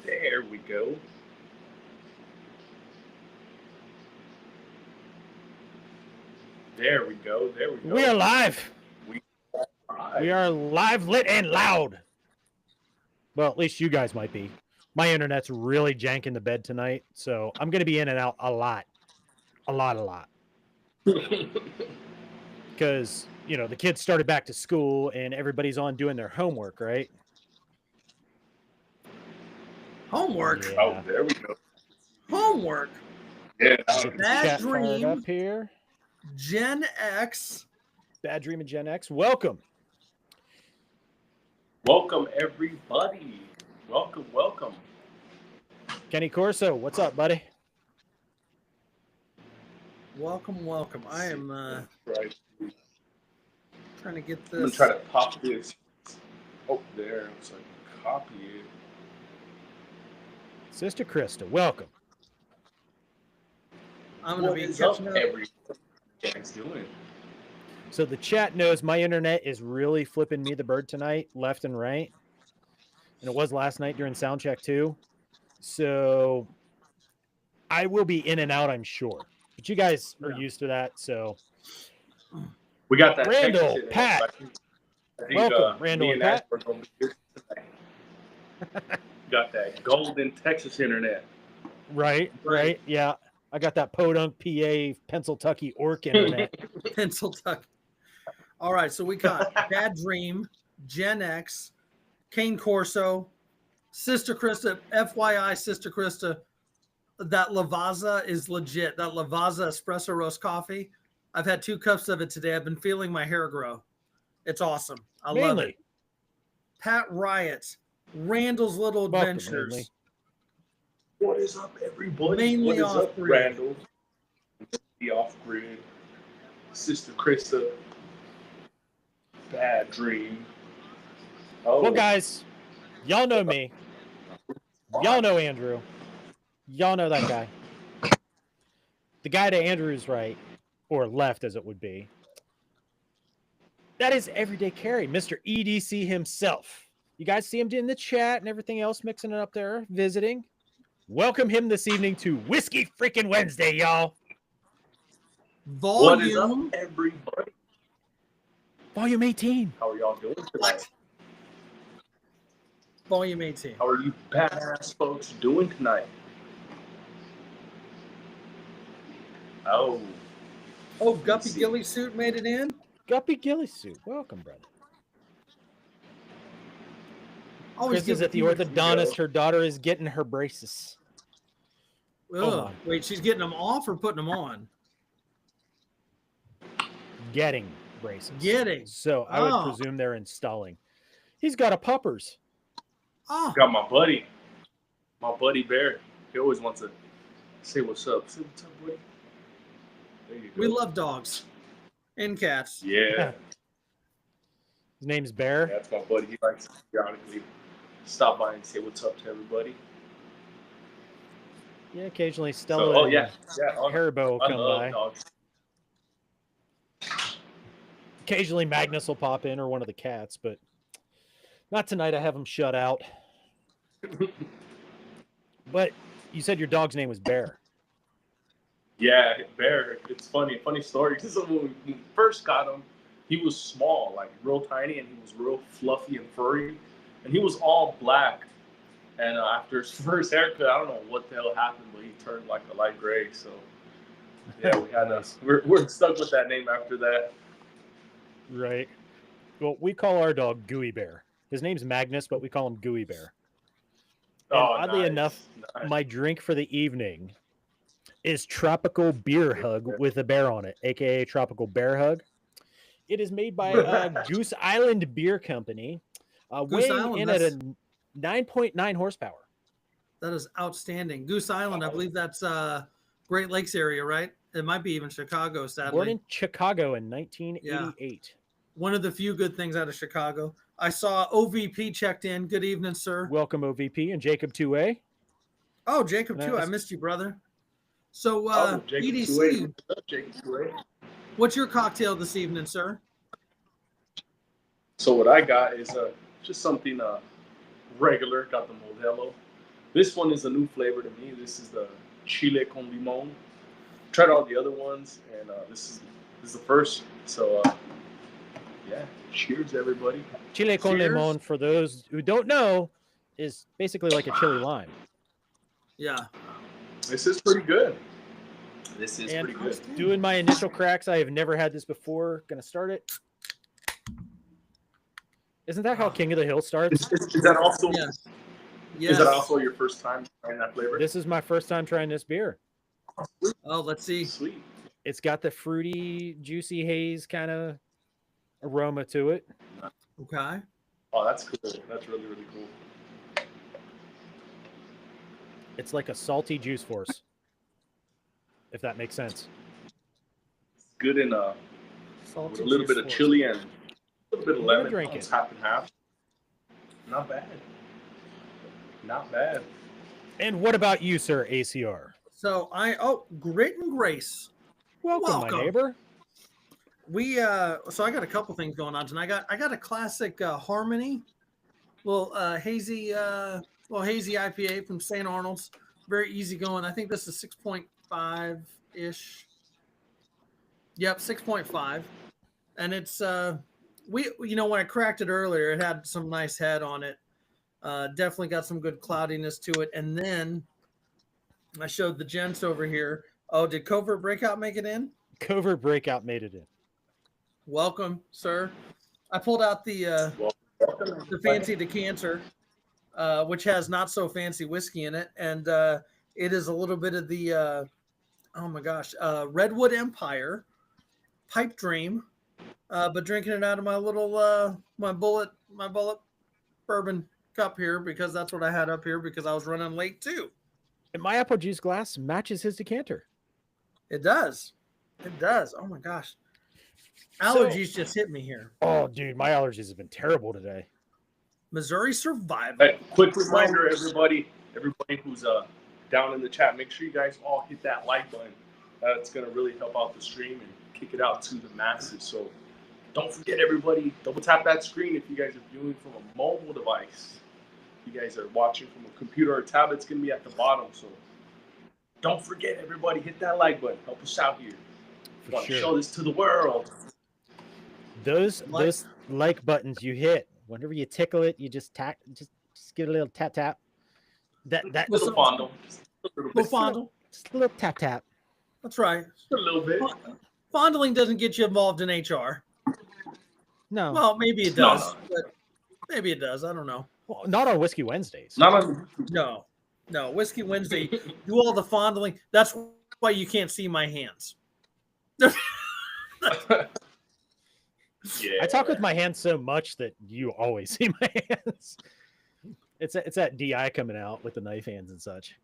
There we go. There we go. There we go. We are live. We We are live, lit, and loud. Well, at least you guys might be. My internet's really janking the bed tonight, so I'm going to be in and out a lot. Because, you know, the kids started back to school and everybody's on doing their homework, right? Homework. Yeah. Oh, there we go. Homework. Yeah. Bad Chat fired Dream. up here. Gen X. Bad Dream and Gen X. Welcome. Welcome, everybody. Welcome, welcome. Kenny Corso, what's up, buddy? Welcome, welcome. I am Right. trying to get I'm going to this. try to pop this. Oh, there. So I can copy it. Sister Krista, welcome. I'm going to What be is up, catching up. everybody? What you guys doing? So the chat knows my internet is really flipping me the bird tonight, left and right. And it was last night during sound check too. So I will be in and out, I'm sure. But you guys are used to that. So We got that. Randall, Texas internet. Pat. I think, Welcome, Randall me and Pat. Ash are gonna be here tonight. Got that golden Texas internet. Right. Yeah. I got that Podunk, PA, Pennsylvania Orc internet. Pencil tuck. All right, so we got Bad Dream, Gen X, Kane Corso, Sister Krista. FYI, Sister Krista, that Lavazza is legit. That Lavazza espresso roast coffee. I've had 2 cups of it today. I've been feeling my hair grow. It's awesome. I love it. Pat Riot, Randall's Little Welcome, Adventures. Ridley. What is up, everybody? Mainly what is up, off-grid. Randall? The off-grid. Sister Krista. Bad Dream. Oh, Well, guys, y'all know me. Y'all know Andrew. Y'all know that guy. The guy to Andrew's right, or left as it would be. That is Everyday Carry, Mr. EDC himself. You guys see him in the chat and everything else mixing it up there, visiting. Welcome him this evening to Whiskey Freaking Wednesday, y'all. what is up, Volume. everybody? Volume 18. How are y'all doing tonight? Volume 18. How are you badass folks doing tonight? Oh, Oh, Guppy Gilly suit made it in. Guppy Gilly suit. Welcome, brother. Always Chris is give at the people- orthodontist. Her daughter is getting her braces. Hold Ugh. on. Wait, she's getting them off or putting them on? Getting braces. Getting. So I would presume they're installing. He's got a puppers. Oh, got my buddy Bear. He always wants to say what's up. Say what's up, buddy. There you go. we love dogs and cats. Yeah, His name's Bear. that's my buddy. He likes to periodically stop by and say what's up to everybody. Yeah, occasionally Stella So, oh and yeah, Haribo will I come love by. dogs. Occasionally Magnus will pop in or one of the cats, but not tonight. I have him shut out. But you said your dog's name was Bear. Yeah, Bear. It's funny story. Because when we first got him, he was small, like real tiny, and he was real fluffy and furry, and he was all black. And after his first haircut, I don't know what the hell happened, but he turned like a light gray. So yeah, we had we're stuck with that name after that. Right. Well, we call our dog Gooey Bear. His name's Magnus, but we call him Gooey Bear. And oddly enough, my drink for the evening is Tropical Beer Hug with a bear on it, aka Tropical Bear Hug. It is made by Goose Island Beer Company, weighing Island, in at a 9.9 horsepower. That is outstanding. Goose Island, I believe that's Great Lakes area, right? It might be even Chicago, sadly. Born in Chicago in 1988. One of the few good things out of Chicago. I saw OVP checked in. Good evening, sir. Welcome, OVP, and Jacob 2A. Oh, Jacob, too. I Nice. missed you, brother. So, Jacob EDC, Jacob Tuay. what's your cocktail this evening, sir? So what I got is just something regular. Got the Modelo. This one is a new flavor to me. This is the chile con limon. Tried all the other ones, and this is the first. So yeah, cheers, everybody. Chile con limon, for those who don't know, is basically like a chili lime. Yeah. This is pretty good. This is pretty good. Doing my initial cracks, I have never had this before. Gonna start it. Isn't that how King of the Hill starts? Is that also? Yes. Is that also your first time trying that flavor? This is my first time trying this beer. Oh, let's see. Sweet. It's got the fruity, juicy haze kind of aroma to it. Okay. Oh, that's cool. That's really, really cool. It's like a salty juice force, if that makes sense. It's good in with a little bit of chili and a little bit of lemon. Drink it. It's half and half. Not bad. Not bad. And what about you, sir, ACR? So Grit and Grace. Welcome, my neighbor. So I got a couple things going on tonight. I got a classic Harmony, little hazy IPA from St. Arnold's. Very easy going. I think this is 6.5 ish. Yep, 6.5, and it's when I cracked it earlier, it had some nice head on it. Definitely got some good cloudiness to it, and then I showed the gents over here. Oh, did Covert Breakout make it in? Covert Breakout made it in. Welcome, sir. I pulled out the fancy decanter, which has not so fancy whiskey in it, and it is a little bit of the Redwood Empire Pipe Dream, but drinking it out of my little my bullet bourbon cup here because that's what I had up here because I was running late too. And my apple juice glass matches his decanter. It does. It does. Oh my gosh. Allergies just hit me here. Oh, dude, my allergies have been terrible today. Missouri Survival. Hey, quick reminder, everybody who's down in the chat, make sure you guys all hit that like button. That's going to really help out the stream and kick it out to the masses. So don't forget, everybody, double tap that screen if you guys are viewing from a mobile device. If you guys are watching from a computer or tablet, it's going to be at the bottom. So don't forget, everybody, hit that like button. Help us out here. We want to show this to the world. Those like buttons you hit, whenever you tickle it, you just tap, just give it a little tap tap. That little fondle. Just a little tap tap. That's right. Just a little bit. Fondling doesn't get you involved in HR. No. Well, maybe it does. But maybe it does. I don't know. Well, not on Whiskey Wednesdays. No. Whiskey Wednesday, do all the fondling. That's why you can't see my hands. Yeah. I talk with my hands so much that you always see my hands. It's that DI coming out with the knife hands and such.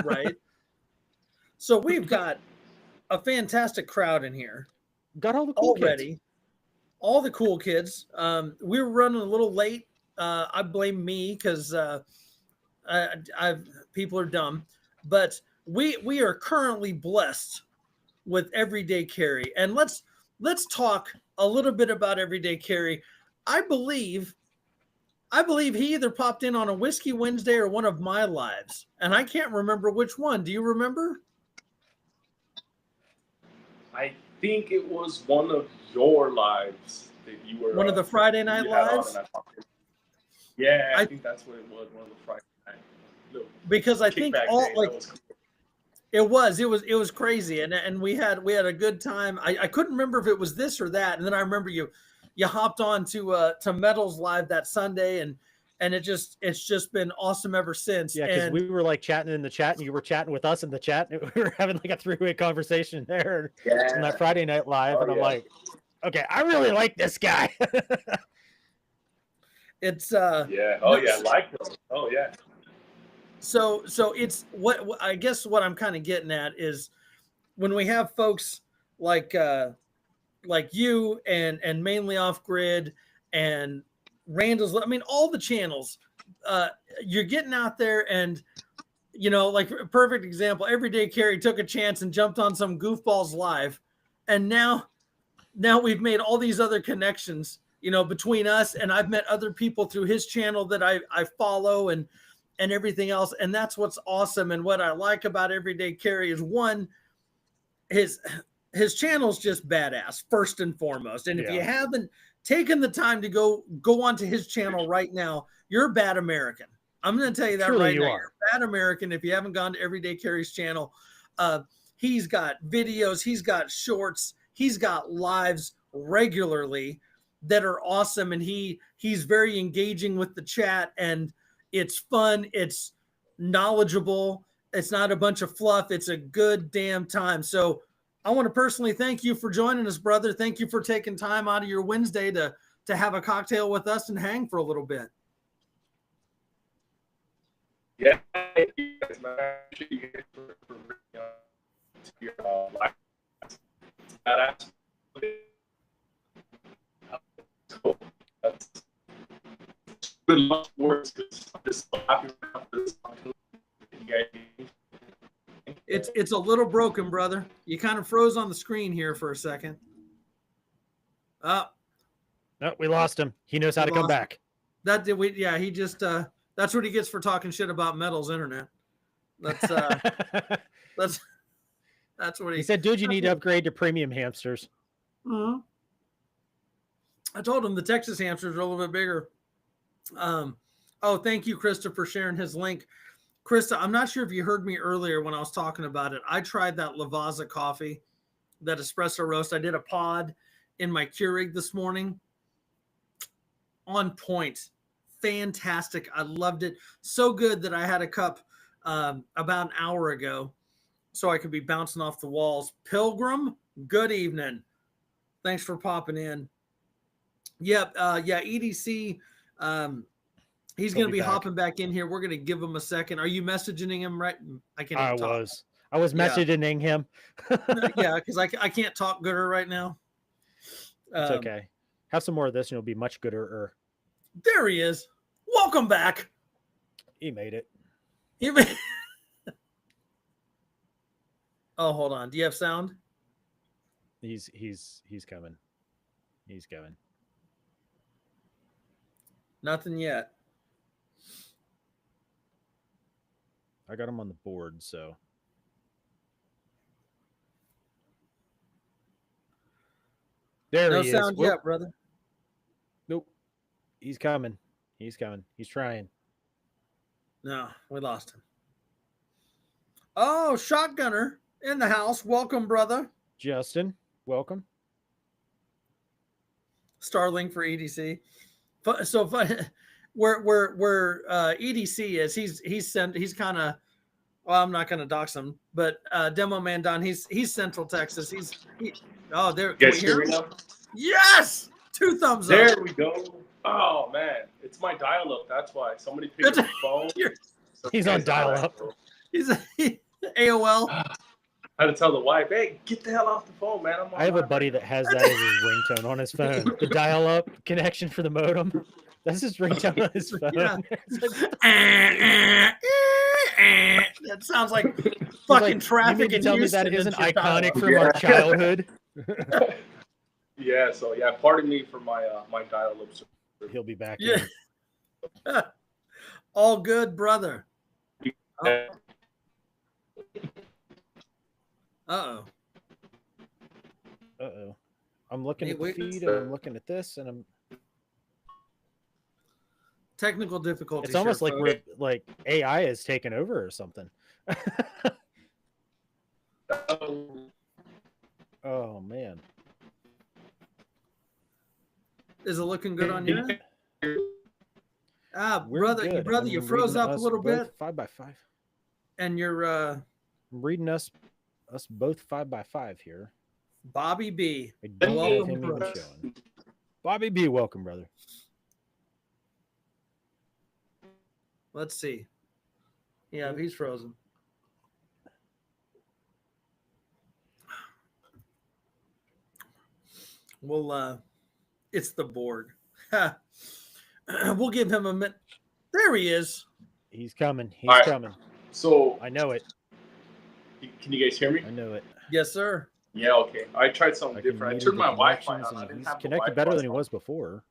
Right. So we've got a fantastic crowd in here. Got all the cool already. Kids. All the cool kids. We were running a little late. I blame me because people are dumb. But we are currently blessed with Everyday Carry. And let's talk a little bit about Everyday Carry. I believe he either popped in on a Whiskey Wednesday or one of my lives, and I can't remember which one. Do you remember? I think it was one of your lives that you were one of the Friday night lives. Yeah, I think that's what it was. One of the Friday night. Because I think all like it was crazy, and we had a good time. I couldn't remember if it was this or that, and then I remember you hopped on to Metal's live that Sunday, and it's just been awesome ever since. Yeah, because we were like chatting in the chat, and you were chatting with us in the chat. And we were having like a 3-way conversation there on that Friday night live, and I'm like, okay, I really like this guy. It's yeah, oh yeah, like them. Oh yeah. So it's what I guess what I'm kind of getting at is when we have folks like you and mainly off grid and Randall's, I mean, all the channels, you're getting out there and, like a perfect example, Everyday Carry took a chance and jumped on some goofballs live. And now we've made all these other connections, between us, and I've met other people through his channel that I follow. And and everything else. And that's what's awesome. And what I like about Everyday Carry is, one, his channel's just badass, first and foremost. And if you haven't taken the time to go onto his channel right now, you're a bad American. I'm going to tell you that Truly right you now. are. You're a bad American if you haven't gone to Everyday Carry's channel. He's got videos, he's got shorts, he's got lives regularly that are awesome, and he's very engaging with the chat, and it's fun, it's knowledgeable, it's not a bunch of fluff, it's a good damn time. So I want to personally thank you for joining us, brother. Thank you for taking time out of your Wednesday to have a cocktail with us and hang for a little bit. Yeah, thank you guys, man. I appreciate you guys for bringing to your life. Badass. Cool. That's good luck for us, because I'm just so happy for this opportunity. It's a little broken, brother. You kind of froze on the screen here for a second. No, we lost him. He knows how to come back. That did we? Yeah, he just that's what he gets for talking shit about Metal's internet. That's what he said. Dude, you need to upgrade to premium hamsters. Mm-hmm. I told him the Texas hamsters are a little bit bigger. Oh, thank you, Krista, for sharing his link. Krista, I'm not sure if you heard me earlier when I was talking about it. I tried that Lavazza coffee, that espresso roast. I did a pod in my Keurig this morning. On point. Fantastic. I loved it. So good that I had a cup about an hour ago so I could be bouncing off the walls. Pilgrim, good evening. Thanks for popping in. Yep. EDC. He's going to be hopping back in here. We're going to give him a second. Are you messaging him right? I can't even talk. I was messaging him. Yeah, because I can't talk gooder right now. It's okay. Have some more of this and you'll be much gooder. There he is. Welcome back. He made it. Oh, hold on. Do you have sound? He's coming. He's coming. Nothing yet. I got him on the board, so. There he is. No sound yet, brother. Nope. He's coming. He's coming. He's trying. No, we lost him. Oh, Shotgunner in the house. Welcome, brother. Justin, welcome. Starling for EDC. So where EDC is, he's kind of, well, I'm not going to dox him, but Demo Man Don, he's Central Texas. There. Yes, hear me now? Yes, 2 thumbs up. There we go. Oh man, it's my dial-up. That's why somebody picked up the phone. He's on dial-up. He's AOL. I had to tell the wife, "Hey, get the hell off the phone, man." I have a buddy that has that as his ringtone on his phone. The dial-up connection for the modem. That's his ringtone on his phone. Yeah. That sounds like fucking traffic. You tell me that isn't iconic from our childhood. Yeah. So yeah, pardon me for my my dial-up. He'll be back. Yeah. All good, brother. Oh. Uh-oh. I'm looking at the feed and I'm looking at this and I'm technical difficulties. It's almost like we're like AI is taking over or something. Oh man. Is it looking good on you? Brother, you froze up a little bit. 5x5. And you're I'm reading us both 5x5 here. Bobby B. Welcome, Bobby B, welcome, brother. Let's see. Yeah, he's frozen. Well, it's the board. We'll give him a minute. There he is. He's coming. He's coming. So I know it. Can you guys hear me? I know it. Yes, sir. Yeah, okay. I tried something different. I turned my Wi-Fi on. He's connected better than he was before.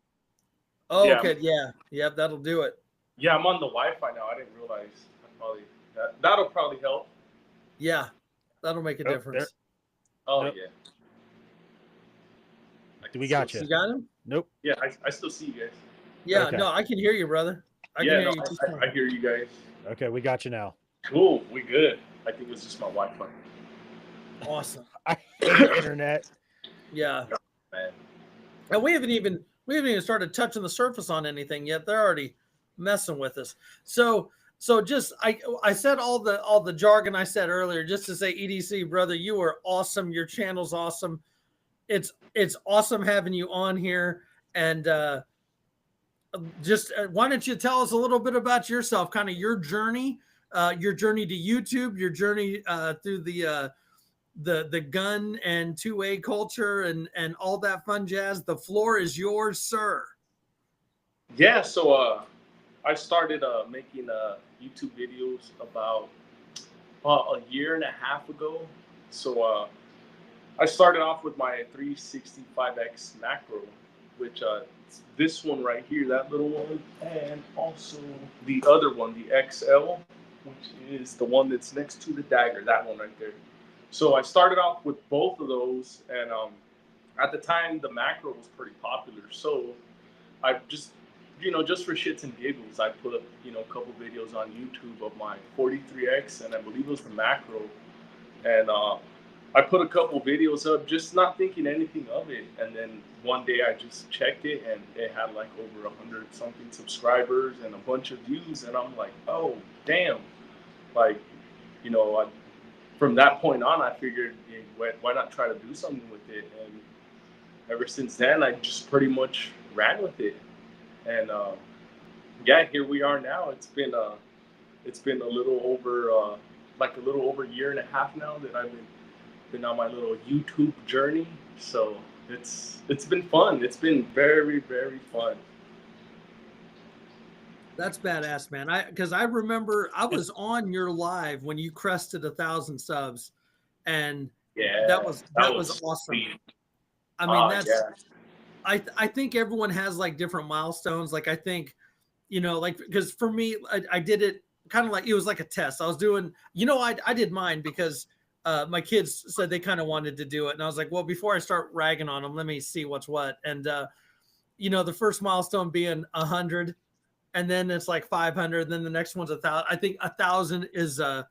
Oh, yeah. Okay. Yeah. Yep, that'll do it. Yeah, I'm on the Wi-Fi now. I didn't realize. That'll probably help. Yeah, that'll make a difference. Oh, nope. yeah. We got you. You got him? Nope. Yeah, I still see you guys. Yeah, okay. no, I can hear you, brother. I hear you guys. Okay, we got you now. Cool, we good. I think it's just my Wi-Fi. Awesome. I hate the internet. Yeah. Man. And we haven't even started touching the surface on anything yet. They're already messing with us. So just I said all the jargon I said earlier just to say, EDC brother, you are awesome. Your channel's awesome. It's awesome having you on here. And just why don't you tell us a little bit about yourself, kind of your journey to YouTube, your journey through the gun and 2A culture and all that fun jazz. The floor is yours, sir. Yeah, so I started making YouTube videos about a year and a half ago. So I started off with my 365X macro, which this one right here, that little one, and also the other one, the XL, which is the one that's next to the dagger, that one right there. So I started off with both of those, and at the time the macro was pretty popular. So I just, just for shits and giggles, I put a couple videos on YouTube of my 43X, and I believe it was the macro, and I put a couple videos up, just not thinking anything of it. And then one day I just checked it, and it had like over 100 something subscribers and a bunch of views. And I'm like, oh, damn. Like, from that point on, I figured, hey, why not try to do something with it? And ever since then, I just pretty much ran with it. And yeah, here we are now. It's been a little over a year and a half now that I've been on my little YouTube journey. So it's been fun. It's been very, very fun. That's badass, man. Because I remember I was on your live when you crested 1,000 subs, and yeah, that was awesome. Sweet. I mean, I think everyone has like different milestones. Like I think, like because for me, I did it kind of like it was like a test. I was doing, I did mine because my kids said they kind of wanted to do it, and I was like, well, before I start ragging on them, let me see what's what. And the first milestone being 100. And then it's like 500. Then the next one's 1,000. I think 1,000 is over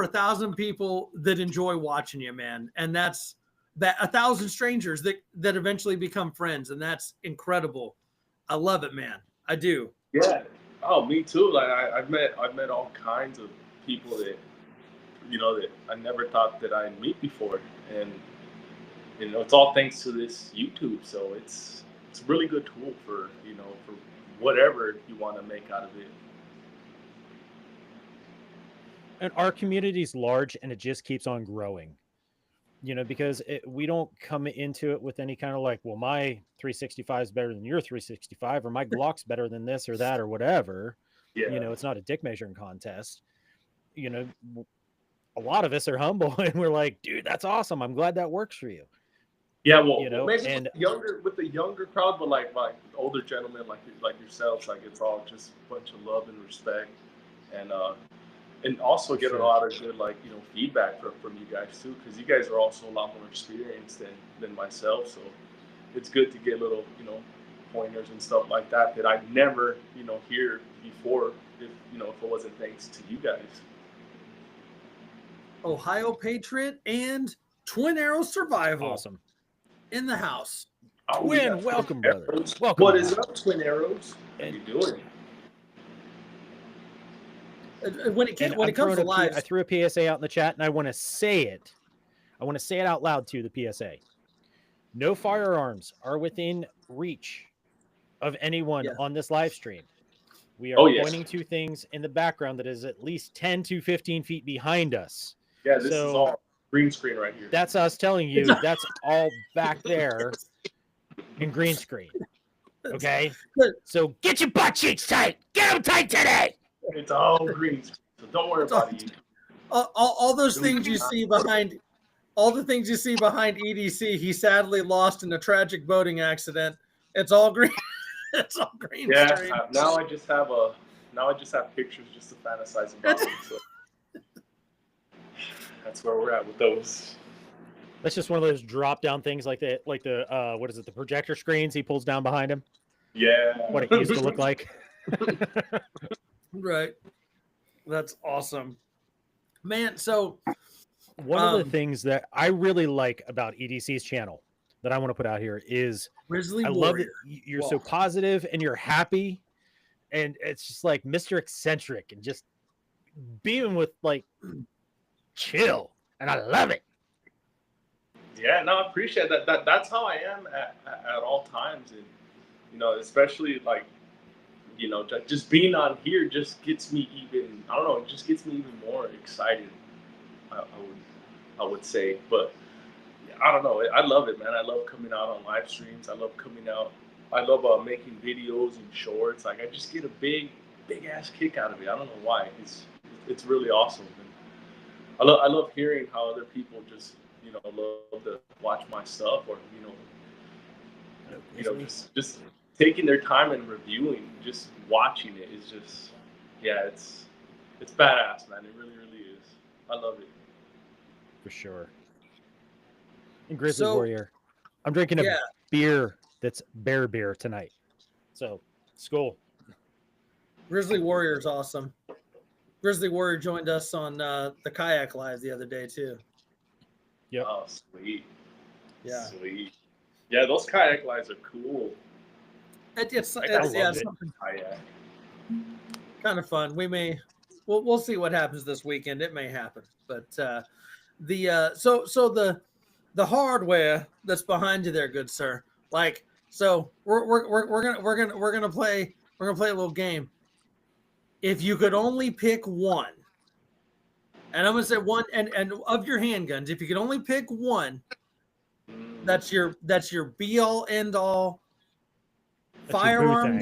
1,000 people that enjoy watching you, man. And that's 1,000 strangers that eventually become friends, and that's incredible. I love it, man. I do. Yeah. Oh, me too. Like I've met all kinds of people that that I never thought that I'd meet before, and it's all thanks to this YouTube. So it's a really good tool for for whatever you want to make out of it. And our community's large, and it just keeps on growing. Because we don't come into it with any kind of like, well, my 365 is better than your 365, or my Glock's better than this or that or whatever. Yeah. It's not a dick measuring contest. A lot of us are humble, and we're like, dude, that's awesome. I'm glad that works for you. Yeah, well, maybe and with the younger crowd, but like older gentlemen like yourselves, like it's all just a bunch of love and respect, and also get a lot of good feedback from you guys too, because you guys are also a lot more experienced than myself, so it's good to get little pointers and stuff like that I never hear before if it wasn't thanks to you guys. Ohio Patriot and Twin Arrow Survival. Awesome. In the house. Twin, welcome, brother. Welcome. What is up, Twin Arrows? How you doing? When it comes to live, I threw a PSA out in the chat, and I want to say it. I want to say it out loud to the PSA. No firearms are within reach of anyone on this live stream. We are pointing to things in the background that is at least 10 to 15 feet behind us. Yeah, this is all green screen right here. That's us telling you that's all back there in green screen. Okay? So get your butt cheeks tight. Get them tight today. It's all green screen, so don't worry about it. All those things you see behind, all the things you see behind EDC, he sadly lost in a tragic boating accident. It's all green. It's all green Yeah, screen. now I just have pictures just to fantasize about them. So that's where we're at with those. That's just one of those drop down things like the what is it, the projector screens he pulls down behind him? Yeah. What it used to look like. Right. That's awesome. Man, so one of the things that I really like about EDC's channel that I want to put out here is Grizzly I Warrior. love that you're so positive and you're happy, and it's just like Mr. Eccentric and just being with like chill, and I love it. Yeah, no, I appreciate that. That's how I am at all times, and you know, especially like, you know, just being on here just gets me even. I don't know, it just gets me even more excited. I would say, but I don't know. I love it, man. I love coming out on live streams. I love coming out. I love making videos and shorts. Like I just get a big ass kick out of it. I don't know why. It's really awesome. And I love hearing how other people just, you know, love to watch my stuff, or just taking their time and reviewing, just watching it is just, yeah, it's badass, man. It really is. I love it. For sure. And Grizzly Warrior, I'm drinking a beer that's bear beer tonight. So, school. Grizzly Warrior is awesome. Grizzly Warrior joined us on the Kayak Live the other day too. Yep. Oh, sweet. Yeah. Sweet. Yeah, those Kayak Lives are cool. It's something kind of fun. We'll see what happens this weekend. It may happen, but the hardware that's behind you there, good sir. Like, so we're gonna play a little game. If you could only pick one, and I'm gonna say one, and of your handguns, if you could only pick one, that's your be all end all firearm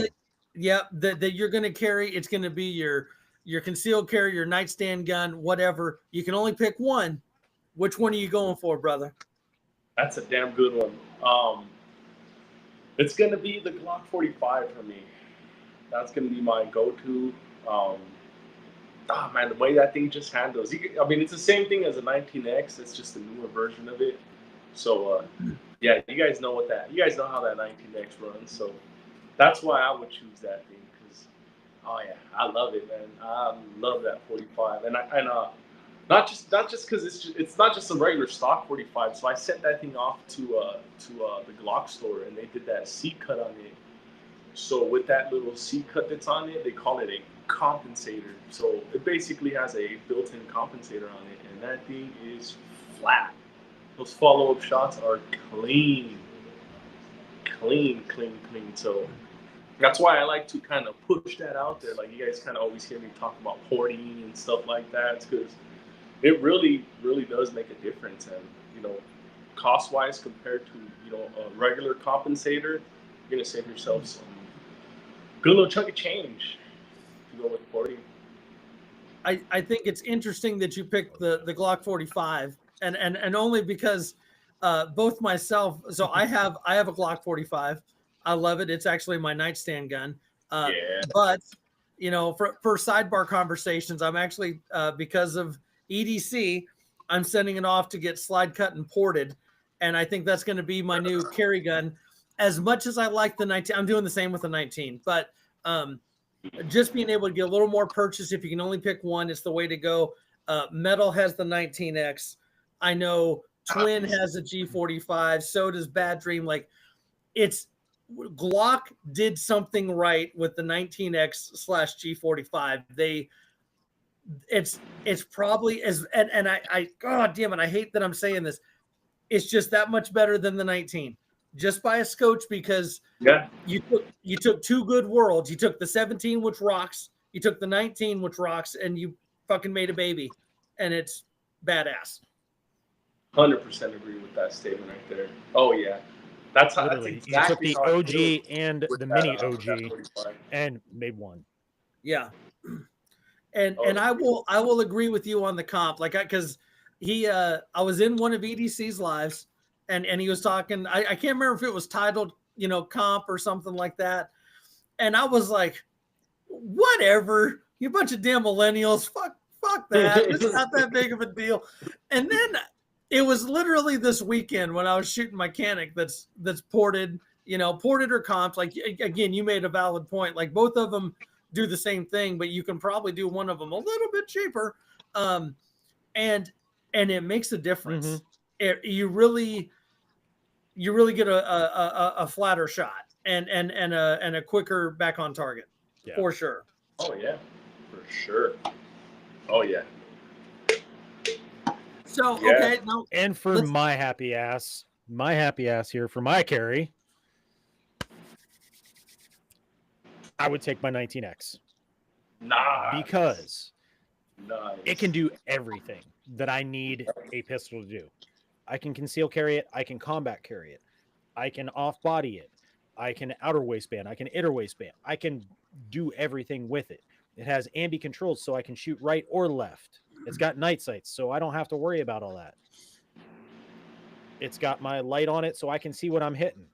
that you're gonna carry. It's gonna be your concealed carry, your nightstand gun, whatever. You can only pick one. Which one are you going for, brother? That's a damn good one. It's gonna be the Glock 45 for me. That's gonna be my go-to. Man, the way that thing just handles. I mean, it's the same thing as a 19X. It's just a newer version of it. So, yeah, you guys know how that 19X runs. So that's why I would choose that thing. Because, oh yeah, I love it, man. I love that 45, and not just because it's not just some regular stock 45. So I sent that thing off to the Glock store, and they did that C cut on it. So with that little C cut that's on it, they call it a compensator. So it basically has a built-in compensator on it, and that thing is flat. Those follow-up shots are clean. So that's why I like to kind of push that out there. Like you guys kind of always hear me talk about porting and stuff like that. It's because it really does make a difference. And, you know, cost-wise compared to, you know, a regular compensator, you're going to save yourself some good little chunk of change to go with porting. I think it's interesting that you picked the Glock 45 and only because both myself, so I have a Glock 45. I love it. It's actually my nightstand gun. But you know, for sidebar conversations, I'm actually because of EDC, I'm sending it off to get slide cut and ported, and I think that's going to be my new carry gun. As much as I like the 19, I'm doing the same with the 19, but just being able to get a little more purchase if you can only pick one, it's the way to go. Metal has the 19X. I know Twin has a G45. So does Bad Dream. Like, it's Glock did something right with the 19X/G45. It's probably as and I God damn it, I hate that I'm saying this. It's just that much better than the 19. Just by a scotch, because you took two good worlds. You took the 17, which rocks. You took the 19, which rocks, and you fucking made a baby, and it's badass. 100% agree with that statement right there. Oh yeah, that's how. Literally, that's exactly you took the OG and the mini OG and made one. Yeah, and I will agree with you on the comp, like because I was in one of EDC's lives. And he was talking, I can't remember if it was titled, you know, comp or something like that. And I was like, whatever, you bunch of damn millennials, fuck that. It's not that big of a deal. And then it was literally this weekend when I was shooting mechanic that's ported, ported or comped. Like, again, you made a valid point. Like, both of them do the same thing, but you can probably do one of them a little bit cheaper. And it makes a difference. You really get a flatter shot and a quicker back on target. Yeah. For sure. Oh yeah, for sure. Oh yeah. So okay, now and for my happy ass here for my carry, I would take my 19X. Because it can do everything that I need a pistol to do. I can conceal carry it. I can combat carry it. I can off body it. I can outer waistband. I can inner waistband. I can do everything with it. It has ambi controls, so I can shoot right or left. It's got night sights, so I don't have to worry about all that. It's got my light on it, so I can see what I'm hitting.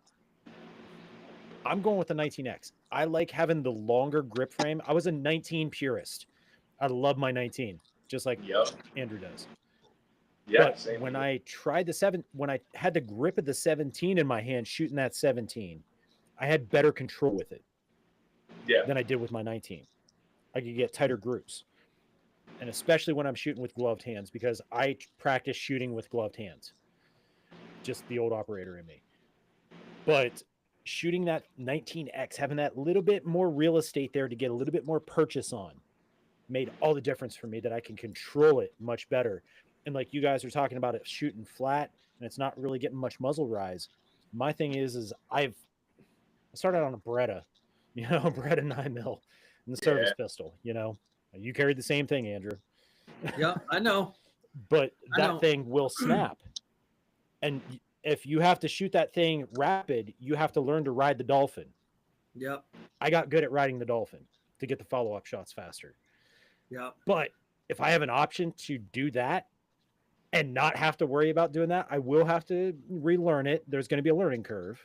I'm going with the 19X. I like having the longer grip frame. I was a 19 purist. I love my 19, just like Andrew does. Yeah. But when I tried when I had the grip of the 17 in my hand, shooting that 17, I had better control with it than I did with my 19. I could get tighter groups. And especially when I'm shooting with gloved hands, because I practice shooting with gloved hands. Just the old operator in me. But shooting that 19X, having that little bit more real estate there to get a little bit more purchase on, made all the difference for me, that I can control it much better. And like you guys are talking about it shooting flat and it's not really getting much muzzle rise. My thing is I started on a Beretta, Beretta 9mm and the service pistol, You carried the same thing, Andrew. Yeah, I know. But that thing will snap. And if you have to shoot that thing rapid, you have to learn to ride the Dolphin. Yep. I got good at riding the Dolphin to get the follow-up shots faster. Yep. But if I have an option to do that and not have to worry about doing that, I will have to relearn it. There's going to be a learning curve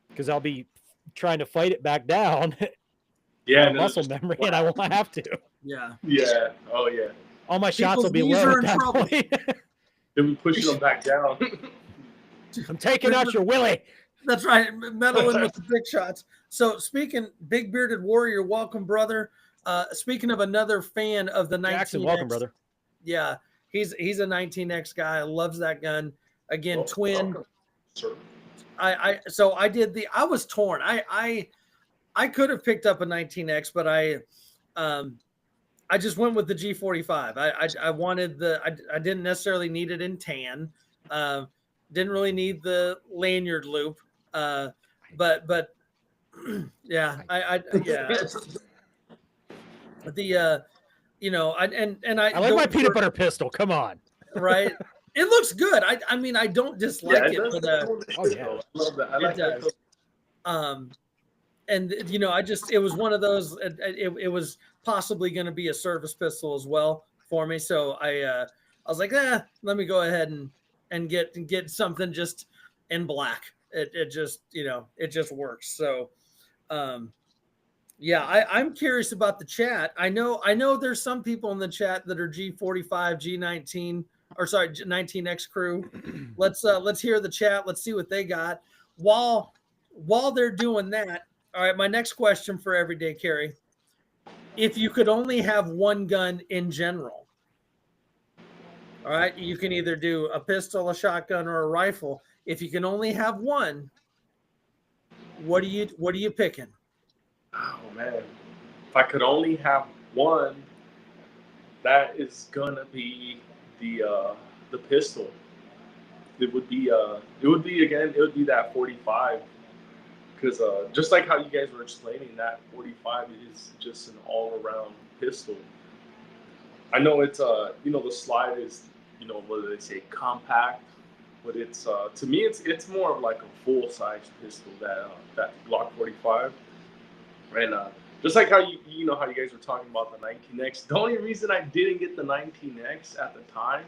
because I'll be trying to fight it back down. Muscle memory, and I won't have to. Yeah. Yeah. Oh yeah. All my shots will be low at that point. They'll be pushing them back down. I'm taking out your willy. That's right. Meddling with the big shots. So speaking, Big Bearded Warrior, welcome, brother. Speaking of another fan of the 19X. Jackson, welcome, brother. Yeah, he's a 19X guy. Loves that gun. Again, twin. Sure. I was torn. I could have picked up a 19X, but I just went with the G45. I wanted I didn't necessarily need it in tan. Didn't really need the lanyard loop. But yeah, I like my peanut butter pistol. Come on. Right. It looks good. I mean, I don't dislike it. But, I love that. I like that. And it was one of those, it was possibly going to be a service pistol as well for me. So I was like, let me go ahead and get something just in black. It just works. So, I'm curious about the chat. I know there's some people in the chat that are G45, G19, 19X crew. Let's hear the chat. Let's see what they got. While they're doing that, all right, my next question for Everyday Carry. If you could only have one gun in general, all right, you can either do a pistol, a shotgun, or a rifle. If you can only have one, what are you picking? Oh man, if I could only have one, that is gonna be the pistol. It would be that 45. Because just like how you guys were explaining, that 45 is just an all-around pistol. I know it's the slide is what do they say, compact, but it's to me it's more of like a full-size pistol, that Glock 45. And just like how you guys were talking about the 19X, the only reason I didn't get the 19X at the time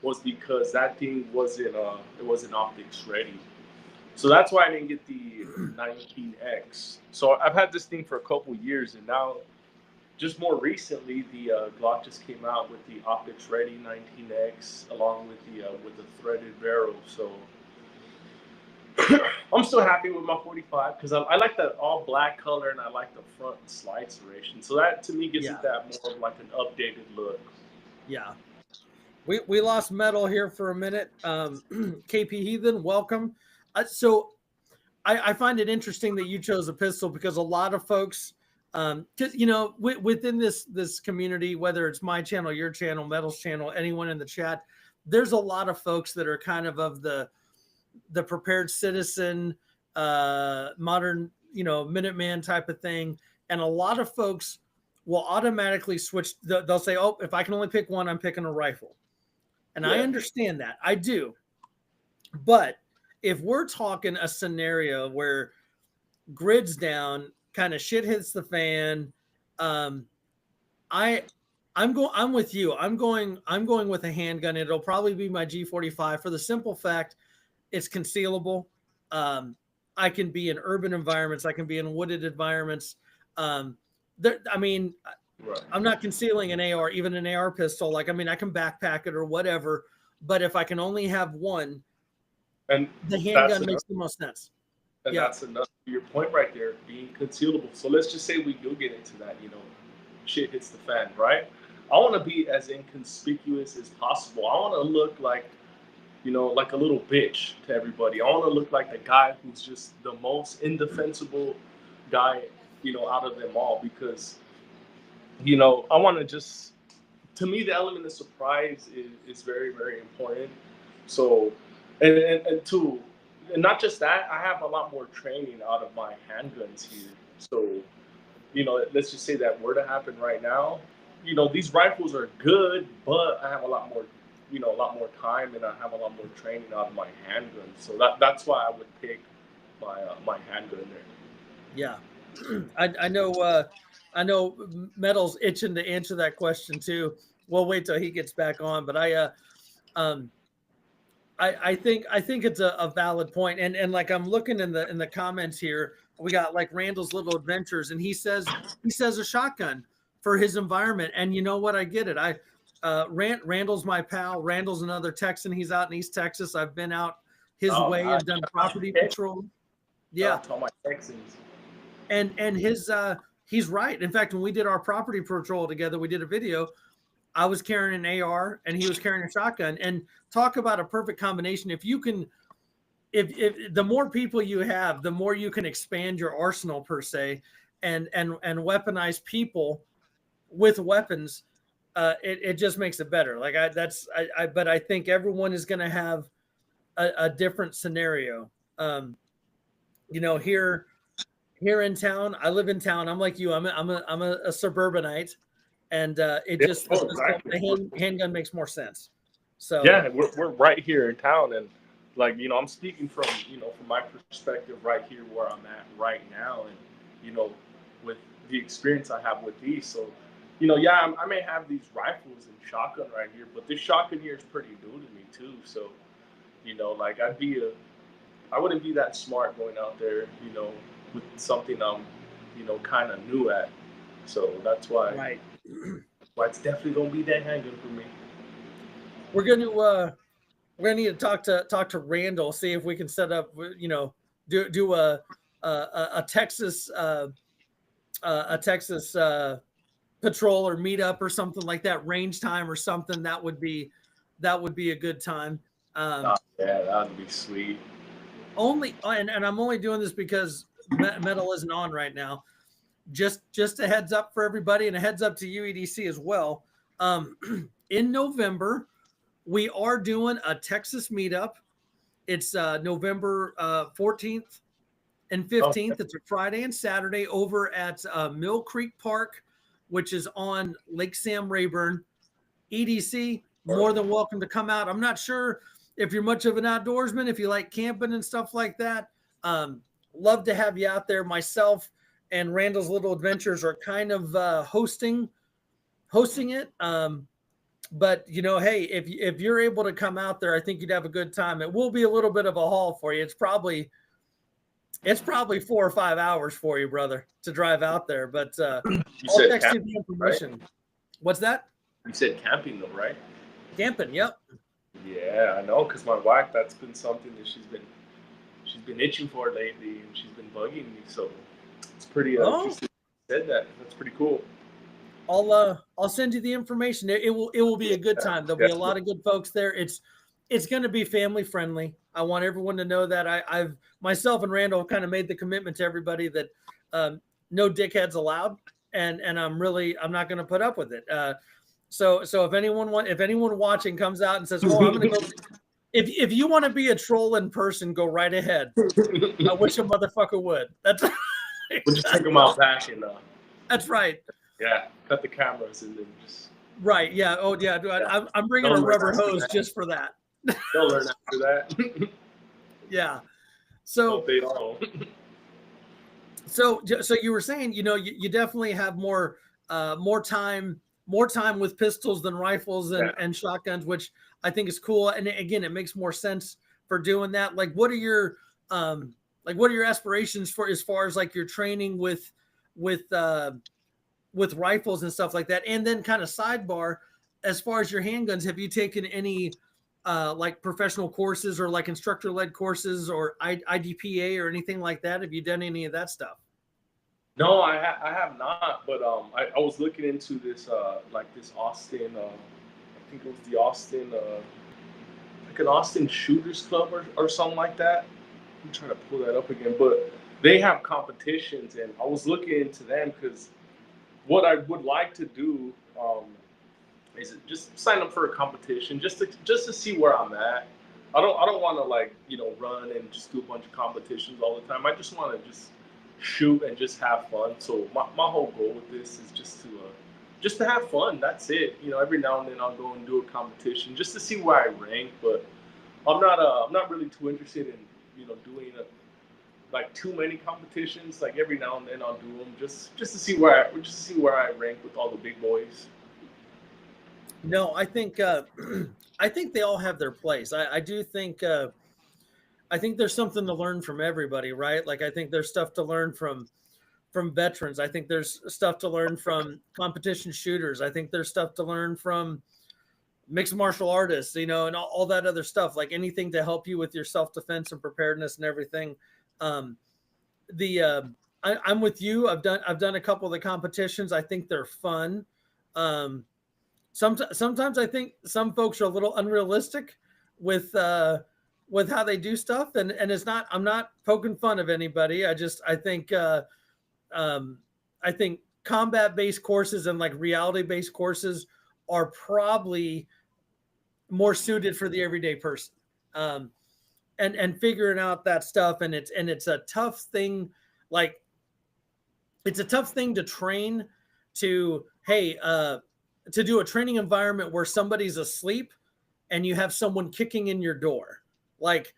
was because that thing wasn't optics ready. So that's why I didn't get the 19X. So I've had this thing for a couple years, and now, just more recently, the Glock just came out with the optics ready 19X, along with the threaded barrel. So I'm still happy with my 45 because I like that all black color, and I like the front slide serration. So that to me gives it that more of like an updated look. Yeah. We lost Metal here for a minute. KP Heathen, welcome. So I find it interesting that you chose a pistol because a lot of folks, within this community, whether it's my channel, your channel, Metal's channel, anyone in the chat, there's a lot of folks that are kind of the prepared citizen, modern, Minuteman type of thing. And a lot of folks will automatically switch. They'll say, oh, if I can only pick one, I'm picking a rifle. And I understand that. I do. But if we're talking a scenario where grid's down, kind of shit hits the fan, I'm with you. I'm going with a handgun. It'll probably be my G45 for the simple fact it's concealable. I can be in urban environments. I can be in wooded environments. Right. I'm not concealing an AR, even an AR pistol. I can backpack it or whatever. But if I can only have one, and the handgun makes the most sense. And that's enough. Your point right there, being concealable. So let's just say we do get into that, shit hits the fan, right? I want to be as inconspicuous as possible. I want to look like, like a little bitch to everybody. I want to look like the guy who's just the most indefensible guy, out of them all, because I want to just, to me, the element of surprise is very, very important. So, and not just that, I have a lot more training out of my handguns here. So, let's just say that were to happen right now, these rifles are good, but I have a lot more, a lot more time, and I have a lot more training out of my handguns. So that's why I would pick my handgun there. Yeah, I know Metal's itching to answer that question too. We'll wait till he gets back on, but I think it's a valid point. And like I'm looking in the comments here, we got like Randall's Little Adventures, and he says a shotgun for his environment. And you know what? I get it. Randall's my pal. Randall's another Texan. He's out in East Texas. I've been out his way and done property patrol. Yeah. All my Texans. And his he's right. In fact, when we did our property patrol together, we did a video. I was carrying an AR and he was carrying a shotgun, and talk about a perfect combination. If you can, if the more people you have, the more you can expand your arsenal per se, and weaponize people with weapons. It just makes it better. But I think everyone is going to have a different scenario. Here in town, I live in town. I'm like you. I'm a suburbanite, and the handgun makes more sense. So yeah, we're right here in town, and I'm speaking from from my perspective right here where I'm at right now, and with the experience I have with these. So I may have these rifles and shotgun right here, but this shotgun here is pretty new to me too. So I wouldn't be that smart going out there, with something I'm, kind of new at. So that's why. Right. Why it's definitely gonna be that handgun for me. We're gonna need to talk to Randall, see if we can set up, do a Texas patrol or meetup or something like that, range time or something. That would be a good time. Yeah, that would be sweet. And I'm only doing this because Metal isn't on right now. Just a heads up for everybody, and a heads up to you, EDC, as well. In November, we are doing a Texas meetup. It's November 14th and 15th. Okay. It's a Friday and Saturday over at Mill Creek Park, which is on Lake Sam Rayburn. EDC, more than welcome to come out. I'm not sure if you're much of an outdoorsman, if you like camping and stuff like that. Love to have you out there. Myself and Randall's Little Adventures are kind of hosting it. But hey, if you're able to come out there, I think you'd have a good time. It will be a little bit of a haul for you. It's probably It's probably 4 or 5 hours for you, brother, to drive out there. But I'll text you the information. Right? What's that? You said camping, though, right? Camping, yep. Yeah, I know, because my wife, that's been something that she's been itching for lately, and she's been bugging me. So it's pretty. She said that. That's pretty cool. I'll send you the information. It will be a good time. There'll be a lot of good folks there. It's going to be family friendly. I want everyone to know that I've myself and Randall have kind of made the commitment to everybody that no dickheads allowed, and I'm not going to put up with it. So if anyone watching comes out and says, "Oh, I'm going to go," if you want to be a troll in person, go right ahead. I wish a motherfucker would. That's we'll just take them out back and. That's right. Yeah, cut the cameras and then just. Right. Yeah. Oh, yeah. I'm bringing a rubber hose just for that. They'll learn after that. Yeah. So. They all. So you were saying, you definitely have more time with pistols than rifles and shotguns, which I think is cool. And again, it makes more sense for doing that. Like, what are your aspirations for as far as like your training with rifles and stuff like that? And then kind of sidebar, as far as your handguns, have you taken any like professional courses or like instructor-led courses or IDPA or anything like that? Have you done any of that stuff? No, I have not, but I was looking into this like this Austin, I think it was the Austin, like an Austin Shooters Club or something like that. I'm trying to pull that up again, but they have competitions, and I was looking into them because what I would like to do is just sign up for a competition just to see where I'm at. I don't want to run and just do a bunch of competitions all the time. I just want to just shoot and just have fun. So my whole goal with this is just to have fun. That's it. Every now and then I'll go and do a competition just to see where I rank. But I'm not really too interested in doing like too many competitions. Like every now and then I'll do them just to see where I rank with all the big boys. No, I think they all have their place. I do think. I think there's something to learn from everybody, right? Like I think there's stuff to learn from veterans. I think there's stuff to learn from competition shooters. I think there's stuff to learn from mixed martial artists, and all that other stuff. Like anything to help you with your self-defense and preparedness and everything. I'm with you. I've done a couple of the competitions. I think they're fun. Sometimes I think some folks are a little unrealistic with how they do stuff, and it's not. I'm not poking fun of anybody. I think combat-based courses and like reality-based courses are probably more suited for the everyday person, and figuring out that stuff. And it's a tough thing. Like it's a tough thing to train to. Hey, to do a training environment where somebody's asleep and you have someone kicking in your door. Like,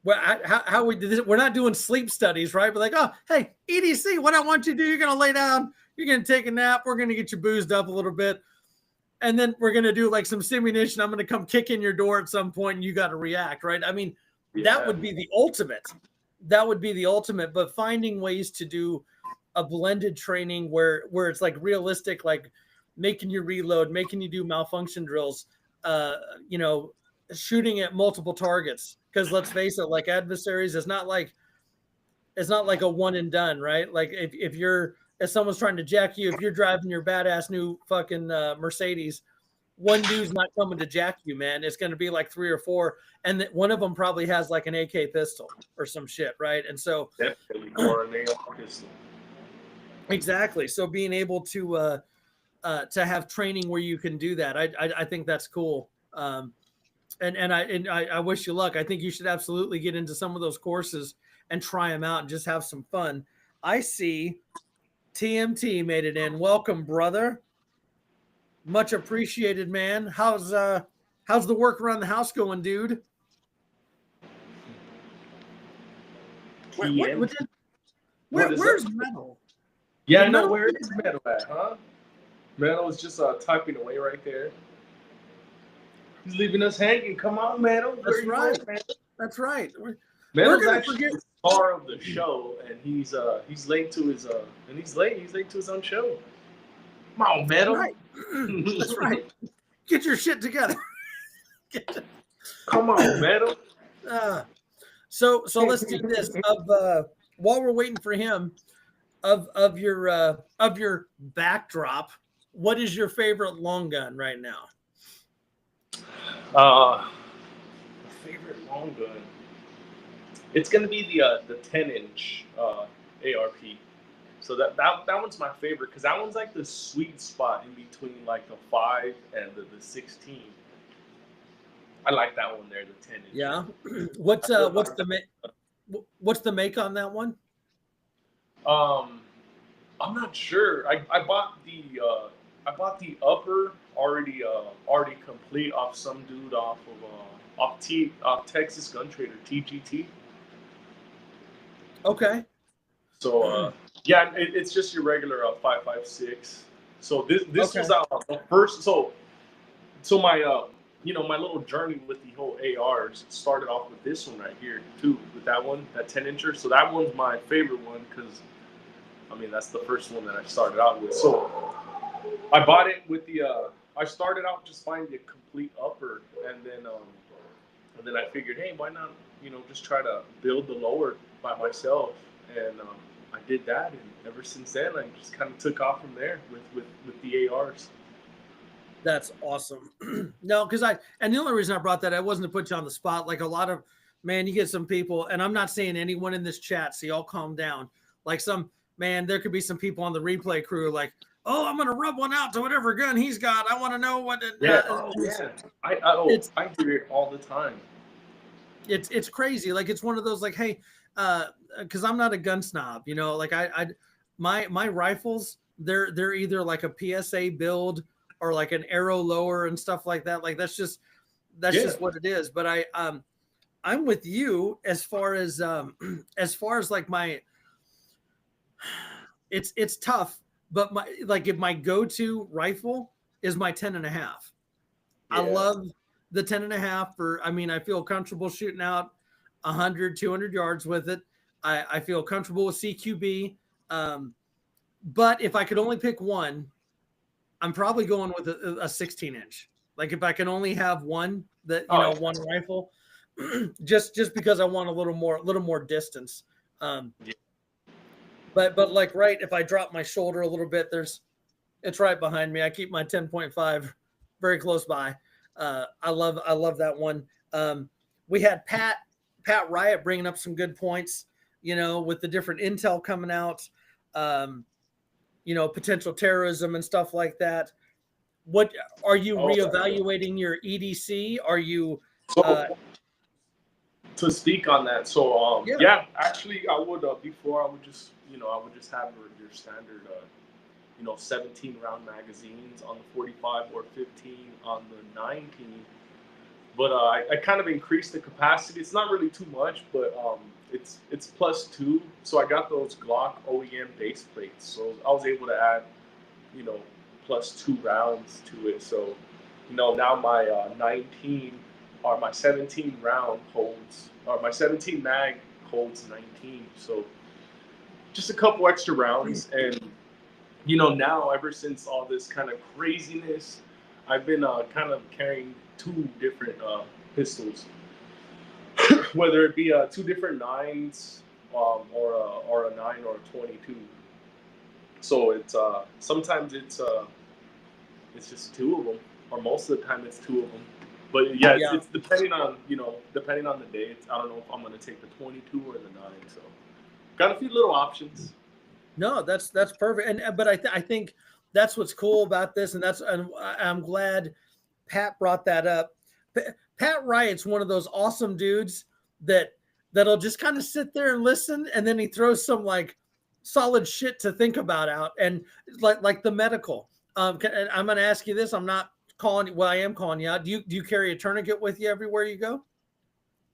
how we do this? We're not doing sleep studies, right? We're like, oh, hey, EDC, what I want you to do, you're going to lay down, you're going to take a nap, we're going to get you boozed up a little bit, and then we're going to do like some simulation. I'm going to come kick in your door at some point and you got to react, right? I mean, that would be the ultimate. That would be the ultimate, but finding ways to do a blended training where it's like realistic, like making you reload, making you do malfunction drills, shooting at multiple targets. Because let's face it, like adversaries, it's not like a one and done, right? Like if someone's trying to jack you, if you're driving your badass new fucking Mercedes, one dude's not coming to jack you, man. It's going to be like 3 or 4, and one of them probably has like an AK pistol or some shit, right? And so definitely more an AR pistol. Exactly. So being able to have training where you can do that, I think that's cool. And I wish you luck. I think you should absolutely get into some of those courses and try them out and just have some fun. I see TMT made it in. Welcome, brother. Much appreciated, man. How's the work around the house going, dude? Where's Metal? Yeah, I know. Where is Metal at, huh? Metal is just typing away right there. He's leaving us hanging. Come on, Metal. That's right. That's right. Metal's actually the star of the show, and he's late to his he's late to his own show. Come on, Metal. Right. That's right. Get your shit together. Come on, Metal. So let's do this. While we're waiting for him, of your backdrop, what is your favorite long gun right now? Favorite long gun. It's gonna be the 10-inch ARP. So that one's my favorite because that one's like the sweet spot in between like the 5 and the 16. I like that one there, the 10-inch. Yeah. What's the make on that one? I'm not sure. I bought the upper already complete off some dude off Texas Gun Trader, TGT. Okay. So yeah, it's just your regular 5.56. So this okay. Was the first. So my my little journey with the whole ARs started off with this one right here too, with that 10-incher. So that one's my favorite one because I mean that's the first one that I started out with. So I bought it with the. I started out just buying the complete upper, and then I figured, hey, why not just try to build the lower by myself, and I did that, and ever since then I just kind of took off from there with the ARs. That's awesome. No, because and the only reason I brought that, I wasn't to put you on the spot. Like a lot of, man, you get some people, and I'm not saying anyone in this chat, so y'all calm down. Like there could be some people on the replay crew like, oh, I'm gonna rub one out to whatever gun he's got. I want to know what. I do it all the time. It's crazy. Like it's one of those like, hey, because I'm not a gun snob, like my rifles, they're either like a PSA build or like an arrow lower and stuff like that. Like that's just what it is. But I'm with you as far as like my, it's tough, but if my go-to rifle is my 10.5. Yeah. I love the 10.5 I feel comfortable shooting out 100, 200 yards with it. I feel comfortable with CQB. But if I could only pick one, I'm probably going with a 16-inch. Like if I can only have one one rifle, just because I want a little more distance. But like if I drop my shoulder a little bit, it's right behind me. I keep my 10.5 very close by. I love that one. We had Pat Riot bringing up some good points, with the different intel coming out, potential terrorism and stuff like that. What are you reevaluating your EDC? Are you to speak on that? So actually I would before I would just have your standard 17 round magazines on the 45 or 15 on the 19. But I kind of increased the capacity. It's not really too much, but it's +2. So I got those Glock OEM base plates. So I was able to add, +2 rounds to it. So, now my 19 or my 17 round holds, or my 17 mag holds 19. So just a couple extra rounds. And, now ever since all this kind of craziness, I've been kind of carrying 2 different pistols, whether it be 2 different 9s or a 9 or a 22. So it's sometimes it's just 2 of them, or most of the time it's 2 of them. But it's depending on the day. I don't know if I'm gonna take the 22 or the 9. So got a few little options. No, that's perfect. But I think that's what's cool about this, and I'm glad Pat brought that up. Pat Riot's one of those awesome dudes that'll just kind of sit there and listen, and then he throws some like solid shit to think about out, and like the medical. I'm going to ask you this. I'm not calling you. Well, I am calling you out. Do you carry a tourniquet with you everywhere you go?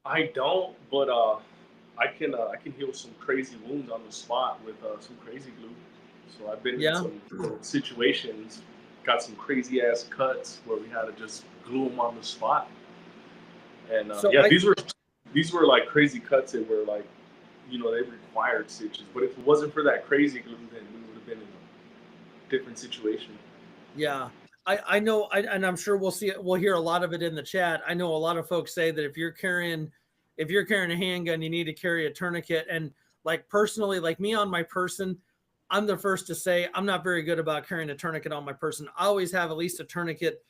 I don't, but I can heal some crazy wounds on the spot with some crazy glue. So I've been in some situations, got some crazy ass cuts where we had to just glue them on the spot. And these were like crazy cuts that were like, you know, they required stitches. But if it wasn't for that crazy glue, then we would have been in a different situation. Yeah. I know, and I'm sure we'll hear a lot of it in the chat. I know a lot of folks say that if you're carrying a handgun, you need to carry a tourniquet. And like personally, like me on my person, I'm the first to say I'm not very good about carrying a tourniquet on my person. I always have at least a tourniquet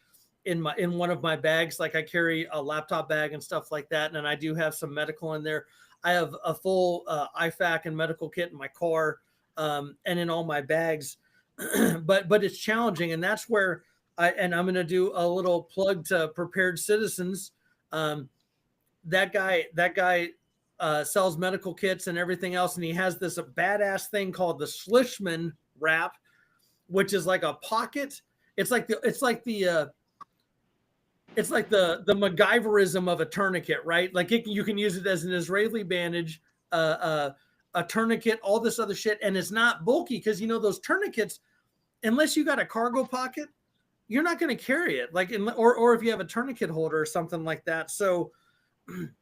in one of my bags. Like I carry a laptop bag and stuff like that. And I do have some medical in there. I have a full IFAK and medical kit in my car and in all my bags. but it's challenging. And that's where I'm going to do a little plug to Prepared Citizens. That guy sells medical kits and everything else. And he has this badass thing called the Schlissman wrap, which is like a pocket. It's like the MacGyverism of a tourniquet, right? Like you can use it as an Israeli bandage, a tourniquet, all this other shit. And it's not bulky because, you know, those tourniquets, unless you got a cargo pocket, you're not going to carry it. Like, or if you have a tourniquet holder or something like that. So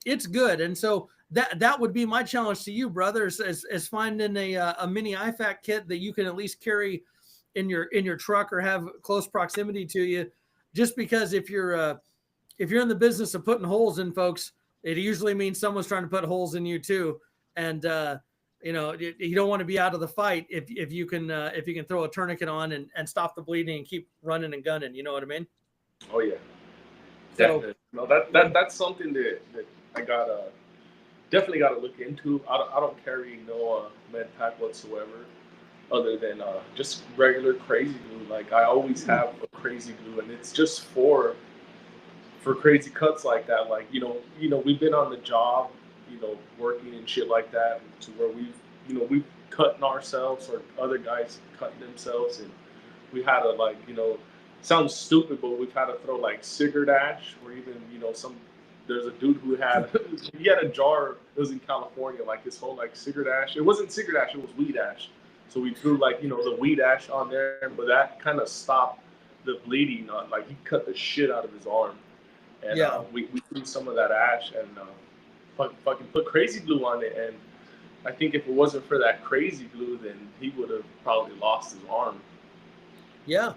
it's good. And so that would be my challenge to you, brothers, is finding a mini IFAK kit that you can at least carry in your truck or have close proximity to you. Just because if you're in the business of putting holes in folks, it usually means someone's trying to put holes in you too. And you know, you don't want to be out of the fight if you can throw a tourniquet on and stop the bleeding and keep running and gunning. You know what I mean? Oh yeah, so no, that's something that I definitely gotta look into. I don't carry no med pack whatsoever, other than just regular crazy glue. Like I always have a crazy glue, and it's just for crazy cuts like that. Like you know we've been on the job, you know, working and shit like that, to where we've cutting ourselves or other guys cutting themselves, and we had to, like, you know, sounds stupid, but we've had to throw like cigarette ash, or even, you know, there's a dude who had he had a jar. It was in California, like his whole like cigarette ash. It wasn't cigarette ash, it was weed ash. So we threw like, you know, the weed ash on there, but that kind of stopped the bleeding. Like he cut the shit out of his arm, and we threw some of that ash and fucking put crazy glue on it. And I think if it wasn't for that crazy glue, then he would have probably lost his arm. Yeah.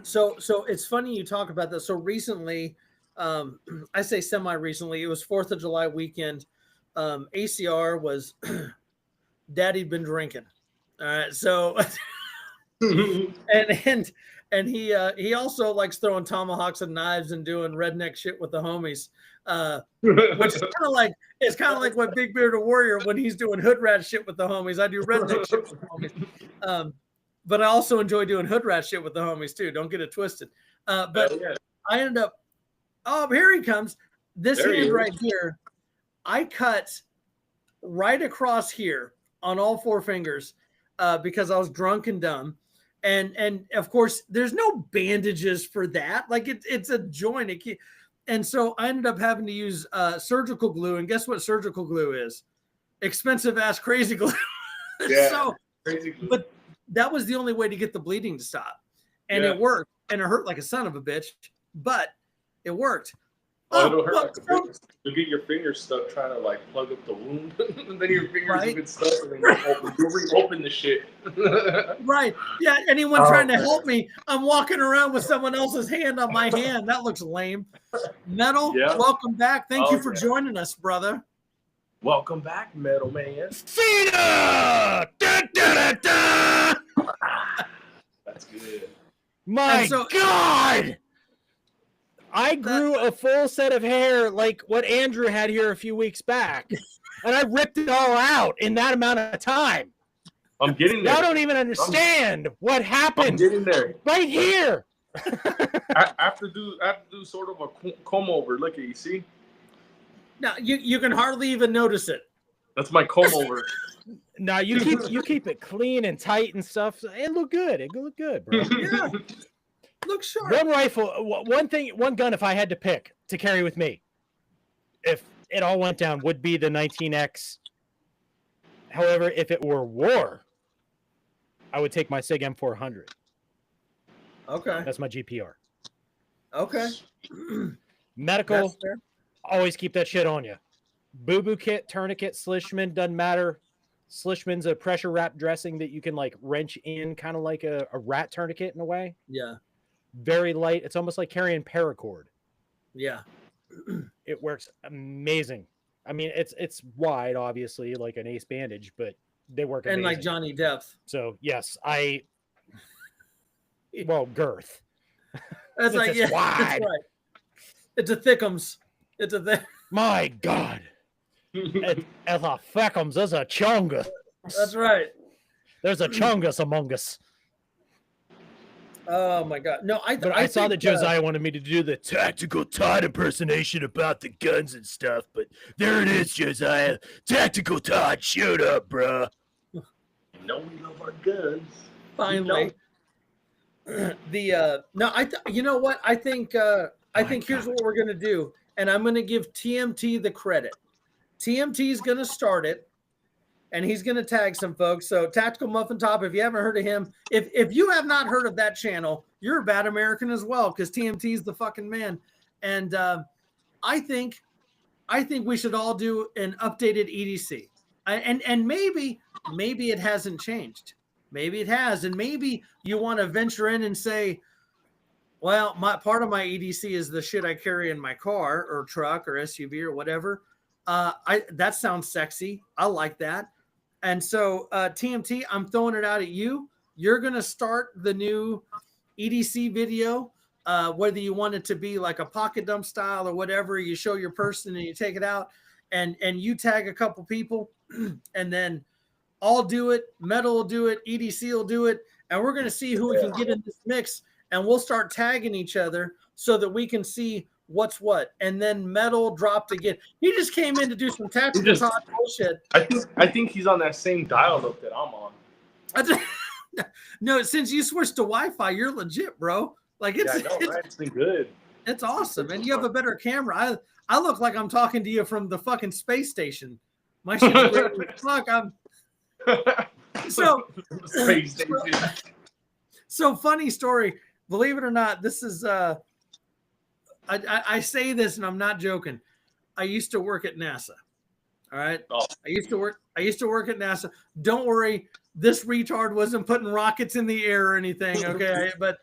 So it's funny you talk about this. So recently, I say semi-recently, it was 4th of July weekend. ACR was Daddy'd been drinking. All right. So and he also likes throwing tomahawks and knives and doing redneck shit with the homies. Which is kind of like what Big Bearded Warrior, when he's doing hood rat shit with the homies. I do redneck shit with the homies. But I also enjoy doing hood rat shit with the homies too. Don't get it twisted. But I ended up, here he comes. This hand right here, I cut right across here on all 4 fingers because I was drunk and dumb. And of course, there's no bandages for that. Like it's a joint. And so I ended up having to use surgical glue. And guess what surgical glue is? Expensive ass crazy glue. Yeah, so crazy glue. But that was the only way to get the bleeding to stop. And it worked. And it hurt like a son of a bitch, but it worked. It'll hurt like a bitch. You'll get your fingers stuck trying to like plug up the wound. And then your fingers will get stuck, and then you'll reopen the shit. Right. Yeah. Anyone trying to help me, I'm walking around with someone else's hand on my hand. That looks lame. Metal, welcome back. Thank you for joining us, brother. Welcome back, Metal Man. Cena! Da, da, da, da! That's good. My God! I grew a full set of hair like what Andrew had here a few weeks back, and I ripped it all out in that amount of time. I'm getting there. Y'all don't even understand what happened. I'm getting there. Right here. I have to do sort of a comb over. Look at you, see? No, you can hardly even notice it. That's my comb over. No, you keep it clean and tight and stuff. It look good. It look good, bro. Yeah. Look sharp. One rifle, one gun, if I had to pick to carry with me, if it all went down, would be the 19X. However, if it were war, I would take my SIG M400. Okay. That's my GPR. Okay. Medical, always keep that shit on you. Boo-boo kit, tourniquet, Slishman, doesn't matter. Slishman's a pressure wrap dressing that you can like wrench in, kind of like a rat tourniquet in a way. Yeah. Very light. It's almost like carrying paracord. Yeah. It works amazing. I mean, it's wide, obviously, like an ace bandage, but they work amazing. And like Johnny Depp. So yes, girth. That's like, yeah, wide. That's right. It's a thickums. It's a thick. My God. It's a thickums. There's a chungus. That's right. There's a chungus among us. Oh my God. No, I saw that Josiah wanted me to do the tactical Todd impersonation about the guns and stuff, but there it is, Josiah. Tactical Todd, shut up, bruh. You know we love our guns. Finally. You know what? I think here's what we're gonna do, and I'm gonna give TMT the credit. TMT is gonna start it, and he's gonna tag some folks. So Tactical Muffin Top, if you haven't heard of him, if you have not heard of that channel, you're a bad American as well, because TMT is the fucking man. And I think we should all do an updated EDC. And maybe it hasn't changed. Maybe it has, and maybe you want to venture in and say, well, part of my EDC is the shit I carry in my car or truck or SUV or whatever. That sounds sexy. I like that. And so TMT, I'm throwing it out at you. You're going to start the new EDC video, whether you want it to be like a pocket dump style or whatever. You show your person and you take it out, and you tag a couple people, and then I'll do it, Metal will do it, EDC will do it, and we're going to see who we can get in this mix, and we'll start tagging each other so that we can see what's what. And then Metal dropped again. He just came in to do some tactical talk bullshit. I think he's on that same dial-up that I'm on. No, since you switched to Wi-Fi, you're legit, bro. Like it's been good. It's awesome, and you have a better camera. I look like I'm talking to you from the fucking space station. My shit's weird as fuck. So funny story. Believe it or not, this is I say this and I'm not joking. I used to work at NASA. All right. Oh. I used to work at NASA. Don't worry, this retard wasn't putting rockets in the air or anything. Okay. But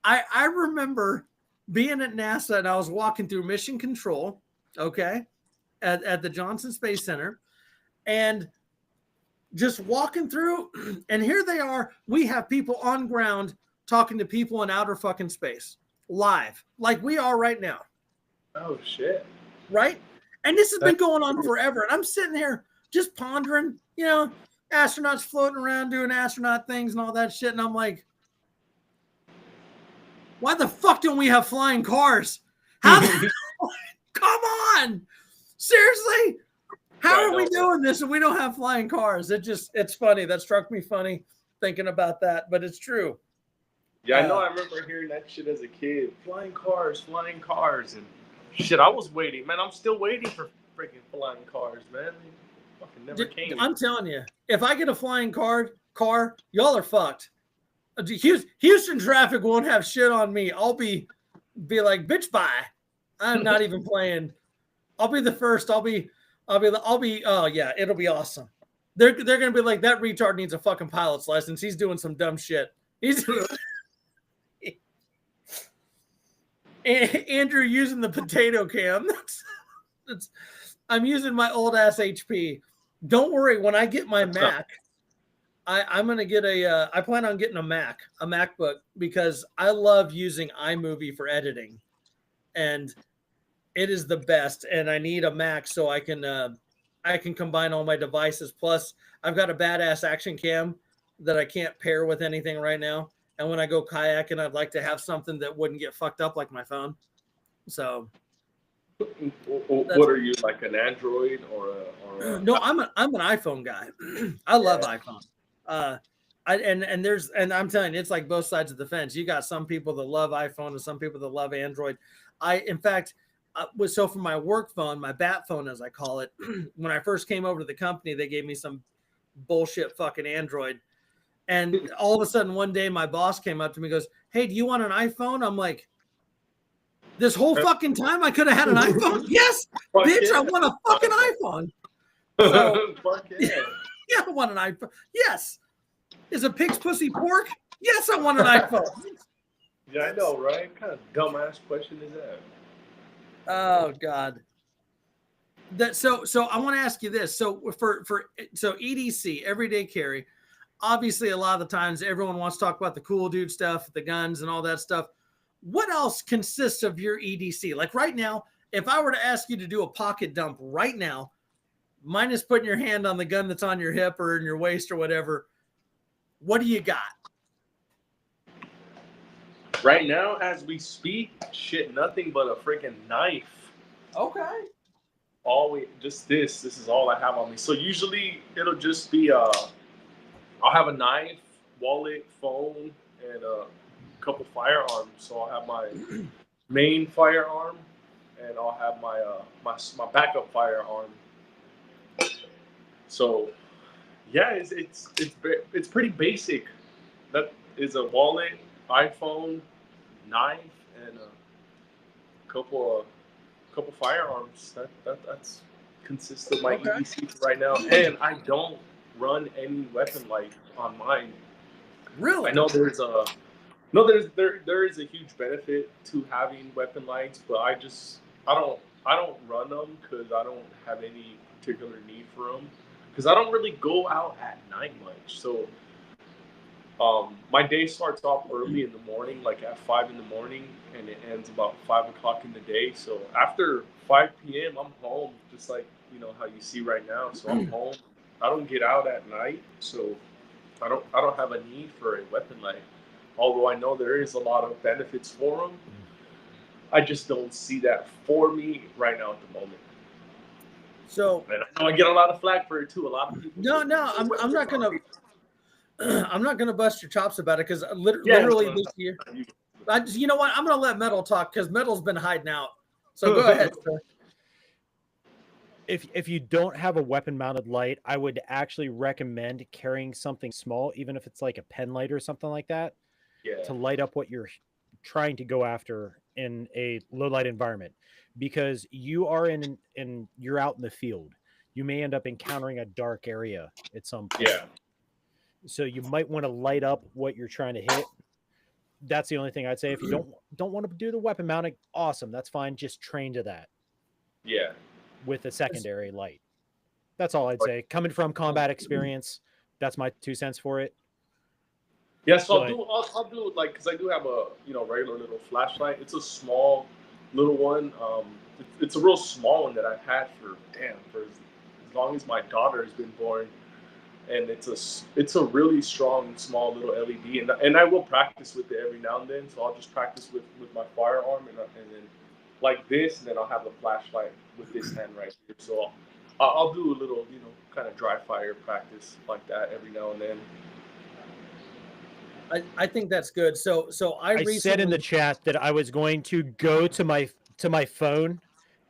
I remember being at NASA and I was walking through mission control, okay, at the Johnson Space Center, and just walking through, and here they are. We have people on ground talking to people in outer fucking space live, like we are right now. Oh shit! Right? And this has been going on forever. And I'm sitting here just pondering, astronauts floating around doing astronaut things and all that shit. And I'm like, why the fuck don't we have flying cars? Come on, seriously. How are we doing this and we don't have flying cars? It's funny. That struck me funny thinking about that, but it's true. Yeah, I know. I remember hearing that shit as a kid. Flying cars. And shit, I was waiting. Man, I'm still waiting for freaking flying cars, man. They fucking never came. I'm telling you, if I get a flying car, y'all are fucked. Houston traffic won't have shit on me. I'll be like, bitch, bye. I'm not even playing. I'll be the first. I'll be, oh yeah, it'll be awesome. They're going to be like, that retard needs a fucking pilot's license. He's doing some dumb shit. Andrew using the potato cam. I'm using my old ass HP. Don't worry, when I get my Mac, I'm going to get I plan on getting a MacBook, because I love using iMovie for editing. And it is the best, and I need a Mac so I can combine all my devices. Plus, I've got a badass action cam that I can't pair with anything right now. And when I go kayaking, I'd like to have something that wouldn't get fucked up like my phone. So, what are you, like an Android or a... No, I'm an iPhone guy. I love iPhone. And I'm telling you, it's like both sides of the fence. You got some people that love iPhone and some people that love Android. In fact, so for my work phone, my bat phone, as I call it, when I first came over to the company, they gave me some bullshit fucking Android. And all of a sudden, one day, my boss came up to me and goes, "Hey, do you want an iPhone?" I'm like, This whole fucking time I could have had an iPhone. Yes, Fuck bitch, yeah. I want a fucking iPhone. So, Fuck yeah. yeah, I want an iPhone. Yes. Is a pig's pussy pork? Yes, I want an iPhone. Yeah, I know, right? What kind of dumbass question is that? Oh God. So I want to ask you this. So so EDC, everyday carry, obviously a lot of the times everyone wants to talk about the cool dude stuff, the guns and all that stuff. What else consists of your EDC? Like right now, if I were to ask you to do a pocket dump right now, minus putting your hand on the gun that's on your hip or in your waist or whatever, what do you got? Right now, as we speak, shit, nothing but a freaking knife. Okay. Just this. This is all I have on me. So usually it'll just be I'll have a knife, wallet, phone, and a couple firearms. So I'll have my main firearm, and I'll have my my backup firearm. So yeah, it's pretty basic. That is a wallet, iPhone, knife, and a couple firearms. That's consists of my EDC right now, and I don't run any weapon light on mine. Really? I know there is a huge benefit to having weapon lights, but I don't run them because I don't have any particular need for them because I don't really go out at night much. So my day starts off early in the morning, like at 5 in the morning, and it ends about 5 o'clock in the day. So after 5 p.m., I'm home, just like how you see right now. So I'm home. I don't get out at night, so I don't have a need for a weapon light. Although I know there is a lot of benefits for them, I just don't see that for me right now at the moment. So and I know I get a lot of flack for it too. A lot of people. No, I'm not gonna. I'm not gonna bust your chops about it because literally this year, you know what? I'm gonna let Metal talk because Metal's been hiding out. So go ahead, sir. If you don't have a weapon mounted light, I would actually recommend carrying something small, even if it's like a pen light or something like that, to light up what you're trying to go after in a low light environment, because you are you're out in the field. You may end up encountering a dark area at some point. Yeah. So you might want to light up what you're trying to hit. That's the only thing I'd say. If you don't want to do the weapon mounting, awesome. That's fine. Just train to that. Yeah. With a secondary light. That's all I'd say. Coming from combat experience, that's my 2 cents for it. Yeah, so I'll do like, because I do have a regular little flashlight. It's a small little one. It's a real small one that I've had for as long as my daughter has been born. And it's a really strong, small little LED, and I will practice with it every now and then. So I'll just practice with my firearm, and then like this, and then I'll have the flashlight with this hand right here. So I'll do a little, kind of dry fire practice like that every now and then. I think that's good. So I said in the chat that I was going to go to my phone.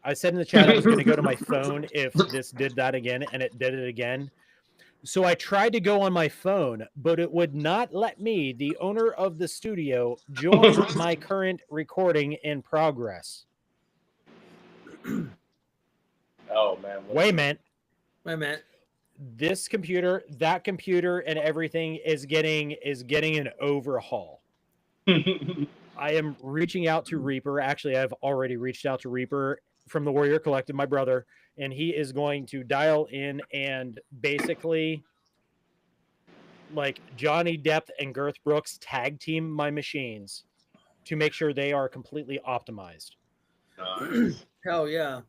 I said in the chat I was going to go to my phone if this did that again, and it did it again. So I tried to go on my phone, but it would not let me, the owner of the studio, join my current recording in progress. Oh man! Wait a minute. This computer, that computer, and everything is getting an overhaul. I am reaching out to Reaper. Actually, I've already reached out to Reaper from the Warrior Collective, my brother, and he is going to dial in and basically, like, Johnny Depp and Girth Brooks tag team my machines to make sure they are completely optimized. Hell yeah.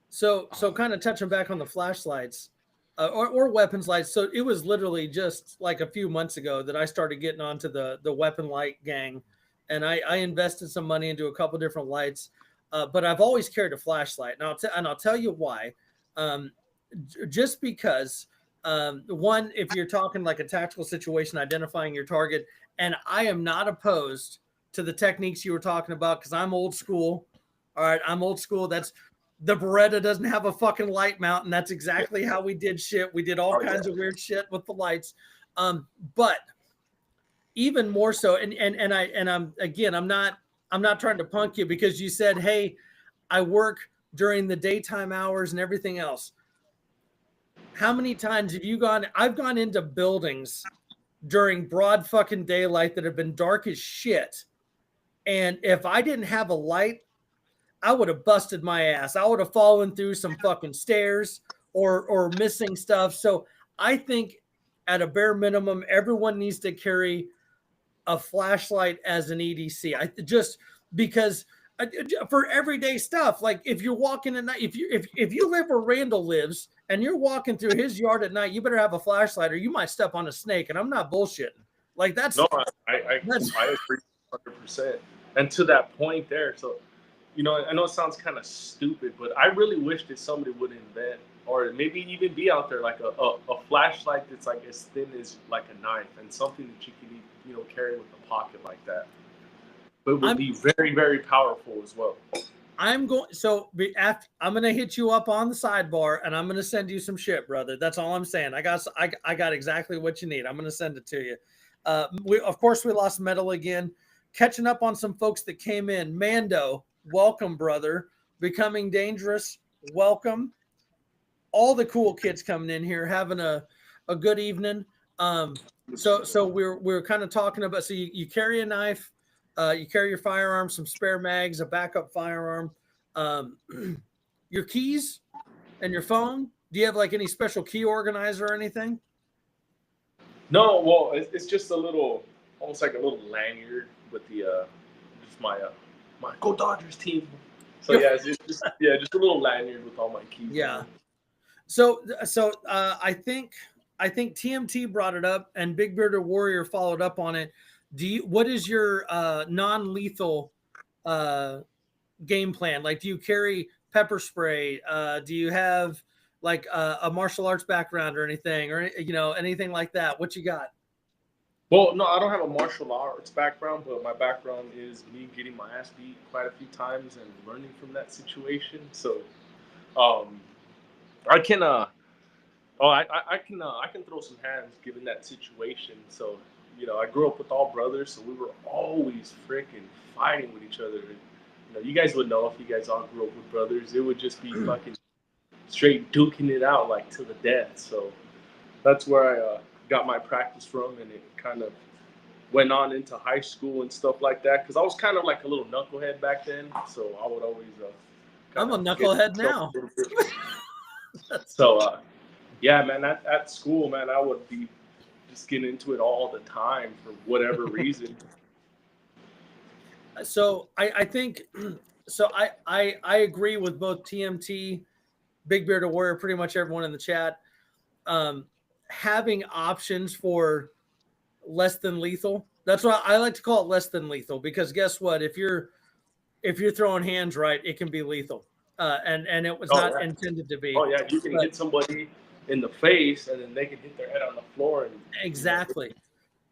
So kind of touching back on the flashlights or weapons lights. So it was literally just like a few months ago that I started getting onto the weapon light gang, and I invested some money into a couple different lights. But I've always carried a flashlight, and I'll tell you why. Just because, one, if you're talking like a tactical situation, identifying your target, and I am not opposed to the techniques you were talking about because I'm old school. All right, I'm old school. That's the Beretta doesn't have a fucking light mount, and that's exactly how we did shit. We did all kinds of weird shit with the lights. But even more so, and I'm not I'm not trying to punk you because you said, hey, I work during the daytime hours and everything else. How many times have you gone? I've gone into buildings during broad fucking daylight that have been dark as shit. And if I didn't have a light, I would have busted my ass. I would have fallen through some fucking stairs or missing stuff. So I think at a bare minimum, everyone needs to carry a flashlight as an EDC. I just because for everyday stuff, like if you're walking at night, if you live where Randall lives and you're walking through his yard at night, you better have a flashlight or you might step on a snake. And I'm not bullshitting. Like that's no, I agree 100%. And to that point there, so you know, I know it sounds kind of stupid, but I really wish that somebody would invent, or maybe even be out there like a flashlight that's like as thin as like a knife and something that you can, you know, carry with a pocket like that. But it would be very, very powerful as well. I'm going to hit you up on the sidebar and I'm going to send you some shit, brother. That's all I'm saying. I got exactly what you need. I'm going to send it to you. We lost Metal again. Catching up on some folks that came in. Mando, welcome, brother. Becoming Dangerous, welcome. All the cool kids coming in here, having a good evening. So we're kind of talking about. So you carry a knife, you carry your firearm, some spare mags, a backup firearm, your keys, and your phone. Do you have like any special key organizer or anything? No, well, it's just a little, almost like a little lanyard with the just my Go Dodgers team. So yeah, it's just a little lanyard with all my keys. Yeah. So I think TMT brought it up and Big Bearded Warrior followed up on it. What is your non-lethal game plan? Like, do you carry pepper spray? Do you have like a martial arts background or anything, or anything like that? What you got? Well, no, I don't have a martial arts background, but my background is me getting my ass beat quite a few times and learning from that situation. So, I can I can throw some hands given that situation. So, you know, I grew up with all brothers, so we were always freaking fighting with each other. You know, you guys would know if you guys all grew up with brothers. It would just be fucking straight duking it out like to the death. So that's where I got my practice from, and it kind of went on into high school and stuff like that. Because I was kind of like a little knucklehead back then, so I would always. I'm a knucklehead now. So, yeah, man, at school, man, I would be just getting into it all the time for whatever reason. So I think, so I agree with both TMT, Big Bearded Warrior, pretty much everyone in the chat. Having options for less than lethal. That's why I like to call it less than lethal, because guess what? If you're throwing hands right, it can be lethal. And it was not intended to be. Oh yeah, you can hit somebody in the face and then they can hit their head on the floor. And exactly.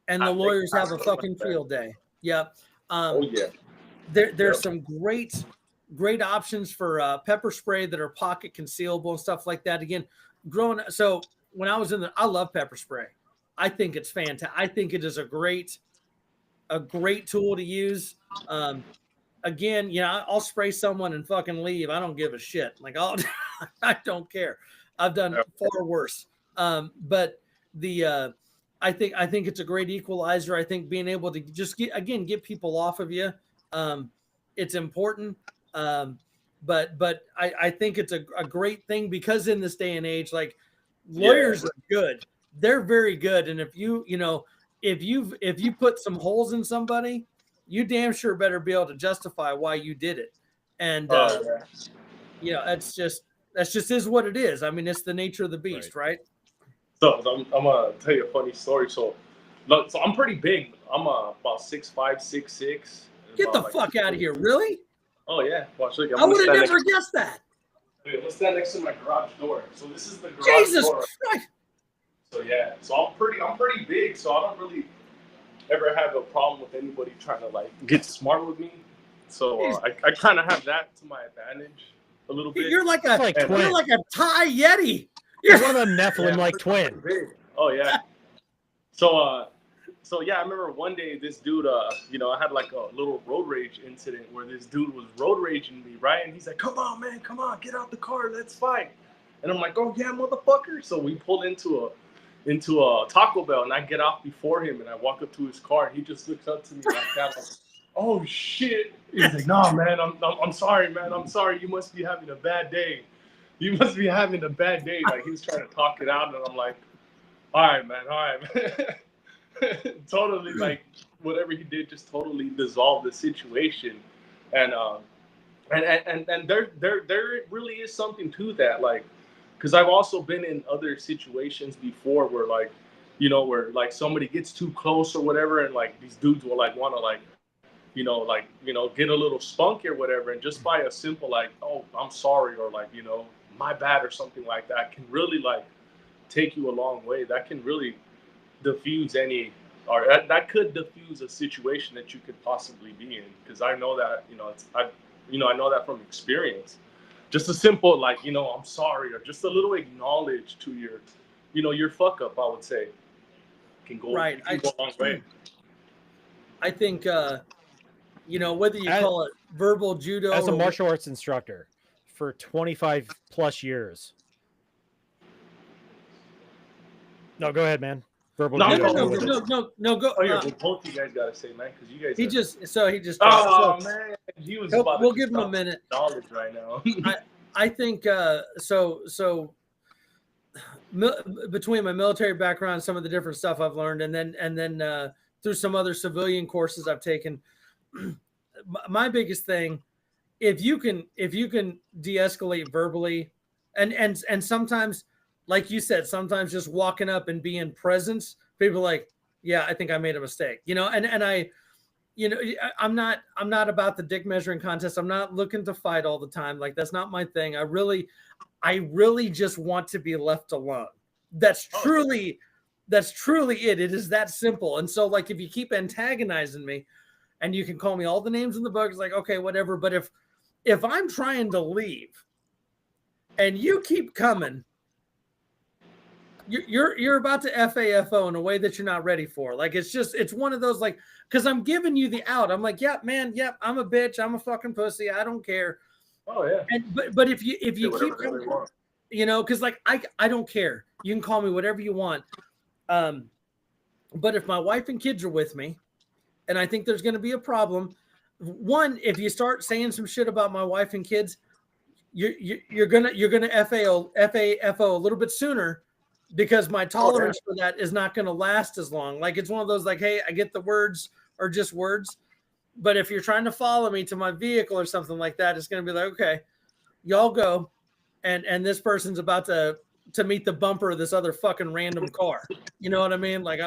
And the lawyers have a fucking field day. Yep. There's some great options for pepper spray that are pocket concealable and stuff like that. Again, so when I was I love pepper spray. I think it's fantastic. I think it is a great tool to use. Again, I'll spray someone and fucking leave. I don't give a shit. Like I don't care. I've done far worse. But I think it's a great equalizer. I think being able to just get people off of you, it's important. But I think it's a great thing, because in this day and age, like, lawyers are good. They're very good. And if you put some holes in somebody, you damn sure better be able to justify why you did it. And that's just is what it is. I mean, it's the nature of the beast, right? So I'm gonna tell you a funny story. So I'm pretty big. I'm about 6'5", 6'6". Get the fuck out of here! Really? Oh yeah. Well, I would have never guessed that. Dude, let's stand next to my garage door. So this is the garage door. Christ. So yeah. So I'm pretty big. So I don't really ever have a problem with anybody trying to like get smart with me. So I kind of have that to my advantage a little bit. You're like a Thai Yeti. You're one of them Nephilim like twin. Oh yeah. So So yeah, I remember one day this dude, you know, I had like a little road rage incident where this dude was road raging me, right? And he's like, "Come on, man, come on, get out the car, let's fight." And I'm like, "Oh yeah, motherfucker!" So we pulled into a Taco Bell, and I get off before him, and I walk up to his car, and he just looks up to me like that, like, "Oh shit!" He's like, "No, man, I'm sorry, man, I'm sorry. You must be having a bad day. You must be having a bad day." Like he was trying to talk it out, and I'm like, "All right, man, all right, man." Totally, like whatever he did just totally dissolved the situation. And there really is something to that, like, because I've also been in other situations before where, like, you know, where like somebody gets too close or whatever, and like these dudes will like want to like, you know, get a little spunky or whatever, and just by a simple like, "Oh, I'm sorry," or like, you know, "My bad," or something like that can really like take you a long way. That can really diffuse any, or that could diffuse a situation that you could possibly be in, because I know that, you know, I know that from experience. Just a simple like, you know, "I'm sorry," or just a little acknowledge to your, you know, your fuck up, I would say, can go, right. can go a long way. I think you know, whether you call it verbal judo as a or martial arts instructor for 25 plus years. No, go ahead, man. Verbal no, judo. No, go. Oh yeah, well, both you guys gotta say, man, because you guys. He just. Oh man, he was. About We'll to give him a minute. Knowledge right now. I think so. Between my military background, some of the different stuff I've learned, and then through some other civilian courses I've taken, my biggest thing, if you can de-escalate verbally, and sometimes, like you said, sometimes just walking up and being present, people are like, "Yeah, I think I made a mistake," you know, and I, you know, I'm not about the dick measuring contest. I'm not looking to fight all the time. Like, that's not my thing. I really just want to be left alone. That's truly it. It is that simple. And so, like, if you keep antagonizing me, and you can call me all the names in the book, it's like, okay, whatever. But if I'm trying to leave and you keep coming, you're about to FAFO in a way that you're not ready for. Like, it's one of those, like, because I'm giving you the out. I'm like, "Yeah, man, yep, I'm a bitch. I'm a fucking pussy. I don't care." Oh yeah. And but if you keep coming, you know, because like I don't care. You can call me whatever you want. But if my wife and kids are with me, and I think there's going to be a problem. One, if you start saying some shit about my wife and kids, you're gonna FAFO a little bit sooner, because my tolerance for that is not going to last as long. Like, it's one of those, like, "Hey, I get the words are just words," but if you're trying to follow me to my vehicle or something like that, it's going to be like, "Okay, y'all go," and this person's about to meet the bumper of this other fucking random car. You know what I mean? Like,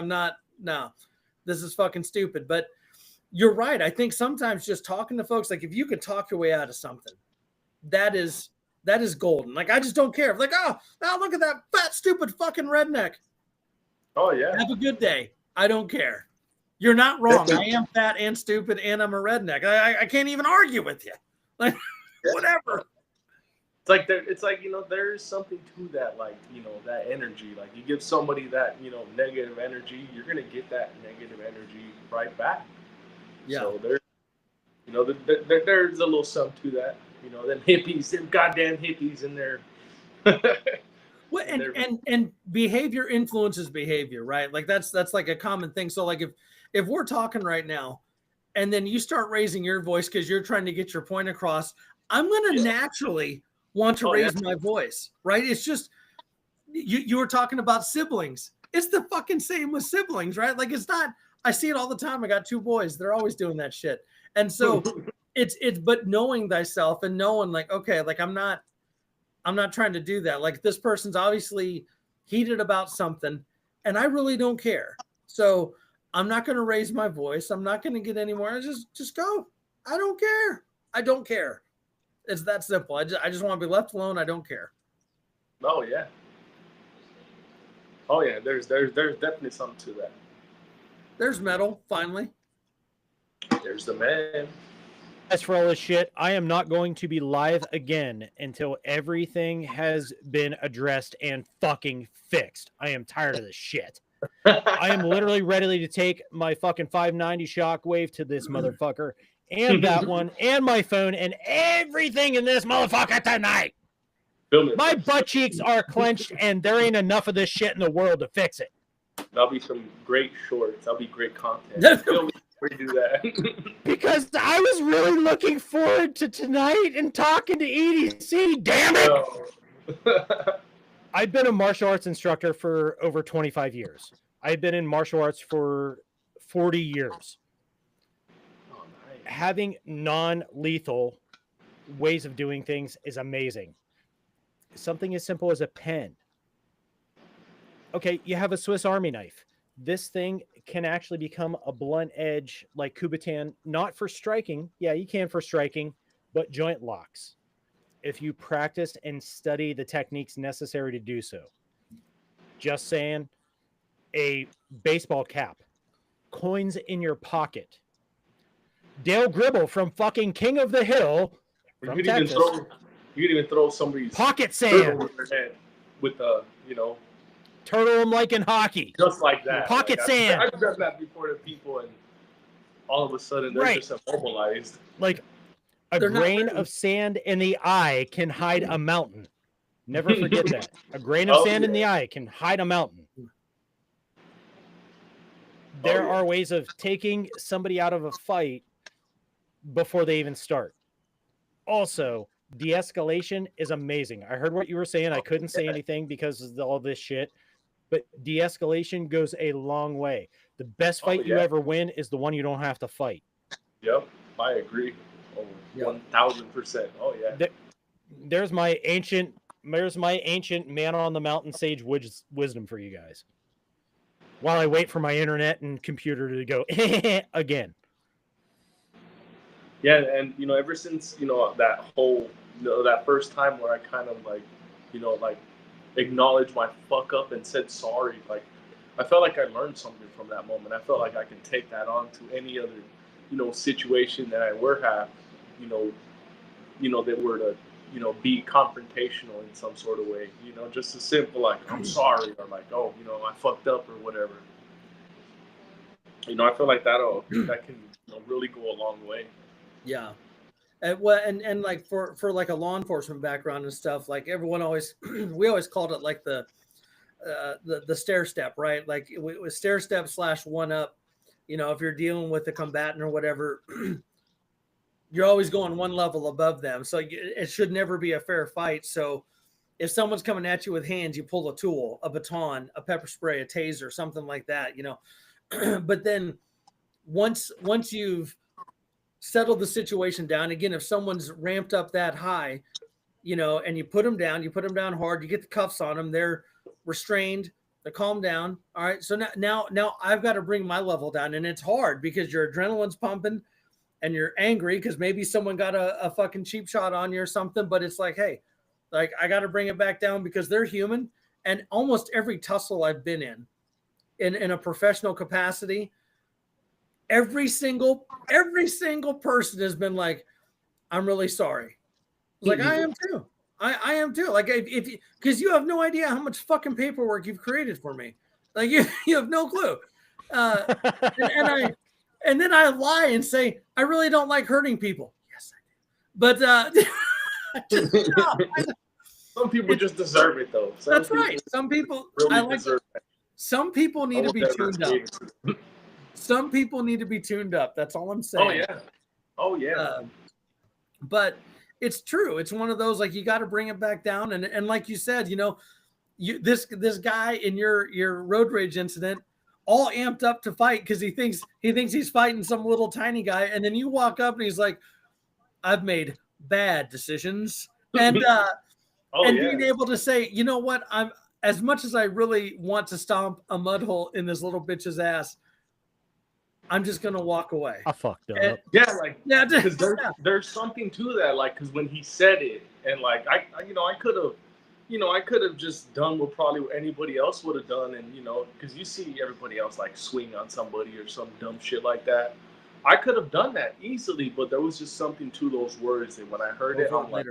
no, this is fucking stupid. But you're right. I think sometimes just talking to folks, like, if you could talk your way out of something, that is golden. Like, I just don't care. Like, "Oh, now look at that fat, stupid fucking redneck." Oh yeah. Have a good day. I don't care. You're not wrong. I am fat and stupid, and I'm a redneck. I can't even argue with you. Like, whatever. It's like, you know, there's something to that, like, you know, that energy. Like, you give somebody that, you know, negative energy, you're gonna get that negative energy right back. Yeah. So there's, you know, there's a little something to that. You know, them hippies, them goddamn hippies in there. Well, and behavior influences behavior, right? Like, that's like a common thing. So, like, if we're talking right now, and then you start raising your voice because you're trying to get your point across, I'm going to naturally want to raise my voice, right? It's just, you were talking about siblings. It's the fucking same with siblings, right? Like, it's not, I see it all the time. I got 2 boys. They're always doing that shit. And so but knowing thyself and knowing, like, okay, like, I'm not trying to do that. Like, this person's obviously heated about something, and I really don't care. So I'm not going to raise my voice. I'm not going to get any more. Just go. I don't care. I don't care. It's that simple. I just want to be left alone. I don't care. Oh yeah. Oh yeah. There's definitely something to that. There's Metal, finally. There's the man. As for all this shit, I am not going to be live again until everything has been addressed and fucking fixed. I am tired of this shit. I am literally ready to take my fucking 590 shockwave to this motherfucker and that one and my phone and everything in this motherfucker tonight. My butt cheeks are clenched and there ain't enough of this shit in the world to fix it. That'll be some great shorts. That'll be great content. Film me before you do that. Because I was really looking forward to tonight and talking to EDC. Damn it! I've been a martial arts instructor for over 25 years. I've been in martial arts for 40 years. Oh, nice. Having non-lethal ways of doing things is amazing. Something as simple as a pen. Okay, you have a Swiss Army knife. This thing can actually become a blunt edge like Kubotan, not for striking. Yeah, you can for striking, but joint locks. If you practice and study the techniques necessary to do so. Just saying, a baseball cap, coins in your pocket. Dale Gribble from fucking King of the Hill from Texas. You could even throw somebody's pocket sand with turtle them like in hockey. Just like that. Pocket sand. I've done that before to people, and all of a sudden they're just immobilized. Like a grain of sand in the eye can hide a mountain. Never forget that. A grain of sand in the eye can hide a mountain. There are ways of taking somebody out of a fight before they even start. Also, de-escalation is amazing. I heard what you were saying. I couldn't say anything because of all this shit. But de-escalation goes a long way. The best fight you ever win is the one you don't have to fight. Yep, I agree. 1,000%. Oh yeah. There's my ancient man on the mountain sage wisdom for you guys. While I wait for my internet and computer to go again. Yeah, and ever since that whole that first time where I kind of acknowledged my fuck up and said sorry, I felt like I learned something from that moment. I felt like I can take that on to any other situation that I were have that were to be confrontational in some sort of way, just as simple like I'm sorry, or like, oh, I fucked up or whatever. I feel like that can really go a long way. Yeah. And like for like a law enforcement background and stuff, like everyone always, we always called it like the stair step, right? Like it was stair step / 1 up. If you're dealing with a combatant or whatever, you're always going one level above them. So it should never be a fair fight. So if someone's coming at you with hands, you pull a tool, a baton, a pepper spray, a taser, something like that, But then once you've settled the situation down, again, if someone's ramped up that high, and you put them down hard, you get the cuffs on them, they're restrained, they're calmed down. All right. So now I've got to bring my level down, and it's hard because your adrenaline's pumping and you're angry because maybe someone got a fucking cheap shot on you or something. But it's like, hey, like I got to bring it back down because they're human. And almost every tussle I've been in a professional capacity, every single person has been like, I'm really sorry. Like, I am too. I am too. Like, because you have no idea how much fucking paperwork you've created for me. Like, you have no clue. And then I lie and say, I really don't like hurting people. Yes, I do. But some people just deserve it, though. That's right. Some people really deserve it. Some people need to be tuned up. Some people need to be tuned up. That's all I'm saying. Oh yeah. But it's true. It's one of those, like, you got to bring it back down. And like you said, this guy in your road rage incident, all amped up to fight because he thinks he's fighting some little tiny guy, and then you walk up and he's like, I've made bad decisions, and being able to say, you know what, I'm, as much as I really want to stomp a mud hole in this little bitch's ass, I'm just gonna walk away. I fucked up. Because there's something to that, like, because when he said it, and like I could have just done what probably anybody else would have done, and because you see everybody else like swing on somebody or some dumb shit like that. I could have done that easily, but there was just something to those words that when I heard it, I'm like,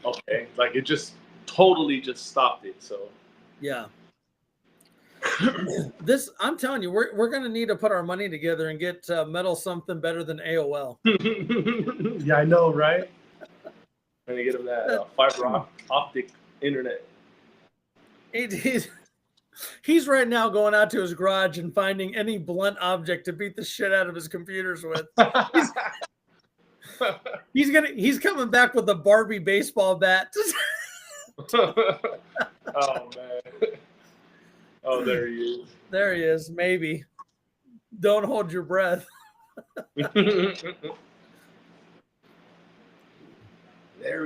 okay, like it just totally just stopped it. So Yeah. This, I'm telling you, we're going to need to put our money together and get Metal something better than AOL. Yeah, I know, right? Trying to get him that fiber optic internet. He's right now going out to his garage and finding any blunt object to beat the shit out of his computers with. He's coming back with a Barbie baseball bat. Oh man. Oh, there he is. There he is. Maybe. Don't hold your breath. There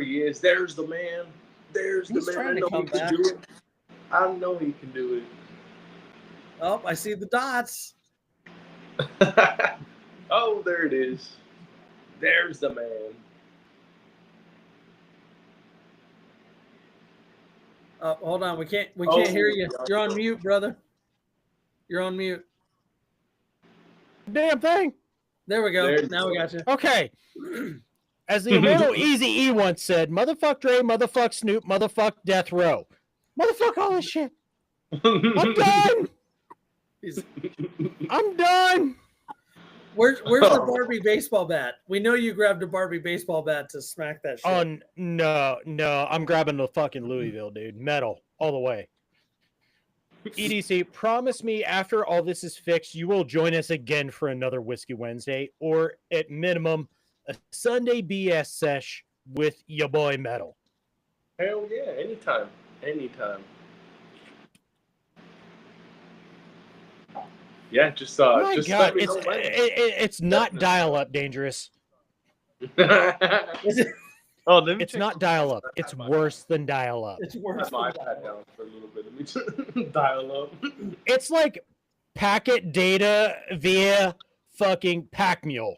he is. There's the man. There's the man. I know he can do it. I know he can do it. Oh, I see the dots. Oh, there it is. There's the man. Oh, hold on. We can't hear you. You're on mute, brother. You're on mute. Damn thing. There we go. Now we got you. Okay. As the immortal Eazy-E once said, motherfuck Dre, motherfuck Snoop, motherfuck Death Row. Motherfuck all this shit. I'm done. I'm done. Where's the Barbie baseball bat? We know you grabbed a Barbie baseball bat to smack that shit. Oh, no. I'm grabbing the fucking Louisville, dude. Metal. All the way. EDC, promise me after all this is fixed, you will join us again for another Whiskey Wednesday, or at minimum, a Sunday BS sesh with your boy Metal. Hell yeah, anytime. Yeah, just my just God, it's not dial-up, Dangerous. Oh, it's not dial-up. It's worse than dial-up. It's worse. My iPad down for a little bit. Let me dial up. It's like packet data via fucking pack mule.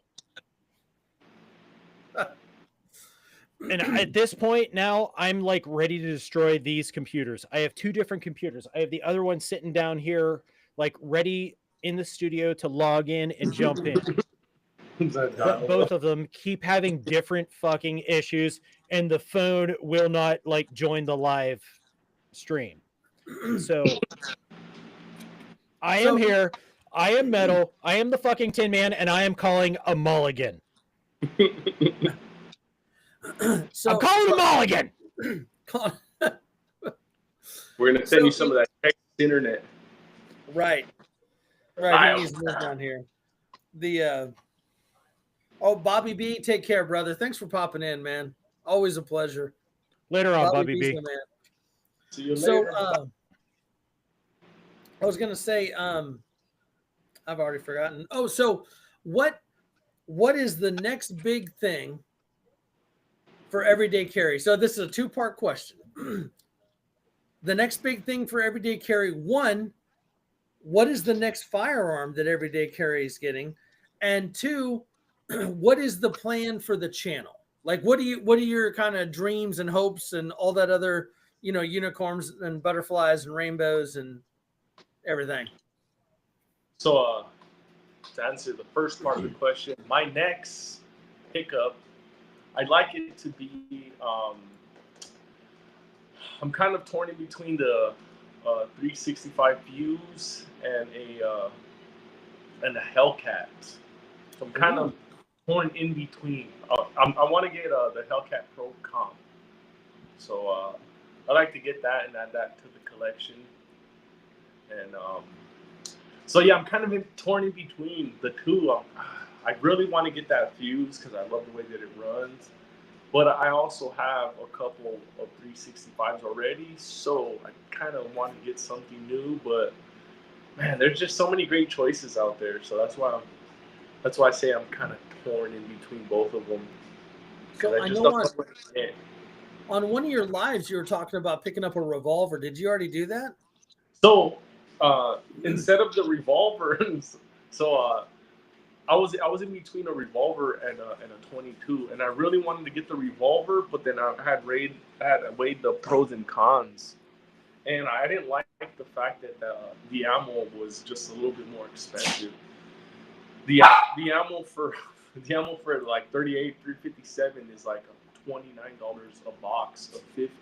And at this point now, I'm like ready to destroy these computers. I have two different computers. I have the other one sitting down here, like ready in the studio to log in and jump in. But both of them keep having different fucking issues, and the phone will not like join the live stream. So I am here. I am Metal. I am the fucking Tin Man, and I am calling a mulligan. So, I'm calling a mulligan. We're gonna send you some of that text internet. Right. He needs to live down here. Bobby B, take care, brother. Thanks for popping in, man. Always a pleasure. Later on, Bobby B. Man. See you later. I was gonna say, I've already forgotten. Oh, so what is the next big thing for everyday carry? So this is a two-part question. The next big thing for everyday carry, one, what is the next firearm that everyday carry is getting? And two, what is the plan for the channel? Like, what are your kind of dreams and hopes and all that other, unicorns and butterflies and rainbows and everything? So, to answer the first part of the question, my next pickup, I'd like it to be, I'm kind of torn in between the 365 Fuse and a Hellcat. So I'm kind of torn in between. I want to get the Hellcat Pro Comp. So I'd like to get that and add that to the collection. And so yeah, I'm kind of torn in between the two. I really want to get that Fuse because I love the way that it runs. But I also have a couple of 365s already, so I kind of want to get something new. But man, there's just so many great choices out there. So that's why I say I'm kind of torn in between both of them. So I know on one of your lives you were talking about picking up a revolver. Did you already do that? So instead of the revolver, I was in between a revolver and a 22, and I really wanted to get the revolver, but then I had weighed the pros and cons, and I didn't like the fact that the ammo was just a little bit more expensive. The ammo for like 38 357 is like $29 a box of 50,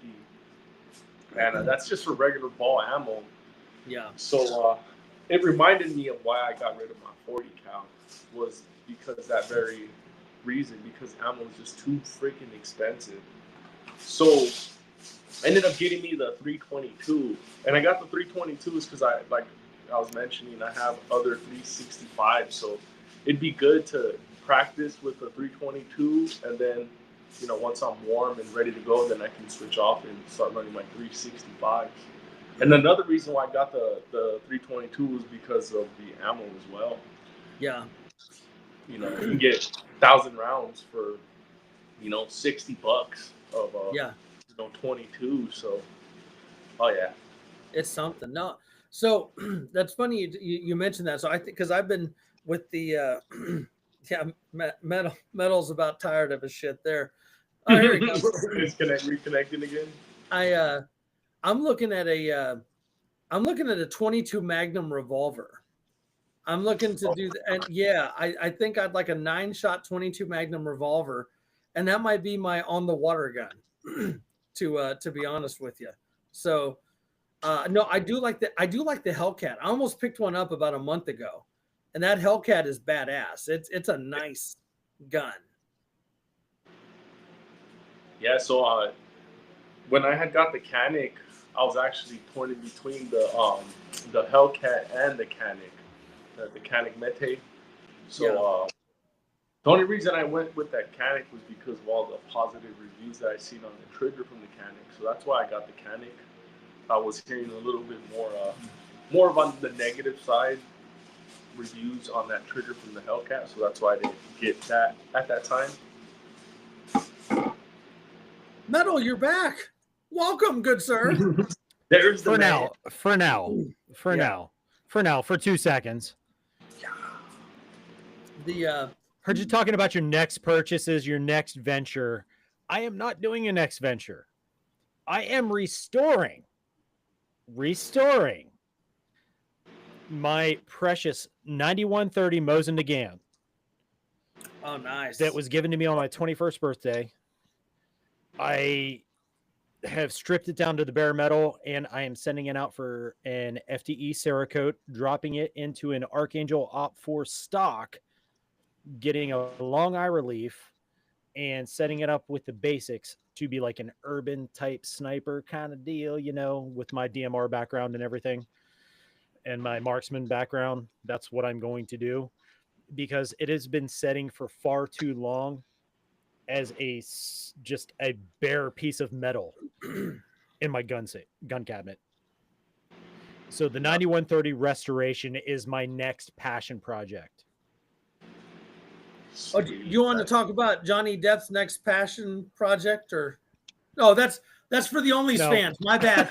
and that's just for regular ball ammo. Yeah. So it reminded me of why I got rid of my 40 cal was because that very reason, because ammo is just too freaking expensive. So I ended up getting me the 322, and I got the 322s because I was mentioning, I have other 365s, so it'd be good to practice with the 322, and then once I'm warm and ready to go, then I can switch off and start running my 365s. And another reason why I got the 322 was because of the ammo as well. Yeah. You can get 1,000 rounds for $60 of 22. So, oh yeah, it's something. No, so that's funny you mentioned that. So I think because I've been with the metal's about tired of his shit there. Oh, here he goes. Reconnecting again. I'm looking at a 22 Magnum revolver. I'm looking to do that, and yeah, I think I'd like a 9-shot 22 Magnum revolver, and that might be my on the water gun. To be honest with you, so no, I do like the Hellcat. I almost picked one up about a month ago, and that Hellcat is badass. It's a nice gun. Yeah, so when I had got the Canic, I was actually torn in between the Hellcat and the Canic. The Tinman-Metal. So the only reason I went with that Canic was because of all the positive reviews that I seen on the trigger from the Canic. So that's why I got the Canic. I was hearing a little bit more on the negative side reviews on that trigger from the Hellcat. So that's why I didn't get that at that time. Metal, you're back. Welcome, good sir. There's the For now, for 2 seconds. Heard you talking about your next purchases, your next venture. I am not doing a next venture. I am restoring my precious 9130 Mosin Nagant. Oh, nice. That was given to me on my 21st birthday. I have stripped it down to the bare metal, and I am sending it out for an FTE Cerakote, dropping it into an Archangel Op4 stock, getting a long eye relief, and setting it up with the basics to be like an urban type sniper kind of deal, with my DMR background and everything and my marksman background. That's what I'm going to do, because it has been setting for far too long as just a bare piece of metal in my gun cabinet. So the 9130 restoration is my next passion project. Oh, do you want to talk about Johnny Depp's next passion project, or no? That's for the Onlys fans. My bad.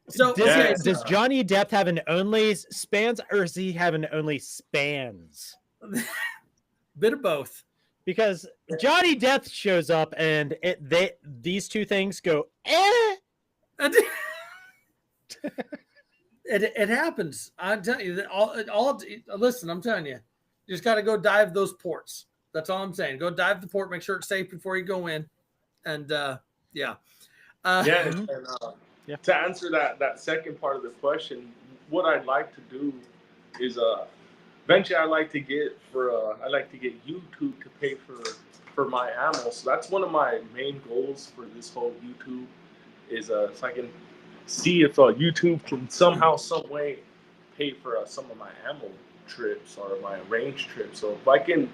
So does Johnny Depp have an Onlys spans, or does he have an Only spans? Bit of both. Because Johnny Depp shows up and these two things go It happens. I'm telling you that listen, I'm telling you, you just got to go dive those ports. That's all I'm saying. Go dive the port, make sure it's safe before you go in. And to answer that second part of the question, what I'd like to do is eventually I like to get YouTube to pay for my ammo. So that's one of my main goals for this whole YouTube is so I can see if YouTube can somehow, some way pay for some of my ammo trips or my range trips. So if I can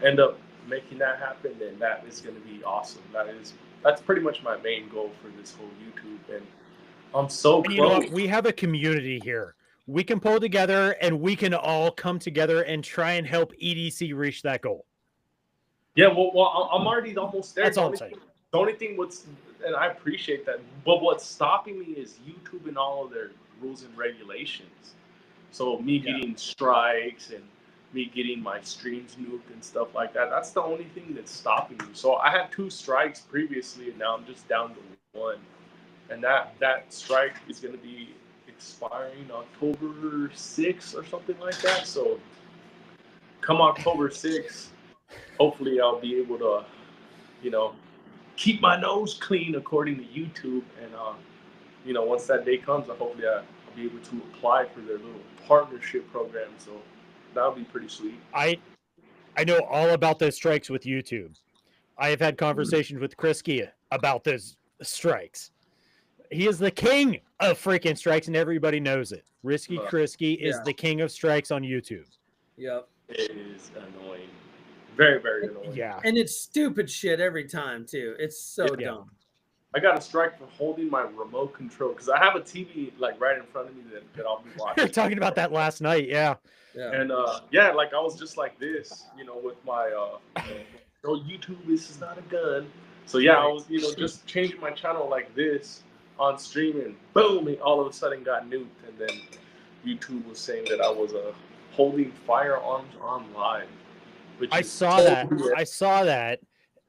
end up making that happen, then that is going to be awesome. That's pretty much my main goal for this whole YouTube, and I'm so close. You know what? We have a community here. We can pull together, and we can all come together and try and help EDC reach that goal. Yeah, well, I'm already almost there. That's all I'm saying. The only thing and I appreciate that, but what's stopping me is YouTube and all of their rules and regulations. So me getting strikes and me getting my streams nuked and stuff like that, that's the only thing that's stopping me. So I had 2 strikes previously, and now I'm just down to 1. And that strike is going to be expiring October 6th or something like that. So come October 6th, hopefully I'll be able to keep my nose clean according to YouTube. And once that day comes, hopefully I'll be able to apply for their little partnership program. So that'll be pretty sweet. I know all about those strikes with YouTube. I have had conversations with Krisky about those strikes. He is the king of freaking strikes, and everybody knows it. Risky Krisky is the king of strikes on YouTube. Yep. It is annoying. Very, very annoying. Yeah. And it's stupid shit every time, too. It's so dumb. I got a strike for holding my remote control because I have a TV like right in front of me that I'll be watching. We were talking about that last night, yeah. And like I was just like this, with my YouTube, this is not a gun. So I was just changing my channel like this on stream, and boom, it all of a sudden got nuked, and then YouTube was saying that I was holding firearms on live. I saw that.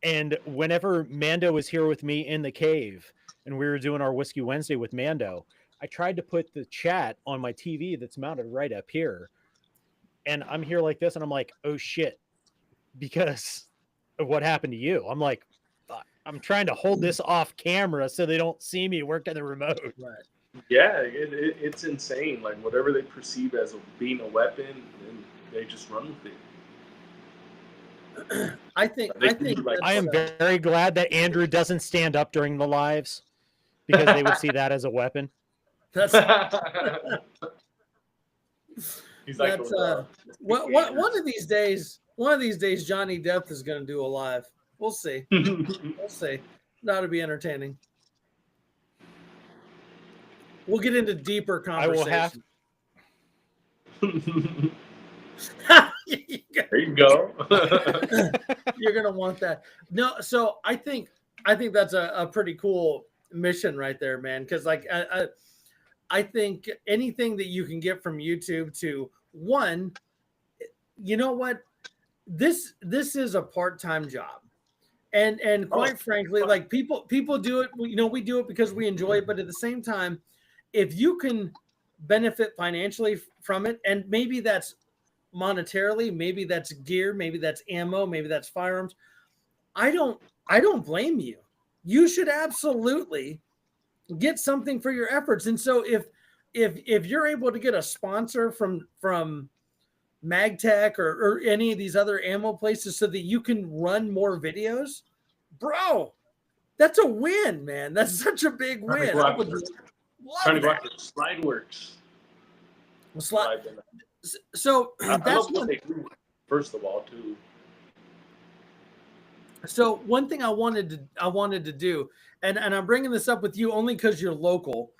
And whenever Mando was here with me in the cave and we were doing our Whiskey Wednesday with Mando, I tried to put the chat on my TV that's mounted right up here. And I'm here like this, and I'm like, oh shit, because of what happened to you. I'm like, I'm trying to hold this off camera so they don't see me work at the remote. Right. Yeah, it's insane. Like whatever they perceive as being a weapon, and they just run with it. I think I am very glad that Andrew doesn't stand up during the lives, because they would see that as a weapon. That's He's like, one of these days Johnny Depp is going to do a live. We'll see. We'll see. That'll be entertaining. We'll get into deeper conversation. There you go. You're gonna want that. No, so I think that's a pretty cool mission right there, man. Because like I think anything that you can get from YouTube to one, you know what, this is a part-time job, and quite frankly, like people do it. We do it because we enjoy it, but at the same time, if you can benefit financially from it, and maybe that's monetarily, maybe that's gear, maybe that's ammo, maybe that's firearms, I don't blame you. You should absolutely get something for your efforts. And so if you're able to get a sponsor from MagTech or any of these other ammo places so that you can run more videos, bro, that's a win, man. That's such a big win. I would love that. SlideWorks. So that's what they do, first of all, too. So one thing I wanted to do, and I'm bringing this up with you only because you're local,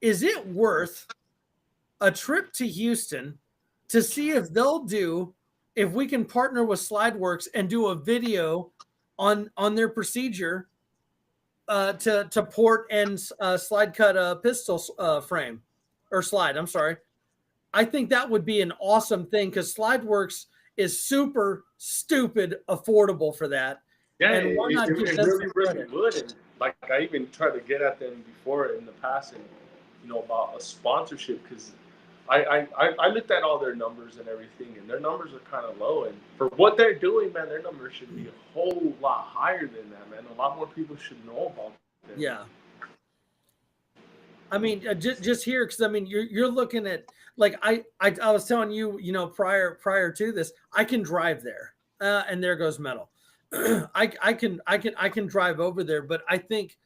is it worth a trip to Houston to see if we can partner with SlideWorks and do a video on their procedure to port and slide cut a pistol frame or slide? I'm sorry. I think that would be an awesome thing because SlideWorks is super stupid affordable for that. Yeah, and why not give them really good. And like I even tried to get at them before in the past, and about a sponsorship, because I looked at all their numbers and everything, and their numbers are kind of low. And for what they're doing, man, their numbers should be a whole lot higher than that, man. A lot more people should know about them. Yeah. I mean, just here, because I mean, you're looking at, like I was telling you, prior to this, I can drive there, and there goes metal. I can drive over there, but I think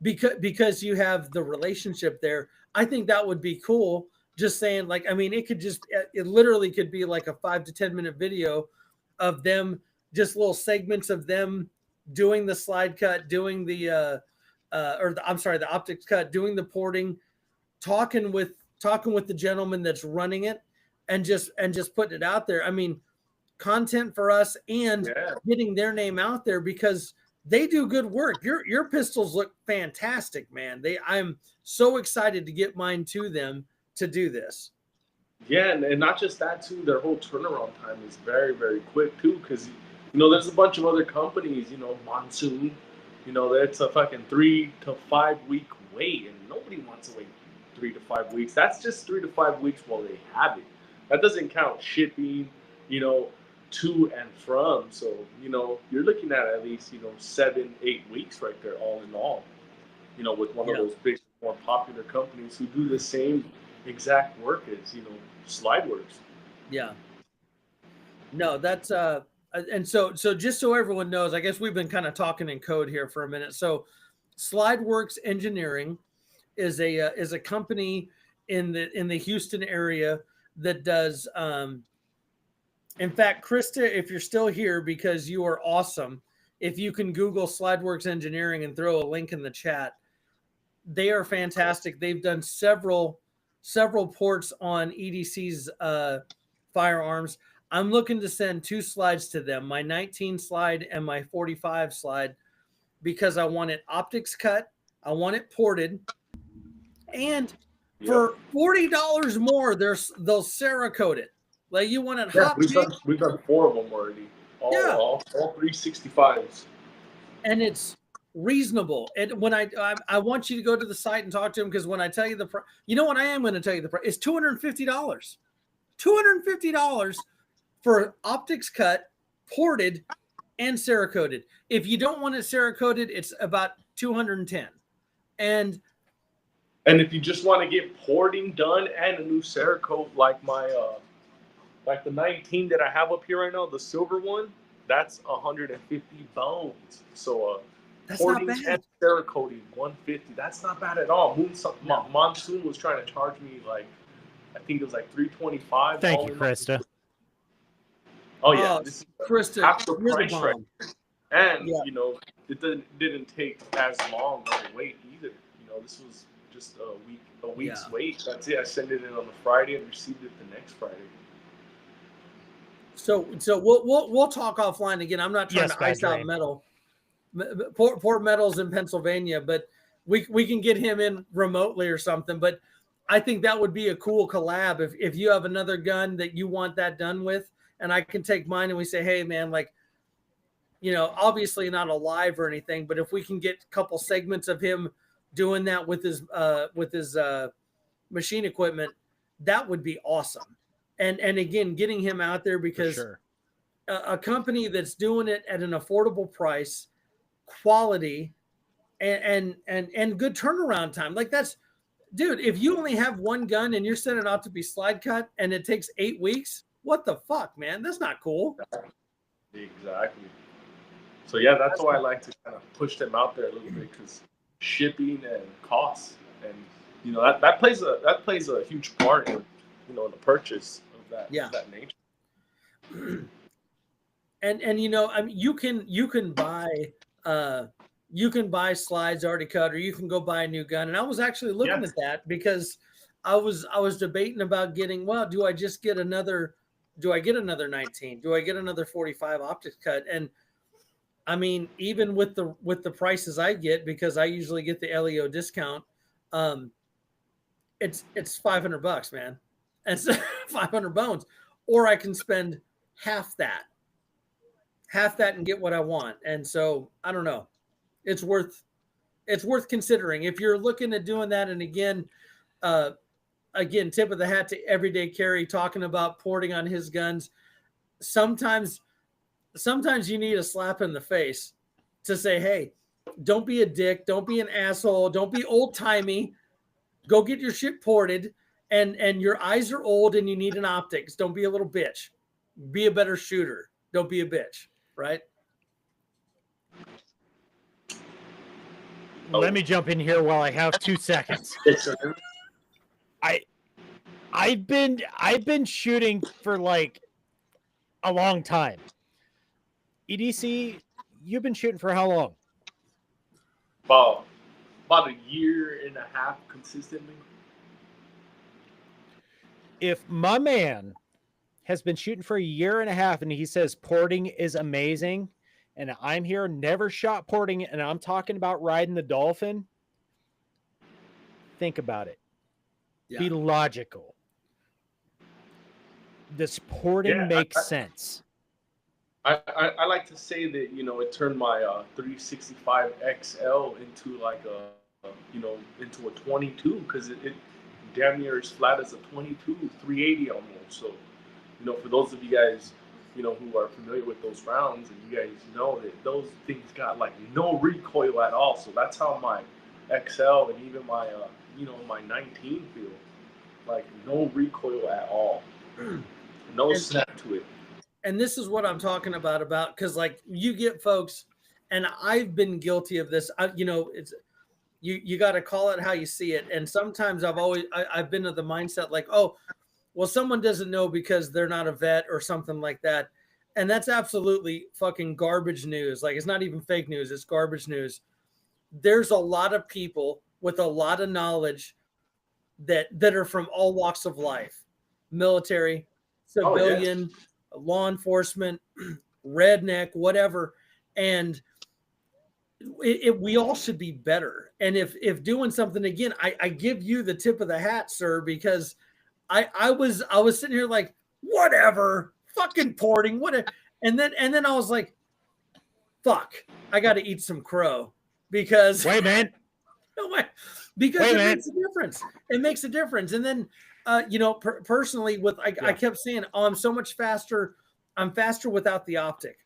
because you have the relationship there, I think that would be cool. Just saying, like, I mean, it literally could be like a 5 to 10 minute video of them, just little segments of them doing the slide cut, doing the the optics cut, doing the porting, talking with the gentleman that's running it, and just putting it out there. I mean, content for us and getting their name out there because they do good work. Your pistols look fantastic, man. I'm so excited to get mine to them to do this. Yeah, and not just that too, their whole turnaround time is very, very quick too, because there's a bunch of other companies, Monsoon, it's a fucking 3 to 5 week wait, and nobody wants to wait 3 to 5 weeks. That's just 3 to 5 weeks while they have it. That doesn't count shipping, to and from. So, you know, you're looking at least, you know, 7-8 weeks right there, all in all, you know, with one of those big, more popular companies who do the same exact work as, you know, SlideWorks. Yeah. No, that's and so just so everyone knows, I guess we've been kind of talking in code here for a minute. So SlideWorks Engineering is a company in the Houston area that does in fact, Krista, if you're still here, because you are awesome, if you can Google SlideWorks Engineering and throw a link in the chat, they are fantastic. They've done several ports on EDC's firearms. I'm looking to send 2 slides to them, my 19 slide and my 45 slide, because I want it optics cut, I want it ported, and for $40 more, they'll Cerakote it. Like, you want it hot. We've done 4 of them already. All 365s. And it's reasonable. And when I want you to go to the site and talk to them, because when I tell you the price, you know what I am going to tell you the price, it's $250. $250 for optics cut, ported, and Cerakoted. If you don't want it Cerakoted, it's about $210. And if you just want to get porting done and a new Cerakote, like my like the 19 that I have up here right now, the silver one, that's 150 bones. So that's porting and Cerakoting 150. That's not bad at all. Monsoon was trying to charge me like, I think it was like $325. Thank you, Krista. Oh yeah, this is Krista, half the price right. And you know, it didn't take as long of a wait either. You know, this was just a week's wait. That's it. I sent it in on a Friday and received it the next Friday. So we'll talk offline again. I'm not trying to ice out metal. Port Metal's in Pennsylvania, but we can get him in remotely or something. But I think that would be a cool collab if you have another gun that you want that done with, and I can take mine and we say, hey man, like, you know, obviously not a live or anything, but if we can get a couple segments of him doing that with his machine equipment, that would be awesome. And again, getting him out there, because a company that's doing it at an affordable price, quality, and good turnaround time. Like, that's, dude, if you only have one gun and you're sending it out to be slide cut and it takes 8 weeks, what the fuck, man? That's not cool. Exactly. So yeah, that's why I like to kind of push them out there a little bit, because shipping and costs, and you know, that plays a huge part in, you know, in the purchase of that nature. And you know, I mean, you can buy slides already cut, or you can go buy a new gun. And I was actually looking at that, because I was debating about getting, well, do I get another 19? Do I get another 45 optics cut? And I mean, even with the prices I get, because I usually get the LEO discount, it's $500, man. And so 500 bones, or I can spend half that and get what I want. And so I don't know. It's worth considering if you're looking at doing that. And again, tip of the hat to Everyday Carry, talking about porting on his guns. Sometimes you need a slap in the face to say, hey, don't be a dick. Don't be an asshole. Don't be old timey. Go get your shit ported. And your eyes are old and you need an optics. Don't be a little bitch. Be a better shooter. Don't be a bitch. Right? Let me jump in here while I have 2 seconds. I've been shooting for like a long time. EDC, you've been shooting for how long? About a year and a half consistently. If my man has been shooting for a year and a half and he says porting is amazing, and I'm here, never shot porting, and I'm talking about riding the Dolphin, think about it. Yeah. Be logical. This porting makes sense. I like to say that, you know, it turned my 365 XL into like into a 22, because it damn near as flat as a 22, 380 almost. So, you know, for those of you guys, who are familiar with those rounds, and you guys know that those things got like no recoil at all. So that's how my XL and even my my 19 feel, like no recoil at all, no snap to it. And this is what I'm talking about because like you get folks, and I've been guilty of this. It's you got to call it how you see it. And sometimes I've been of the mindset like, oh, well, someone doesn't know because they're not a vet or something like that. And that's absolutely fucking garbage news. Like, it's not even fake news. It's garbage news. There's a lot of people with a lot of knowledge that are from all walks of life, military, civilian, law enforcement, redneck, whatever. And we all should be better. And if doing something, again, I give you the tip of the hat, sir, because I was sitting here like, whatever, fucking porting, whatever. And then I was like, fuck, I got to eat some crow because wait, man. Because makes a difference. It makes a difference. And then, personally, I kept saying, oh, I'm so much faster. I'm faster without the optic.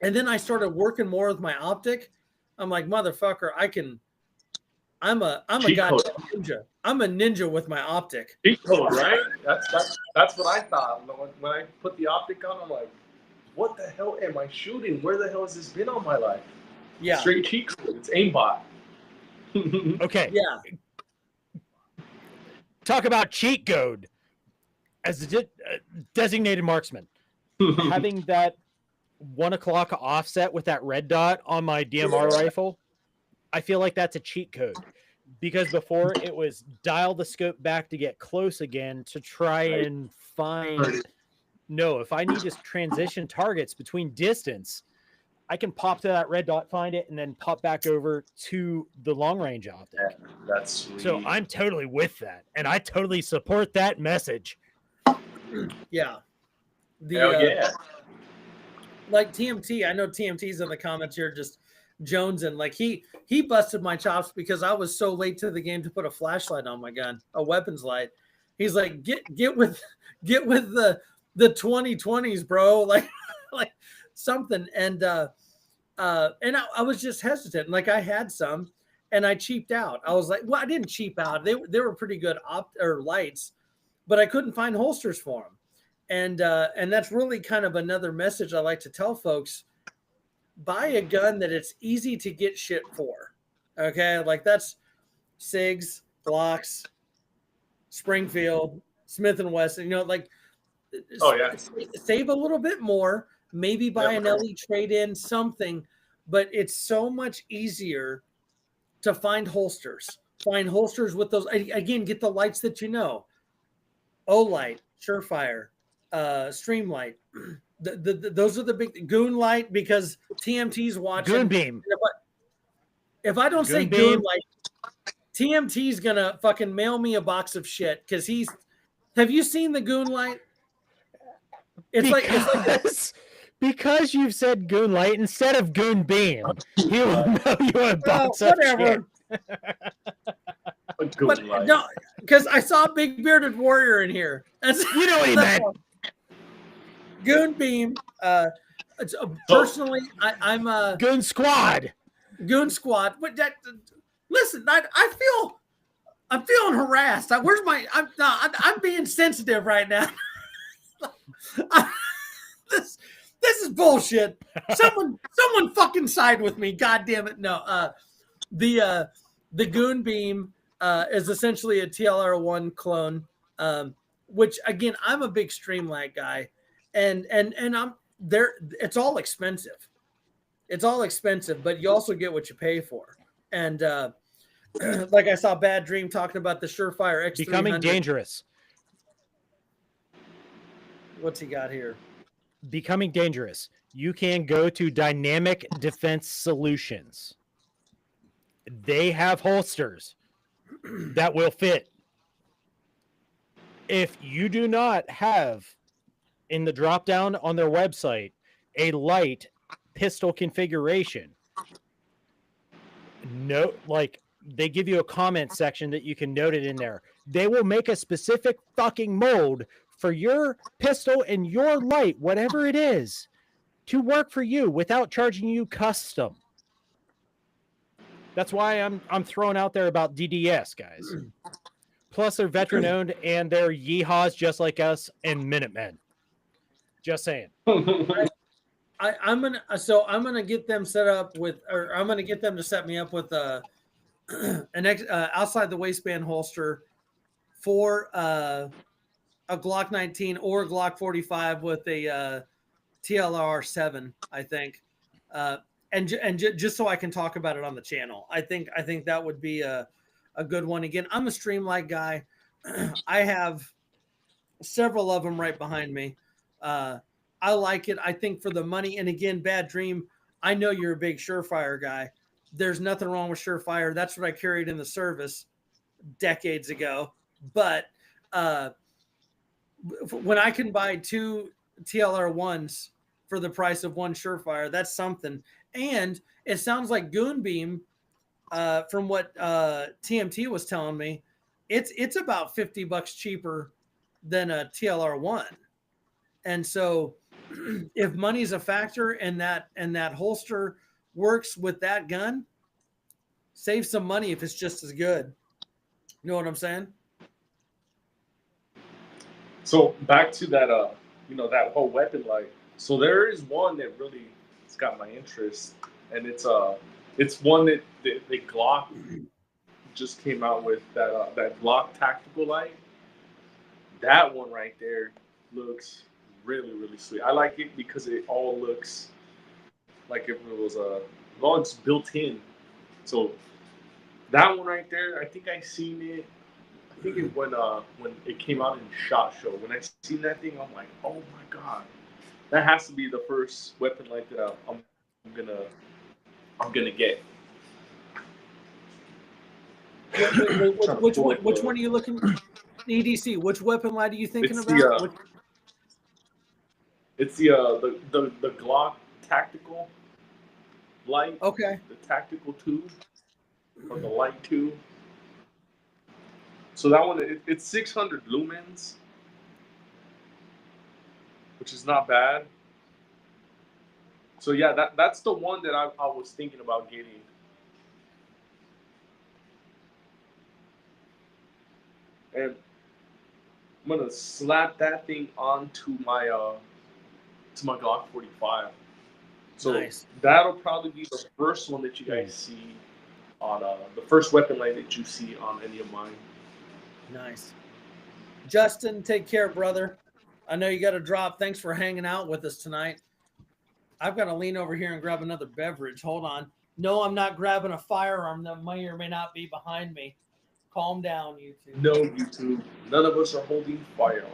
And then I started working more with my optic. I'm like, motherfucker, I'm a goddamn ninja. I'm a ninja with my optic. Cheat code, right? That's what I thought. When I put the optic on, I'm like, what the hell am I shooting? Where the hell has this been all my life? Yeah. Straight cheat code. It's aimbot. Okay. Yeah. Talk about cheat code. As a designated marksman, having that 1 o'clock offset with that red dot on my DMR rifle, I feel like that's a cheat code, because before it was dial the scope back to get close again to try and find. No, if I need to transition targets between distance, I can pop to that red dot, find it, and then pop back over to the long range optic. That's sweet. So I'm totally with that, and I totally support that message. Yeah. Hell yeah. Like TMT, I know TMT's in the comments here just jonesing. Like he busted my chops because I was so late to the game to put a flashlight on my gun, a weapons light. He's like, get with the 2020s, bro. Like something. And I was just hesitant. Like I had some and I cheaped out. I was like, well, I didn't cheap out. They were pretty good lights, but I couldn't find holsters for them. And that's really kind of another message I like to tell folks: buy a gun that it's easy to get shit for. Okay, like that's SIGs, Glocks, Springfield, Smith and Wesson. Like, save a little bit more. Maybe buy an LE trade-in, something, but it's so much easier to find holsters. Find holsters with those. Again, get the lights that you know. O-Light, Surefire, Streamlight. Those are the big Goon Light, because TMT's watching. Goon Beam. If I don't say Goon Light, TMT's gonna fucking mail me a box of shit because he's. Have you seen the Goon Light? Because you've said Goon Light instead of Goon Beam, he will know you a box of shit. But no, because I saw a big bearded warrior in here. You know what he meant. Goon Beam. Personally, I'm a Goon Squad. Goon Squad. But listen, I'm feeling harassed. I'm being sensitive right now. This is bullshit. Someone fucking side with me. God damn it. No. The Goon Beam is essentially a TLR1 clone, which again, I'm a big Streamlight guy, and I'm there. It's all expensive. It's all expensive, but you also get what you pay for. And like I saw Bad Dream talking about the Surefire X300. Becoming dangerous. What's he got here? Becoming dangerous. You can go to Dynamic Defense Solutions. They have holsters that will fit. If you do not have in the drop down on their website a light pistol configuration, they give you a comment section that you can note it in there. They will make a specific fucking mold for your pistol and your light, whatever it is, to work for you without charging you custom. That's why I'm throwing out there about DDS, guys. Plus, they're veteran owned and they're yeehaws just like us and Minutemen. Just saying. I'm gonna get them set up with, or I'm gonna get them to set me up with an outside the waistband holster for a Glock 19 or a Glock 45 with a TLR 7, I think, and just so I can talk about it on the channel. I think that would be a good one. Again, I'm a Streamlight guy. I have several of them right behind me. I like it. I think for the money, and again, Bad Dream, I know you're a big Surefire guy. There's nothing wrong with Surefire. That's what I carried in the service decades ago. But when I can buy 2 TLR 1s for the price of 1 Surefire, that's something. And it sounds like Goonbeam, from what TMT was telling me, it's about $50 cheaper than a TLR 1. And so if money's a factor and that holster works with that gun, save some money if it's just as good. You know what I'm saying? So back to that, that whole weapon light. So there is one that really has got my interest, and it's one that the Glock just came out with, that Glock tactical light. That one right there looks really, really sweet. I like it because it all looks like if it was it's built in. So that one right there, I think I seen it. I think it when it came out in SHOT Show. When I seen that thing, I'm like, oh my god, that has to be the first weapon light that I'm gonna get. Which one are you looking? EDC. Which weapon light are you thinking about? It's the Glock tactical light. Okay. The tactical 2 or the light 2. So that one, it's 600 lumens, which is not bad. So yeah, that's the one that I was thinking about getting. And I'm gonna slap that thing onto my Glock 45. So nice. That'll probably be the first one that you guys see on the first weapon light that you see on any of mine. Nice. Justin, take care, brother. I know you got to drop. Thanks for hanging out with us tonight. I've got to lean over here and grab another beverage. Hold on. No, I'm not grabbing a firearm that may or may not be behind me. Calm down, YouTube. No, YouTube. None of us are holding firearms.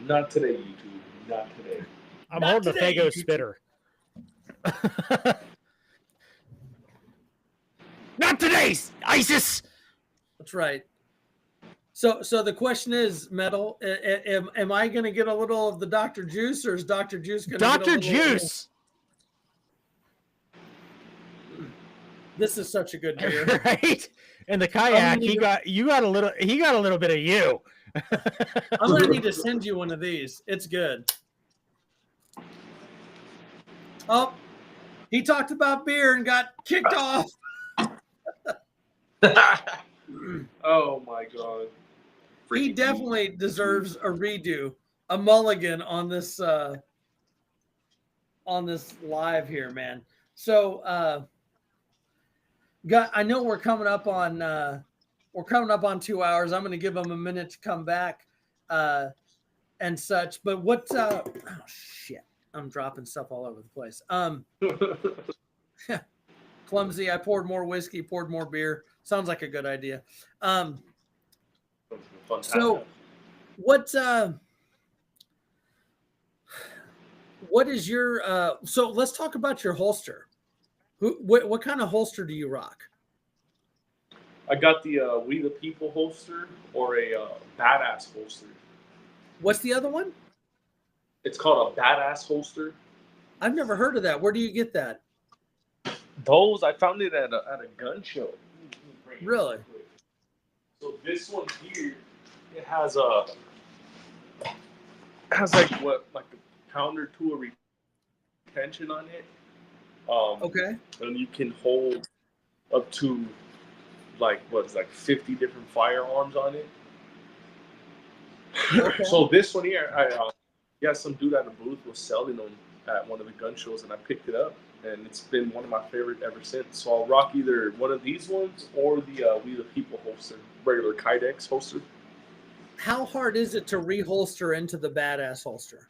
Not today, YouTube. Not today. I'm holding a Fago spitter. Not today, ISIS. That's right. So the question is, Metal, am I going to get a little of the Dr. Juice, or is Dr. Juice going to get a little? Dr. Juice. This is such a good beer, right? And the kayak, he got a little bit of you. I'm going to need to send you one of these. It's good. Oh, he talked about beer and got kicked off. Oh my god. He definitely deserves a redo, a mulligan on this live here, man. So I know we're coming up on 2 hours. I'm going to give them a minute to come back and such. But what oh shit. I'm dropping stuff all over the place. Clumsy. I poured more whiskey, poured more beer. Sounds like a good idea. So what is your so let's talk about your holster. What kind of holster do you rock? I got the We the People holster, or a badass holster. What's the other one? It's called a badass holster. I've never heard of that. Where do you get that? Those, I found it at a gun show. Really? So this one here, it has a like a counter to a retention on it. Okay. And you can hold up to like 50 different firearms on it. Okay. So this one here, some dude at the booth was selling them at one of the gun shows, and I picked it up, and it's been one of my favorite ever since. So I'll rock either one of these ones or the We the People holster, regular Kydex holster. How hard is it to reholster into the badass holster?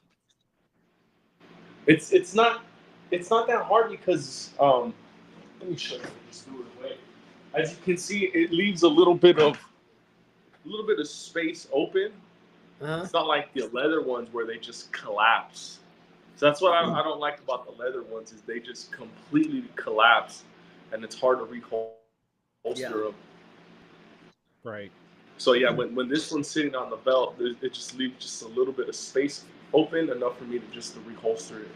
It's not that hard because let me show you this new way. As you can see, it leaves a little bit of space open. It's not like the leather ones where they just collapse. So that's what I don't like about the leather ones is they just completely collapse, and it's hard to reholster them. Right. So yeah, when this one's sitting on the belt, it just leaves just a little bit of space open, enough for me to reholster it.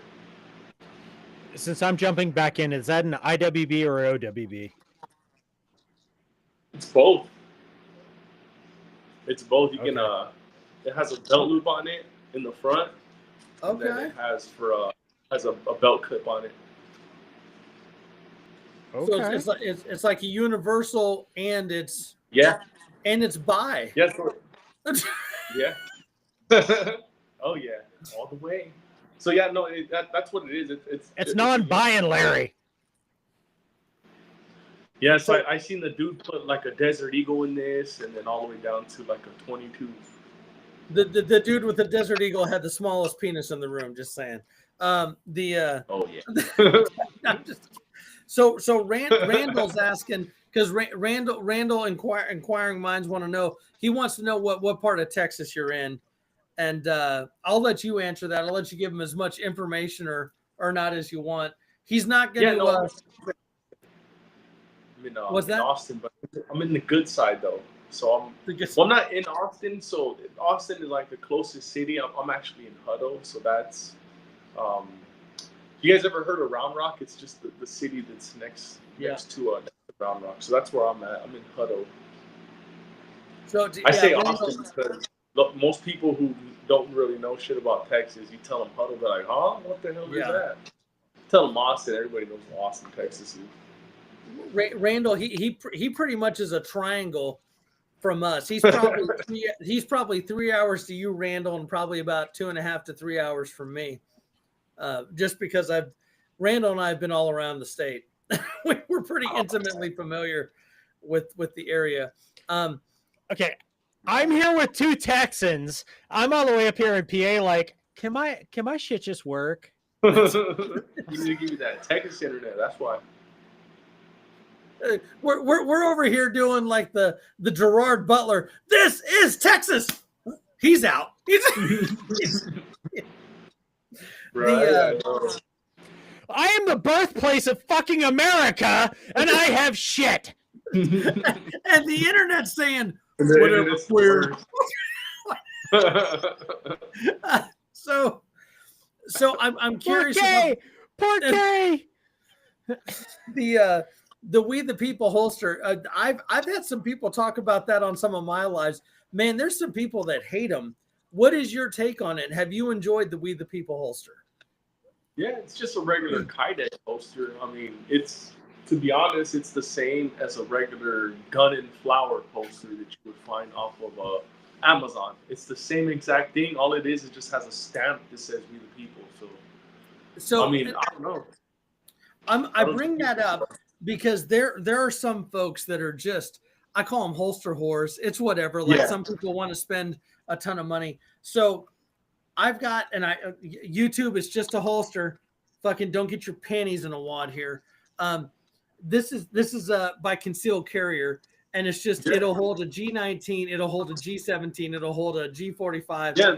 Since I'm jumping back in, is that an IWB or OWB? It's both. It's both. You can it has a belt loop on it in the front. Okay. And then it has a belt clip on it. Okay. So it's like a universal, and it's bi. Yes. Yeah. Oh yeah, all the way. So yeah, no, that's what it is. It's non-buying, Larry. Yeah, so I seen the dude put like a Desert Eagle in this, and then all the way down to like a 22. The dude with the Desert Eagle had the smallest penis in the room. Just saying. Oh yeah. So Randall's asking, because Randall inquiring minds want to know. He wants to know what part of Texas you're in, and I'll let you answer that. I'll let you give him as much information or not as you want. He's not going to. I'm in Austin, but I'm in the good side though. So I'm not in Austin. So Austin is like the closest city. I'm actually in Hutto. So that's. You guys ever heard of Round Rock? It's just the city that's next to Round Rock. So that's where I'm at. I'm in Hutto. So I say Austin because most people who don't really know shit about Texas, you tell them Hutto, they're like, huh? What the hell is that? Tell them Austin. Everybody knows what Austin, Texas is. Randall, he pretty much is a triangle from us. He's probably 3 hours to you, Randall, and probably about 2.5 to 3 hours from me. Just because Randall and I have been all around the state. We're pretty intimately familiar with the area. Okay, I'm here with 2 Texans. I'm all the way up here in PA. Like, can my shit just work? You need to give you that Texas internet. That's why. We're over here doing like the Gerard Butler. This is Texas. He's out. I am the birthplace of fucking America, and I have shit. And the internet's saying whatever queer. So I'm curious. Por qué? The We the People holster. I've had some people talk about that on some of my lives. Man, there's some people that hate them. What is your take on it? Have you enjoyed the We the People holster? Yeah, it's just a regular Kydex holster. I mean, to be honest, it's the same as a regular gun and flower holster that you would find off of Amazon. It's the same exact thing. All it is just has a stamp that says We the People. So I mean, I don't know. I bring that up because there are some folks that are just, I call them holster whores. It's whatever. Like some people want to spend a ton of money. So I've got, YouTube is just a holster. Fucking don't get your panties in a wad here. This is by Concealed Carrier, and it's just it'll hold a G19, it'll hold a G17, it'll hold a G45. Yeah,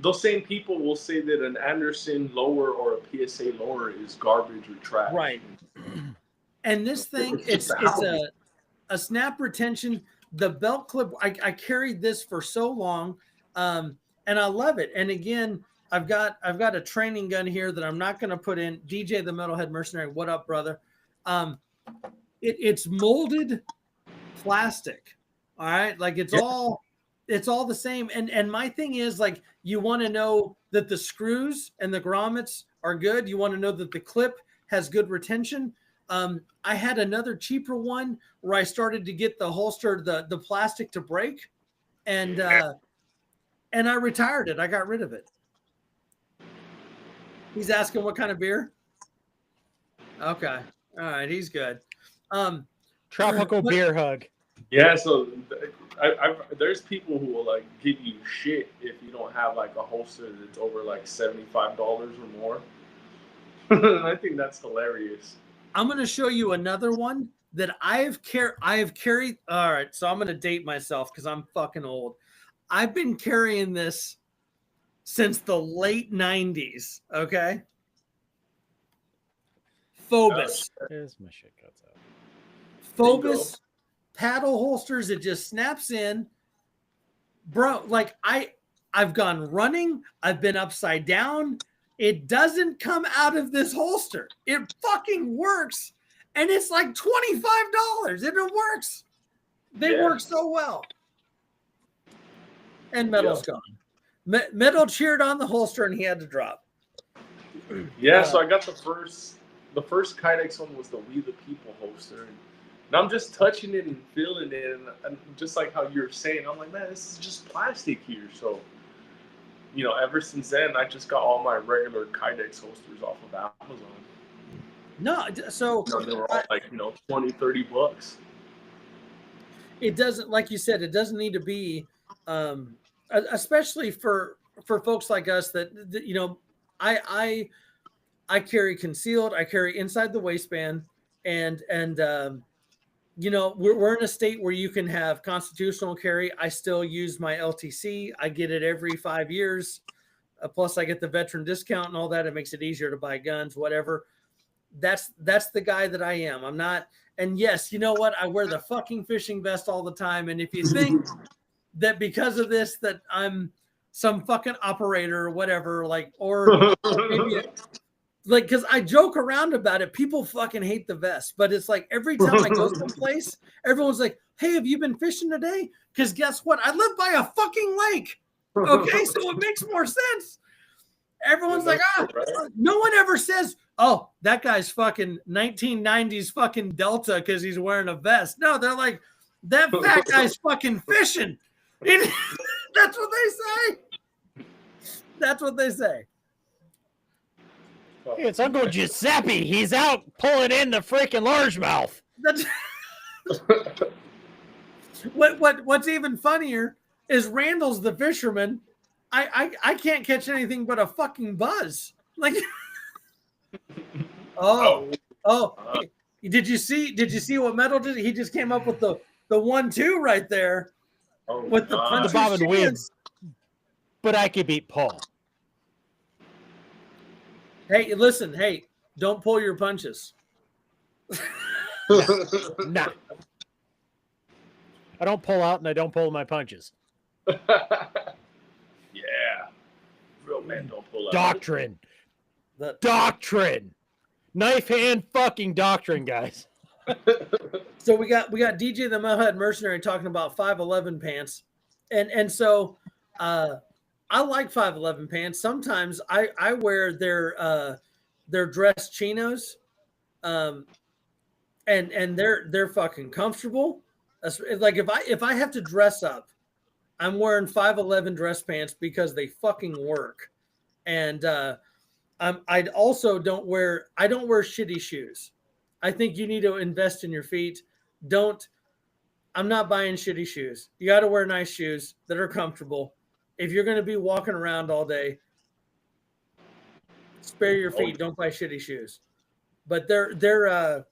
those same people will say that an Anderson lower or a PSA lower is garbage or trash. Right. And this thing, it's a snap retention. The belt clip, I carried this for so long, and I love it. And again, I've got a training gun here that I'm not going to put in. DJ the Metalhead Mercenary, what up, brother? It's molded plastic. All right, like it's all It's all the same. And my thing is, like, you want to know that the screws and the grommets are good. You want to know that the clip has good retention. I had another cheaper one where I started to get the holster, the plastic to break, and I retired it. I got rid of it. He's asking what kind of beer. Okay, all right, he's good. Tropical beer hug. Yeah, so there's people who will like give you shit if you don't have like a holster that's over like $75 or more. I think that's hilarious. I'm going to show you another one that I have carried. All right, so I'm going to date myself because I'm fucking old. I've been carrying this since the late 90s. Okay. Phobos. There's my shit cuts out. Phobos paddle holsters. It just snaps in, bro. Like I've gone running. I've been upside down. It doesn't come out of this holster. It fucking works. And it's like $25. And it works. They work so well. And Metal's gone. Metal cheered on the holster and he had to drop. Yeah, so I got the first Kydex one was the We the People holster. And I'm just touching it and feeling it. And just like how you're saying, I'm like, man, this is just plastic here. So, you know, ever since then, I just got all my regular Kydex holsters off of Amazon. No, so they were all like, you know, $20-$30. It doesn't, like you said, it doesn't need to be, especially for folks like us that you know, I carry concealed, I carry inside the waistband, and you know, we're in a state where you can have constitutional carry. I still use my LTC. I get it every 5 years. Plus I get the veteran discount and all that. It makes it easier to buy guns, whatever. That's the guy that I am. I'm not. And yes, you know what? I wear the fucking fishing vest all the time. And if you think that because of this, that I'm some fucking operator or whatever, like, or maybe like, because I joke around about it, people fucking hate the vest, but it's like every time I go someplace, everyone's like, hey, have you been fishing today? Because guess what? I live by a fucking lake. Okay, so it makes more sense. Everyone's like, no one ever says, oh, that guy's fucking 1990s fucking Delta because he's wearing a vest. No, they're like, that fat guy's fucking fishing. That's what they say. That's what they say. Hey, it's Uncle Giuseppe. He's out pulling in the freaking largemouth. That's what's even funnier is Randall's the fisherman. I can't catch anything but a fucking buzz. Like, did you see what Metal did? He just came up with the 1-2 right there with the punch. The bob and weave. But I could beat Paul. Hey, listen. Hey, don't pull your punches. Nah. I don't pull out and I don't pull my punches. Yeah. Real men don't pull out. Doctrine. Doctrine. Knife hand fucking doctrine, guys. So we got DJ the Metalhead Mercenary talking about 511 pants. And so I like 511 pants. Sometimes I wear their dress chinos. And they're fucking comfortable. Like if I have to dress up, I'm wearing 511 dress pants because they fucking work. And I also don't wear shitty shoes. I think you need to invest in your feet. I'm not buying shitty shoes. You got to wear nice shoes that are comfortable. If you're going to be walking around all day, spare your feet. Don't buy shitty shoes. But they're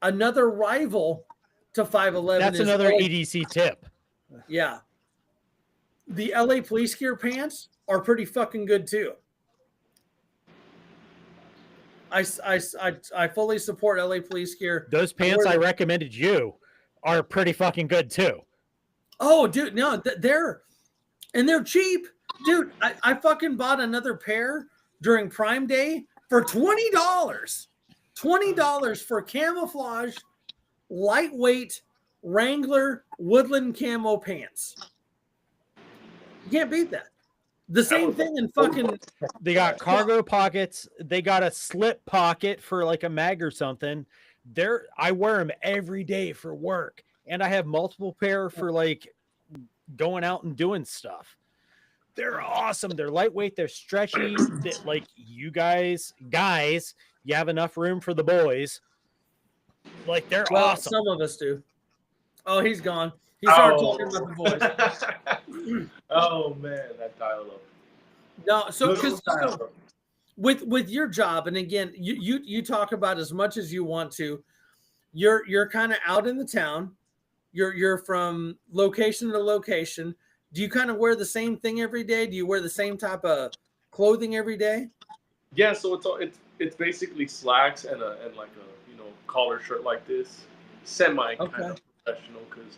another rival to 511. That's another EDC tip. Yeah. The LA Police Gear pants are pretty fucking good too. I fully support LA Police Gear. Those pants I recommended you are pretty fucking good too. Oh, dude, no, they're cheap, dude. I fucking bought another pair during Prime Day for $20. $20 for camouflage, lightweight Wrangler woodland camo pants. can't beat that. The same thing in fucking. They got cargo pockets. They got a slip pocket for like a mag or something. I wear them every day for work, and I have multiple pair for like going out and doing stuff. They're awesome. They're lightweight. They're stretchy. Like you guys, you have enough room for the boys. Like they're awesome. Some of us do. Oh, he's gone. He started talking about the boys. Oh man, that dial-up. No, so with your job, and again, you talk about as much as you want to. You're kind of out in the town. You're from location to location. Do you kind of wear the same thing every day? Do you wear the same type of clothing every day? Yeah, so it's basically slacks and like a collar shirt like this, kind of professional, because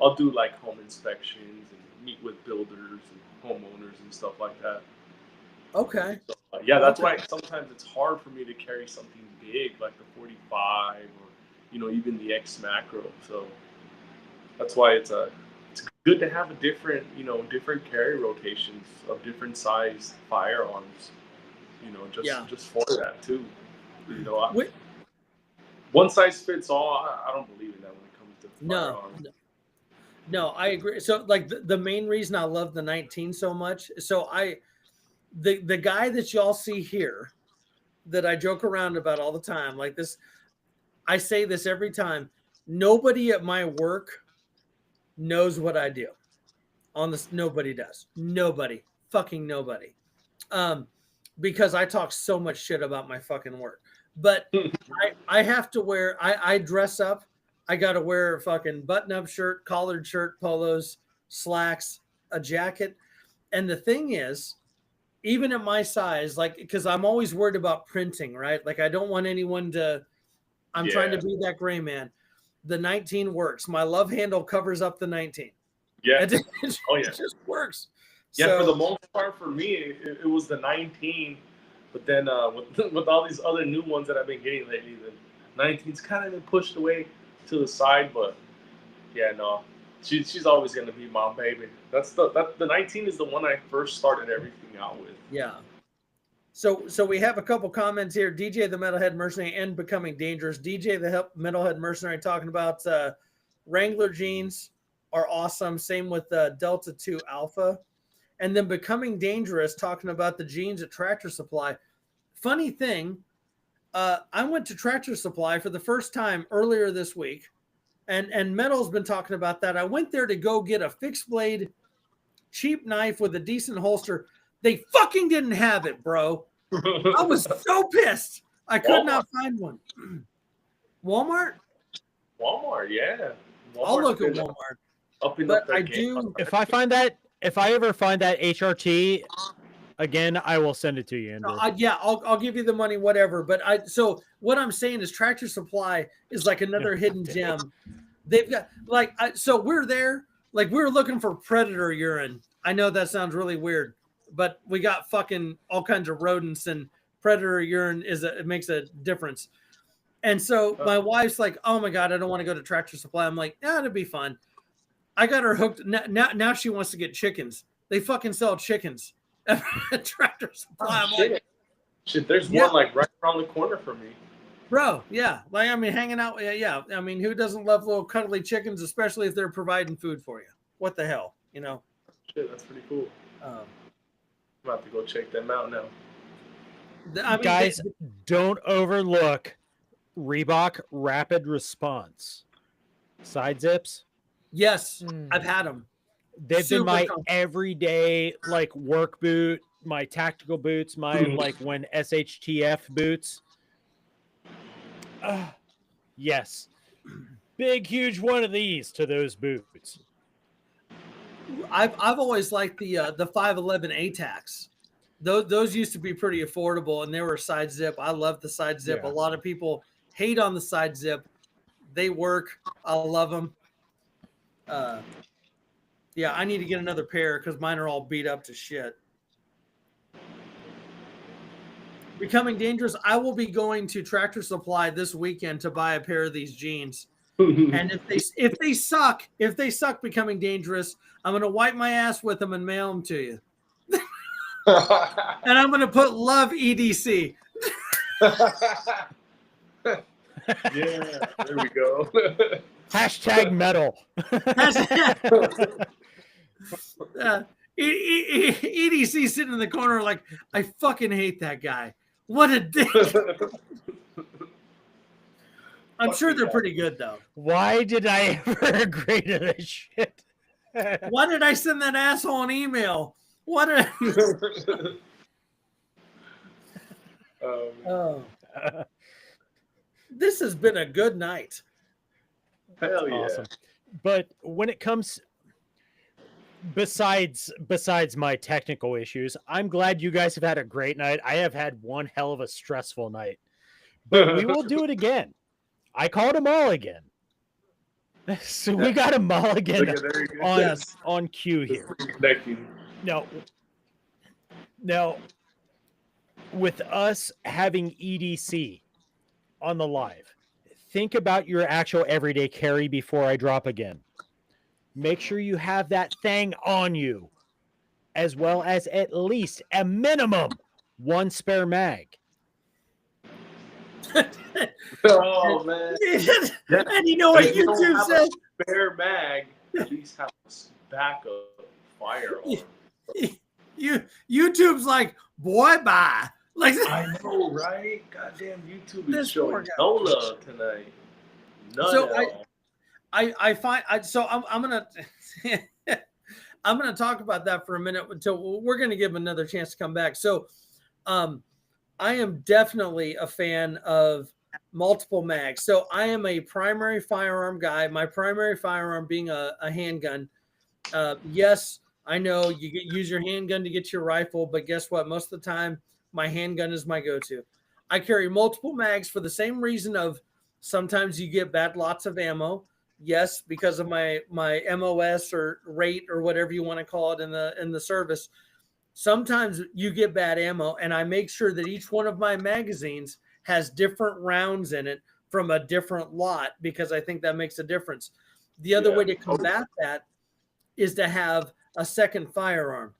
I'll do like home inspections and meet with builders and homeowners and stuff like that. Okay. So, yeah, that's why sometimes it's hard for me to carry something big like the 45 or even the X Macro. So that's why it's good to have a different carry rotations of different sized firearms. Just for that too. One size fits all. I don't believe in that when it comes to firearms. No, I agree. So like the main reason I love the 19 so much, the guy that y'all see here that I joke around about all the time, like this, I say this every time. Nobody at my work knows what I do. On this, nobody does. Nobody. Fucking nobody. Because I talk so much shit about my fucking work. But I have to wear, I dress up. I got to wear a fucking button-up shirt, collared shirt, polos, slacks, a jacket. And the thing is, even at my size, like, because I'm always worried about printing, right? Like, I don't want anyone to, I'm trying to be that gray man. The 19 works. My love handle covers up the 19. Yeah. It just works. Yeah, so, for the most part, for me, it was the 19. But then with all these other new ones that I've been getting lately, the 19's kind of been pushed away to the side. But yeah, no, she's always gonna be my baby. The 19 is the one I first started everything out with. Yeah. So we have a couple comments here. DJ the Metalhead Mercenary and Becoming Dangerous. DJ the Metalhead Mercenary talking about Wrangler jeans are awesome. Same with Delta 2 Alpha. And then Becoming Dangerous talking about the jeans at Tractor Supply. Funny thing, I went to Tractor Supply for the first time earlier this week, and Metal's been talking about that. I went there to go get a fixed blade, cheap knife with a decent holster. They fucking didn't have it, bro. I was so pissed. I could not find one. Walmart? Walmart, yeah. I'll look at Walmart. But I do. If I ever find that HRT again, I will send it to you, Andrew. I'll give you the money, whatever. But so what I'm saying is Tractor Supply is like another hidden gem. They've got so we're there, like we're looking for predator urine. I know that sounds really weird, but we got fucking all kinds of rodents, and predator urine it makes a difference. And so my wife's like, "Oh my God, I don't want to go to Tractor Supply." I'm like, "Yeah, it'll be fun." I got her hooked. Now she wants to get chickens. They fucking sell chickens at Tractor Supply. Oh, shit, there's one like right around the corner from me. Bro, yeah. Like, I mean, hanging out. Yeah. I mean, who doesn't love little cuddly chickens, especially if they're providing food for you? What the hell, Shit, that's pretty cool. I'm about to go check them out now. Guys, don't overlook Reebok Rapid Response side zips. Yes, I've had them. They've been my everyday work boot, my tactical boots, my when SHTF boots. Yes, big huge one of these to those boots. I've always liked the 511 ATACs. Those used to be pretty affordable, and they were side zip. I love the side zip. Yeah. A lot of people hate on the side zip. They work. I love them. Yeah, I need to get another pair because mine are all beat up to shit. Becoming Dangerous. I will be going to Tractor Supply this weekend to buy a pair of these jeans. And if they suck becoming dangerous, I'm going to wipe my ass with them and mail them to you. And I'm going to put love EDC. Yeah, there we go. Hashtag metal. EDC sitting in the corner like, I fucking hate that guy. What a dick. I'm sure they're pretty good, though. Why did I ever agree to this shit? Why did I send that asshole an email? What a... This has been a good night. Hell yeah. Awesome. But when it comes, besides my technical issues, I'm glad you guys have had a great night. I have had one hell of a stressful night, but we will do it again. I called a mulligan. So we got a mulligan on cue here. Now, with us having EDC on the live, think about your actual everyday carry before I drop again. Make sure you have that thing on you, as well as at least a minimum one spare mag. Oh man! And you know what YouTube says? Spare mag, at least have a backup firearm. YouTube's like, boy, bye. Like, I know, right? Goddamn, YouTube is showing no love tonight. None so at all. I find I'm gonna I'm gonna talk about that for a minute until we're gonna give him another chance to come back. So, I am definitely a fan of multiple mags. So I am a primary firearm guy. My primary firearm being a handgun. Yes, I know you use your handgun to get your rifle, but guess what? Most of the time, my handgun is my go-to. I carry multiple mags for the same reason of sometimes you get bad lots of ammo. Yes, because of my MOS or rate or whatever you want to call it in the service. Sometimes you get bad ammo, and I make sure that each one of my magazines has different rounds in it from a different lot because I think that makes a difference. The other way to combat that is to have a second firearm.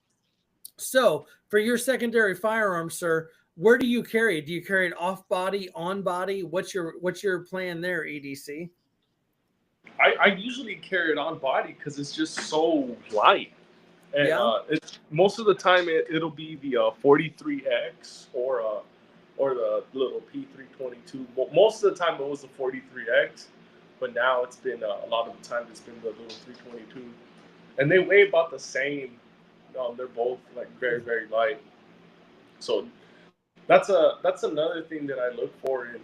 So for your secondary firearm, sir, where do you carry it? Do you carry it off body, on body? What's your plan there, EDC? I usually carry it on body because it's just so light. And it's most of the time it'll be the 43X or the little P322. Most of the time it was the 43X, but now it's been a lot of the time it's been the little 322, and they weigh about the same. They're both like very, very light. So that's another thing that I look for in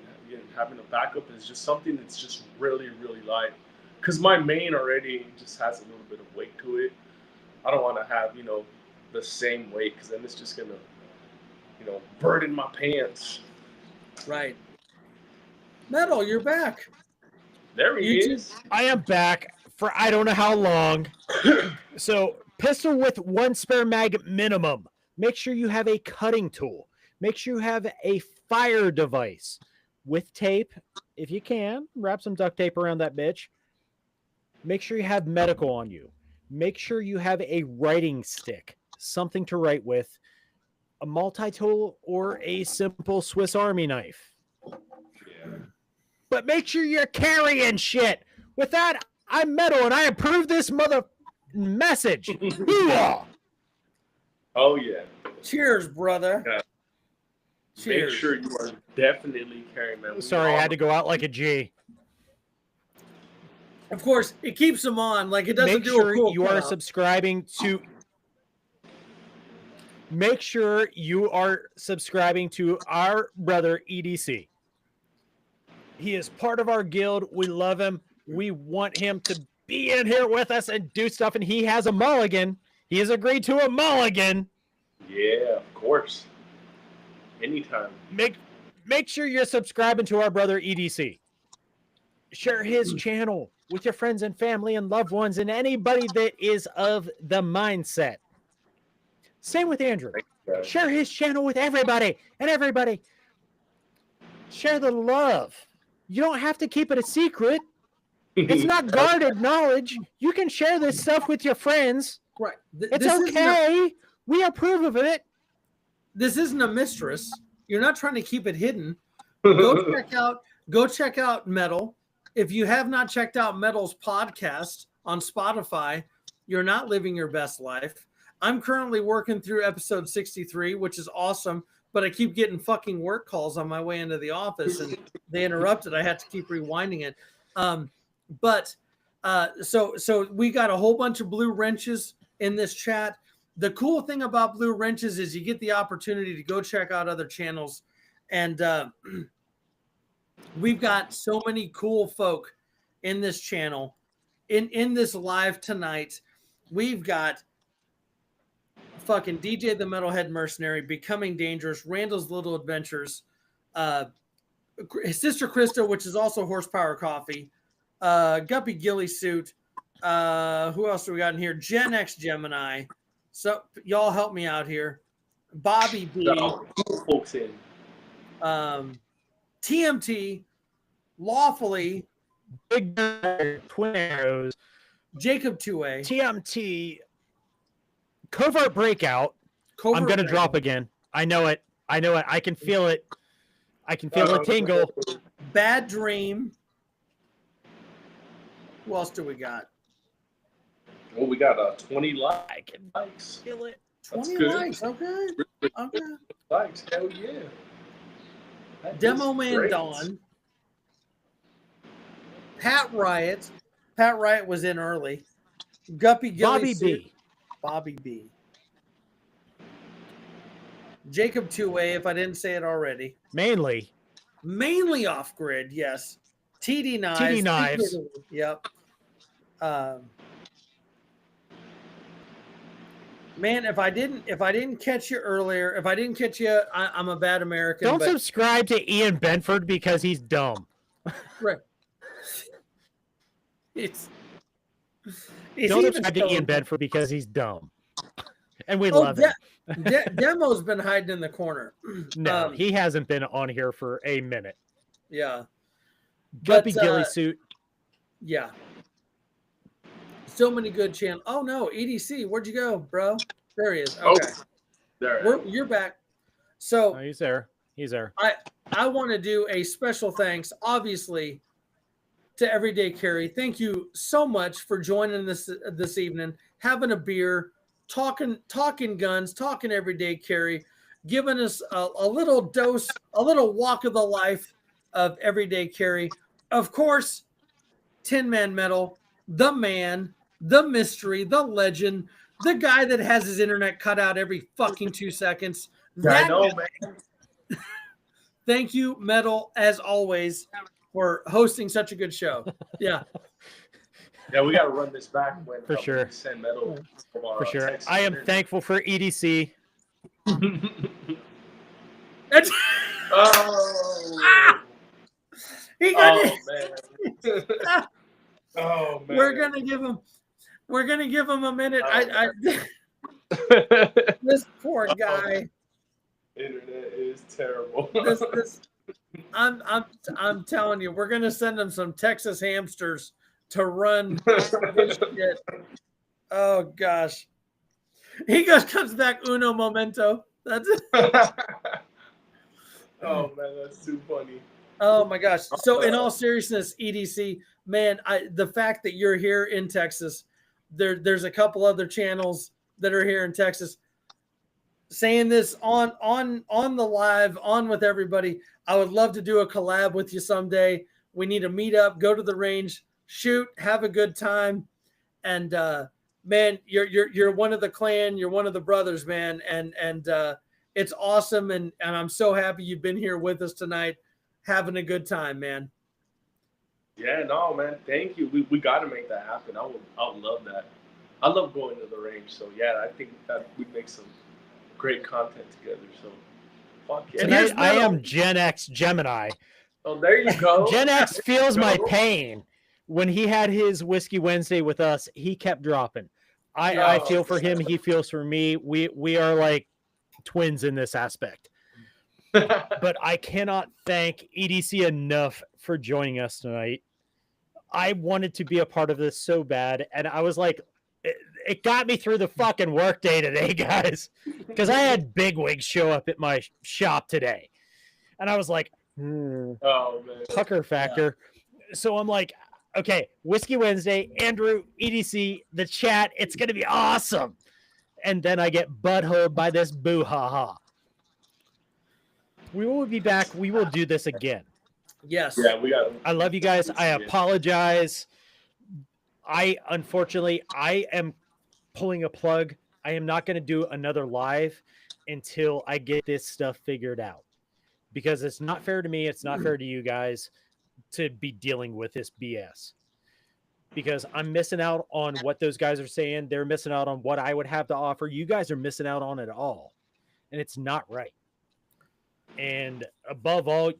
having a backup is just something that's just really, really light. Because my main already just has a little bit of weight to it. I don't want to have, the same weight because then it's just going to, burden my pants. Right. Metal, you're back. There he is. I am back for I don't know how long. So, pistol with one spare mag minimum. Make sure you have a cutting tool. Make sure you have a fire device with tape, if you can. Wrap some duct tape around that bitch. Make sure you have medical on you. Make sure you have a writing stick, something to write with, a multi-tool, or a simple Swiss Army knife. Yeah. But make sure you're carrying shit. With that, I'm Metal, and I approve this mother message. Oh, yeah. Cheers, brother. Yeah. Cheers. Make sure you are definitely carrying metal. Sorry, I had to go out like a G. Of course, it keeps them on. Like it doesn't Make do sure a cool you are subscribing to. Make sure you are subscribing to our brother EDC. He is part of our guild. We love him. We want him to be in here with us and do stuff. And he has a mulligan. He has agreed to a mulligan. Yeah, of course. Anytime. Make sure you're subscribing to our brother EDC. Share his channel with your friends and family and loved ones and anybody that is of the mindset. Same with Andrew. Share his channel with everybody and everybody. Share the love. You don't have to keep it a secret. It's not guarded knowledge. You can share this stuff with your friends. Right. It's okay. We approve of it. This isn't a mistress. You're not trying to keep it hidden. Go check out Metal. If you have not checked out Metal's podcast on Spotify, you're not living your best life. I'm currently working through episode 63, which is awesome, but I keep getting fucking work calls on my way into the office and they interrupted. I had to keep rewinding it. So we got a whole bunch of blue wrenches in this chat. The cool thing about blue wrenches is you get the opportunity to go check out other channels. And we've got so many cool folk in this channel. In this live tonight, we've got fucking DJ the Metalhead Mercenary, Becoming Dangerous, Randall's Little Adventures, Sister Krista, which is also Horsepower Coffee, Guppy Gilly Suit. Who else do we got in here? Gen X Gemini. So y'all help me out here. Bobby B. Folks in. TMT. Lawfully. Big Twin Arrows. Jacob 2A. TMT. Covert Breakout. I'm going to drop again. I know it. I can feel it. I can feel a tingle. Bad Dream. Who else do we got? Well, we got 20 likes. I can feel it. 20 likes. Okay. Likes. Hell yeah. Demo Man great. Dawn. Pat Riot. Pat Riot was in early. Guppy Gilly. Bobby B. Bobby B. Jacob 2A, if I didn't say it already. Mainly Off Grid, yes. TD Knives. TD Knives. Yep. Man, if I didn't catch you earlier, I'm a bad American. Don't subscribe to Ian Benford because he's dumb. Right. Don't subscribe to Ian Benford because he's dumb. And we love it. Demo's been hiding in the corner. No, he hasn't been on here for a minute. Yeah. Guppy Gilly Suit. Yeah. So many good channels. Oh no, EDC, where'd you go, bro? There he is. Okay. Oh, there. You're back. So he's there. I want to do a special thanks, obviously, to Everyday Carry. Thank you so much for joining this evening, having a beer, talking guns, talking Everyday Carry, giving us a little dose, a little walk of the life of Everyday Carry. Of course, TinMan-Metal, the man, the mystery, the legend, the guy that has his internet cut out every fucking 2 seconds. I know, man. Thank you, Metal, as always, for hosting such a good show. Yeah. Yeah, we got to run this back when for sure. Send Metal from our, for sure. Texas I am internet. thankful for EDC. Oh. He got Oh, it. man. Oh man. We're gonna give him a minute. This poor guy. Internet is terrible. I'm telling you, we're gonna send him some Texas hamsters to run this shit. Oh gosh. He comes back uno momento. That's it. Oh man, that's too funny. Oh my gosh. So in all seriousness, EDC, man, the fact that you're here in Texas, there's a couple other channels that are here in Texas. Saying this on the live, on with everybody. I would love to do a collab with you someday. We need to meet up, go to the range, shoot, have a good time. And man, you're one of the clan, you're one of the brothers, man. And it's awesome. And I'm so happy you've been here with us tonight, having a good time, man. Yeah, no, man. Thank you. We got to make that happen. I would love that. I love going to the range. So yeah, I think that we'd make some great content together. So fuck yeah. Tonight I am Gen X Gemini. Oh, there you go. Gen X feels my pain. When he had his Whiskey Wednesday with us, he kept dropping. I feel for him. He feels for me. We are like twins in this aspect. But I cannot thank EDC enough for joining us tonight. I wanted to be a part of this so bad. And I was like, it got me through the fucking workday today, guys. Because I had bigwigs show up at my shop today. And I was like, oh, man. pucker factor. Yeah. So I'm like, okay, Whiskey Wednesday, Andrew, EDC, the chat, it's going to be awesome. And then I get buttholed by this boo-ha-ha. We will be back. We will do this again. Yes. Yeah, I love you guys. I apologize. Unfortunately, I am pulling a plug. I am not going to do another live until I get this stuff figured out. Because it's not fair to me. It's not fair to you guys to be dealing with this BS. Because I'm missing out on what those guys are saying. They're missing out on what I would have to offer. You guys are missing out on it all. And it's not right. And above all,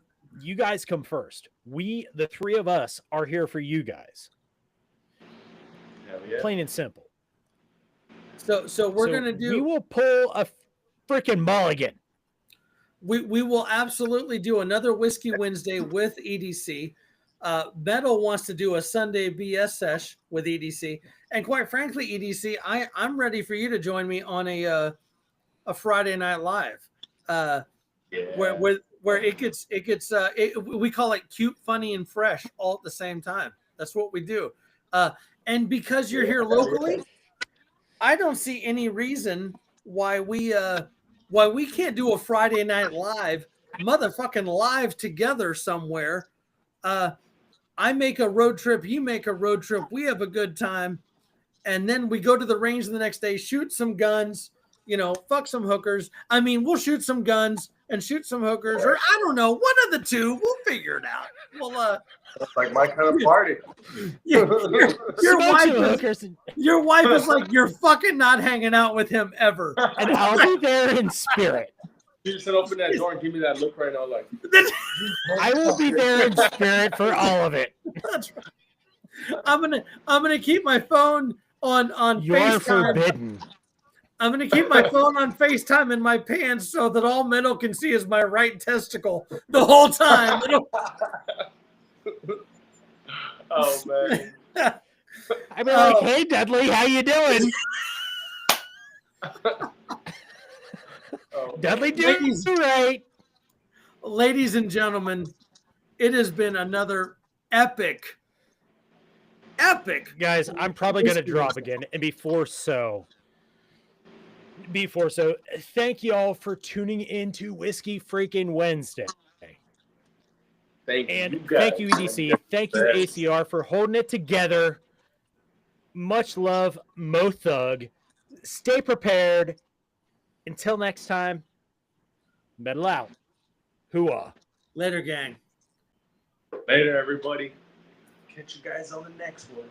you guys come first. We, the three of us, are here for you guys. Yeah. Plain and simple. So we're going to do... We will pull a freaking mulligan. We will absolutely do another Whiskey Wednesday with EDC. Metal wants to do a Sunday BS sesh with EDC. And quite frankly, EDC, I'm ready for you to join me on a Friday Night Live. Where it gets we call it cute, funny, and fresh all at the same time. That's what we do. And because you're here locally, I don't see any reason why we can't do a Friday Night Live, motherfucking live together somewhere. I make a road trip, you make a road trip, we have a good time, and then we go to the range the next day, shoot some guns, fuck some hookers. I mean, we'll shoot some guns and shoot some hookers, or I don't know, one of the two. We'll figure it out. Well, that's like my kind of party. Your wife is like, you're fucking not hanging out with him ever. And I'll be there in spirit. You just open that door and give me that look right now, like I will be there in spirit for all of it. That's right. I'm gonna keep my phone on you FaceTime. Are forbidden. I'm gonna keep my phone on FaceTime in my pants so that all Metal can see is my right testicle the whole time. Oh man. I'd be like, hey Dudley, how you doing? Dudley doing right. Ladies and gentlemen, it has been another epic. Guys, I'm probably going to drop again. And before so, thank you all for tuning into Whiskey Freaking Wednesday. Thank you, EDC. Thank you, ACR, for holding it together. Much love, Mo Thug. Stay prepared. Until next time, metal out. Hooah. Later, gang. Later, everybody. Catch you guys on the next one.